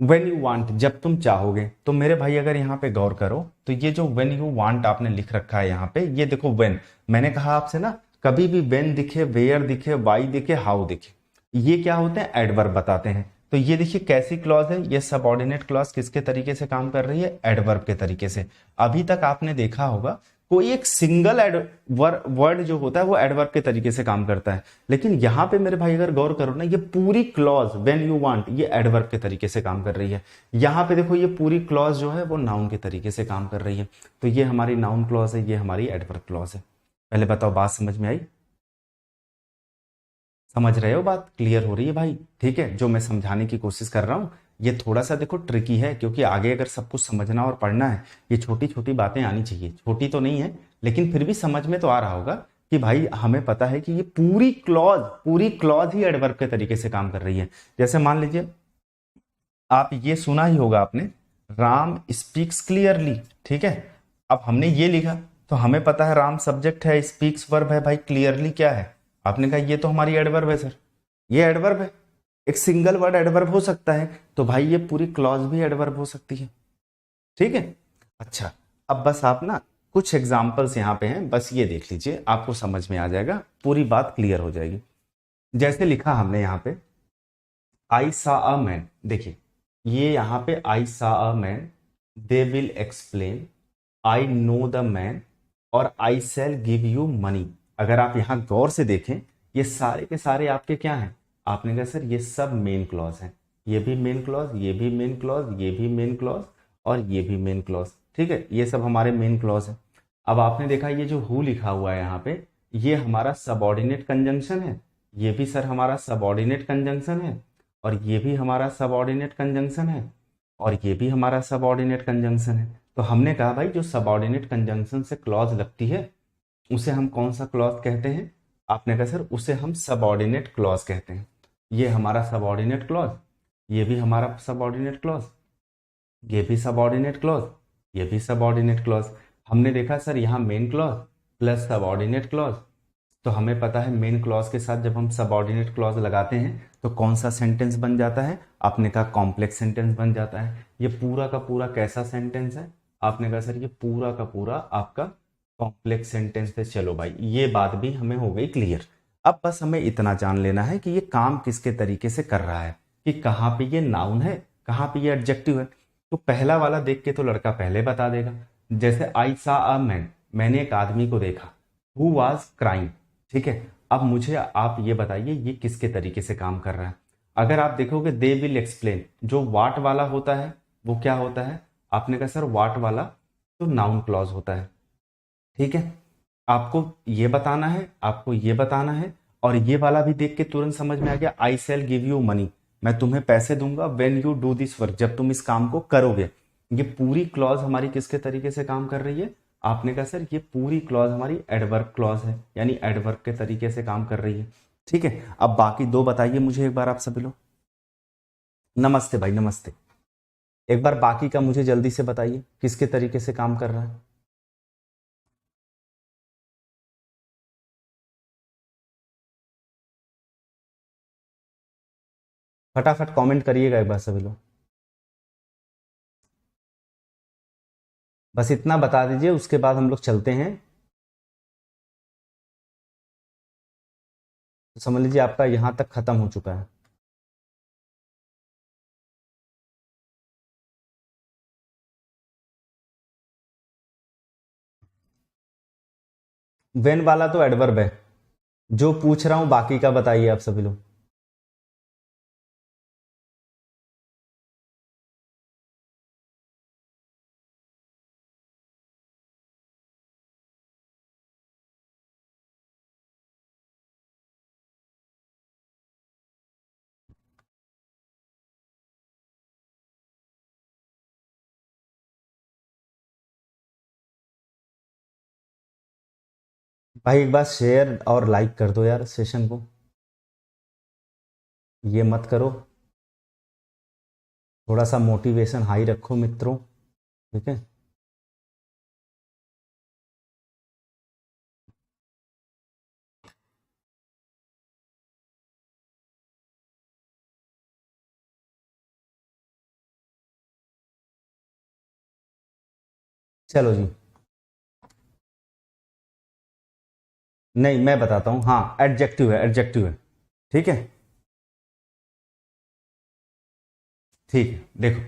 वेन यू वांट, जब तुम चाहोगे। तो मेरे भाई अगर यहाँ पे गौर करो तो ये जो वेन यू वांट आपने लिख रखा है यहाँ पे, ये देखो वेन, मैंने कहा आपसे ना कभी भी वेन दिखे, वेयर दिखे, वाई दिखे, हाउ दिखे, ये क्या होते हैं, एडवर्ब बताते हैं। तो ये देखिए कैसी क्लॉज है, ये सबऑर्डिनेट क्लॉज किसके तरीके से काम कर रही है, एडवर्ब के तरीके से। अभी तक आपने देखा होगा कोई एक सिंगल वर्ड जो होता है वो एडवर्ब के तरीके से काम करता है, लेकिन यहां पे मेरे भाई अगर गौर करो ना, ये पूरी क्लॉज व्हेन यू वांट ये एडवर्ब के तरीके से काम कर रही है। यहां पे देखो ये पूरी क्लॉज जो है वो नाउन के तरीके से काम कर रही है। तो ये हमारी नाउन क्लॉज है, ये हमारी एडवर्ब क्लॉज है। पहले बताओ बात समझ में आई, समझ रहे हो, बात क्लियर हो रही है भाई, ठीक है। जो मैं समझाने की कोशिश कर रहा हूं ये थोड़ा सा देखो ट्रिकी है, क्योंकि आगे अगर सब कुछ समझना और पढ़ना है, ये छोटी छोटी बातें आनी चाहिए। छोटी तो नहीं है लेकिन फिर भी समझ में तो आ रहा होगा कि भाई हमें पता है कि ये पूरी क्लॉज ही एडवर्ब के तरीके से काम कर रही है। जैसे मान लीजिए आप ये सुना ही होगा आपने, राम स्पीक्स क्लियरली, ठीक है। अब हमने ये लिखा तो हमें पता है राम सब्जेक्ट है, स्पीक्स वर्ब है, भाई क्लियरली क्या है, आपने कहा ये तो हमारी एडवर्ब है सर, ये एडवर्ब है। एक सिंगल वर्ड एडवर्ब हो सकता है, तो भाई ये पूरी क्लॉज भी एडवर्ब हो सकती है, ठीक है। अच्छा, अब बस आप ना कुछ एग्जाम्पल्स यहाँ पे हैं, बस ये देख लीजिए, आपको समझ में आ जाएगा, पूरी बात क्लियर हो जाएगी। जैसे लिखा हमने यहाँ पे आई सा अ मैन, देखिए ये यहाँ पे आई सा a man, they will explain, I know the man, और आई सेल गिव यू मनी। अगर आप यहाँ गौर से देखें ये सारे के सारे आपके क्या हैं, आपने कहा सर ये सब मेन क्लॉज हैं, ये भी मेन क्लॉज, ये भी मेन क्लॉज, ये भी मेन क्लॉज, और ये भी मेन क्लॉज, ठीक है, ये सब हमारे मेन क्लॉज है। अब आपने देखा ये जो हु लिखा हुआ है यहाँ पे, ये हमारा सबऑर्डिनेट कंजंक्शन है, ये भी सर हमारा सबऑर्डिनेट कंजंक्शन है, और ये भी हमारा सबऑर्डिनेट कंजंक्शन है, और ये भी हमारा सबऑर्डिनेट कंजंक्शन है। तो हमने कहा भाई जो सबऑर्डिनेट कंजंक्शन से क्लॉज लगती है उसे हम कौन सा क्लॉज कहते हैं, आपने कहा सर उसे हम सबऑर्डिनेट क्लॉज कहते हैं। ये हमारा सबऑर्डिनेट क्लॉज, ये भी हमारा सबऑर्डिनेट क्लॉज, ये भी सबऑर्डिनेट क्लॉज, ये भी सबऑर्डिनेट क्लॉज। हमने देखा सर यहाँ main clause plus subordinate clause, तो हमें पता है मेन क्लॉज के साथ जब हम सबऑर्डिनेट क्लॉज लगाते हैं तो कौन सा सेंटेंस बन जाता है, आपने कहा कॉम्प्लेक्स सेंटेंस बन जाता है। ये पूरा का पूरा कैसा सेंटेंस है, आपने कहा सर ये पूरा का पूरा आपका कॉम्प्लेक्स सेंटेंस है। चलो भाई ये बात भी हमें हो गई क्लियर। अब बस हमें इतना जान लेना है कि ये काम किसके तरीके से कर रहा है, कि कहाँ पे ये नाउन है, कहाँ पे ये एडजेक्टिव है। तो पहला वाला देख के तो लड़का पहले बता देगा, जैसे आई सा अ मैन, मैंने एक आदमी को देखा, हु वाज क्राइंग, ठीक है। अब मुझे आप ये बताइए ये किसके तरीके से काम कर रहा है। अगर आप देखोगे दे विल एक्सप्लेन, जो वाट वाला होता है वो क्या होता है, आपने कहा सर वाट वाला तो नाउन क्लॉज होता है, ठीक है। आपको ये बताना है, आपको ये बताना है, और ये वाला भी देख के तुरंत समझ में आ गया, आई सेल गिव यू मनी, मैं तुम्हें पैसे दूंगा when you do this work, जब तुम इस काम को करोगे। ये पूरी क्लॉज हमारी किसके तरीके से काम कर रही है, आपने कहा सर ये पूरी क्लॉज हमारी एडवर्ब क्लॉज है, यानी एडवर्ब के तरीके से काम कर रही है, ठीक है। अब बाकी दो बताइए मुझे एक बार आप सभी लोग। नमस्ते भाई नमस्ते। एक बार बाकी का मुझे जल्दी से बताइए किसके तरीके से काम कर रहा है। फटाफट कमेंट करिएगा एक बार सभी लोग, बस इतना बता दीजिए उसके बाद हम लोग चलते हैं। तो समझ लीजिए आपका यहां तक खत्म हो चुका है। वेन वाला तो एडवर्ब है, जो पूछ रहा हूं बाकी का बताइए आप सभी लोग। भाई एक बार शेयर और लाइक कर दो यार सेशन को, ये मत करो, थोड़ा सा मोटिवेशन हाई रखो मित्रों, ठीक है। चलो जी, नहीं मैं बताता हूं, हाँ एडजेक्टिव है, एडजेक्टिव है, ठीक है। ठीक है देखो,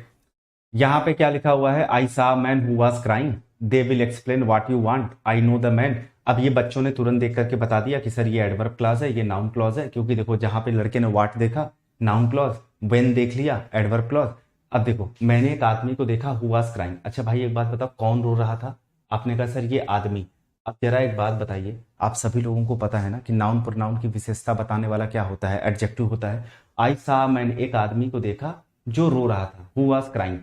यहां पे क्या लिखा हुआ है, आई सा man who was crying, they will explain what you want, I know the man. अब ये बच्चों ने तुरंत देख करके बता दिया कि सर ये एडवर्ब क्लॉज है, ये नाउन क्लॉज है, क्योंकि देखो जहां पे लड़के ने वाट देखा नाउन क्लॉज, वेन देख लिया एडवर्ब क्लॉज। अब देखो मैंने एक आदमी को देखा हु वाज क्राइंग, अच्छा भाई एक बात बताओ कौन रो रहा था, आपने कहा सर ये आदमी। अब जरा एक बात बताइए, आप सभी लोगों को पता है ना कि नाउन प्रोनाउन की विशेषता बताने वाला क्या होता है, एडजेक्टिव होता है। आई सा मैंने एक आदमी को देखा जो रो रहा था, हु वाज क्राइंग।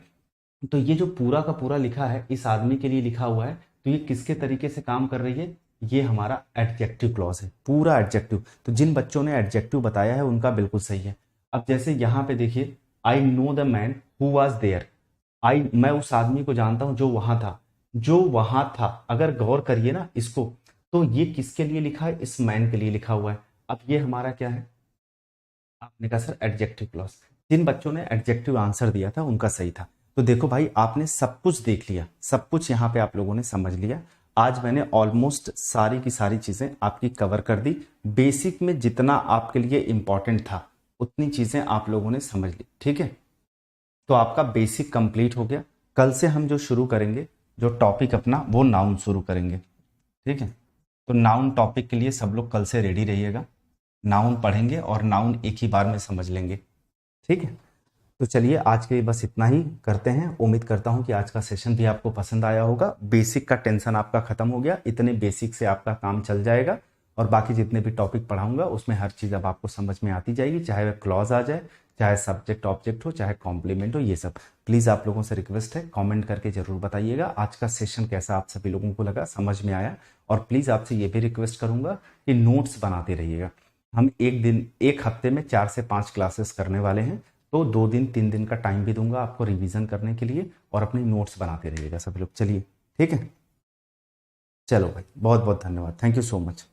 तो ये जो पूरा का पूरा लिखा है इस आदमी के लिए लिखा हुआ है, तो ये किसके तरीके से काम कर रही है, ये हमारा एडजेक्टिव क्लॉज है, पूरा एडजेक्टिव। तो जिन बच्चों ने एडजेक्टिव बताया है उनका बिल्कुल सही है। अब जैसे यहां पे देखिए, I know the man who was there, I मैं उस आदमी को जानता हूं जो वहां था, जो वहां था। अगर गौर करिए ना इसको, तो ये किसके लिए लिखा है, इस मैन के लिए लिखा हुआ है। अब ये हमारा क्या है, आपने कहा सर एडजेक्टिव क्लॉज। जिन बच्चों ने एडजेक्टिव आंसर दिया था उनका सही था। तो देखो भाई आपने सब कुछ देख लिया, सब कुछ यहाँ पे आप लोगों ने समझ लिया। आज मैंने ऑलमोस्ट सारी की सारी चीजें आपकी कवर कर दी, बेसिक में जितना आपके लिए इंपॉर्टेंट था उतनी चीजें आप लोगों ने समझ ली, ठीक है। तो आपका बेसिक कंप्लीट हो गया। कल से हम जो शुरू करेंगे, जो टॉपिक अपना, वो नाउन शुरू करेंगे, ठीक है। तो नाउन टॉपिक के लिए सब लोग कल से रेडी रहिएगा, नाउन पढ़ेंगे और नाउन एक ही बार में समझ लेंगे, ठीक है। तो चलिए आज के लिए बस इतना ही करते हैं। उम्मीद करता हूं कि आज का सेशन भी आपको पसंद आया होगा। बेसिक का टेंशन आपका खत्म हो गया, इतने बेसिक से आपका काम चल जाएगा, और बाकी जितने भी टॉपिक पढ़ाऊंगा उसमें हर चीज़ अब आपको समझ में आती जाएगी, चाहे वह क्लॉज आ जाए, चाहे सब्जेक्ट ऑब्जेक्ट हो, चाहे कॉम्प्लीमेंट हो, ये सब। प्लीज़ आप लोगों से रिक्वेस्ट है, कमेंट करके जरूर बताइएगा आज का सेशन कैसा आप सभी लोगों को लगा, समझ में आया। और प्लीज़ आपसे ये भी रिक्वेस्ट करूंगा कि नोट्स बनाते रहिएगा। हम एक दिन, एक हफ्ते में 4 से 5 क्लासेस करने वाले हैं, तो 2 दिन 3 दिन का टाइम भी दूंगा आपको रिवीजन करने के लिए, और अपने नोट्स बनाते रहिएगा सभी लोग। चलिए ठीक है। चलो भाई, बहुत बहुत धन्यवाद, थैंक यू सो मच।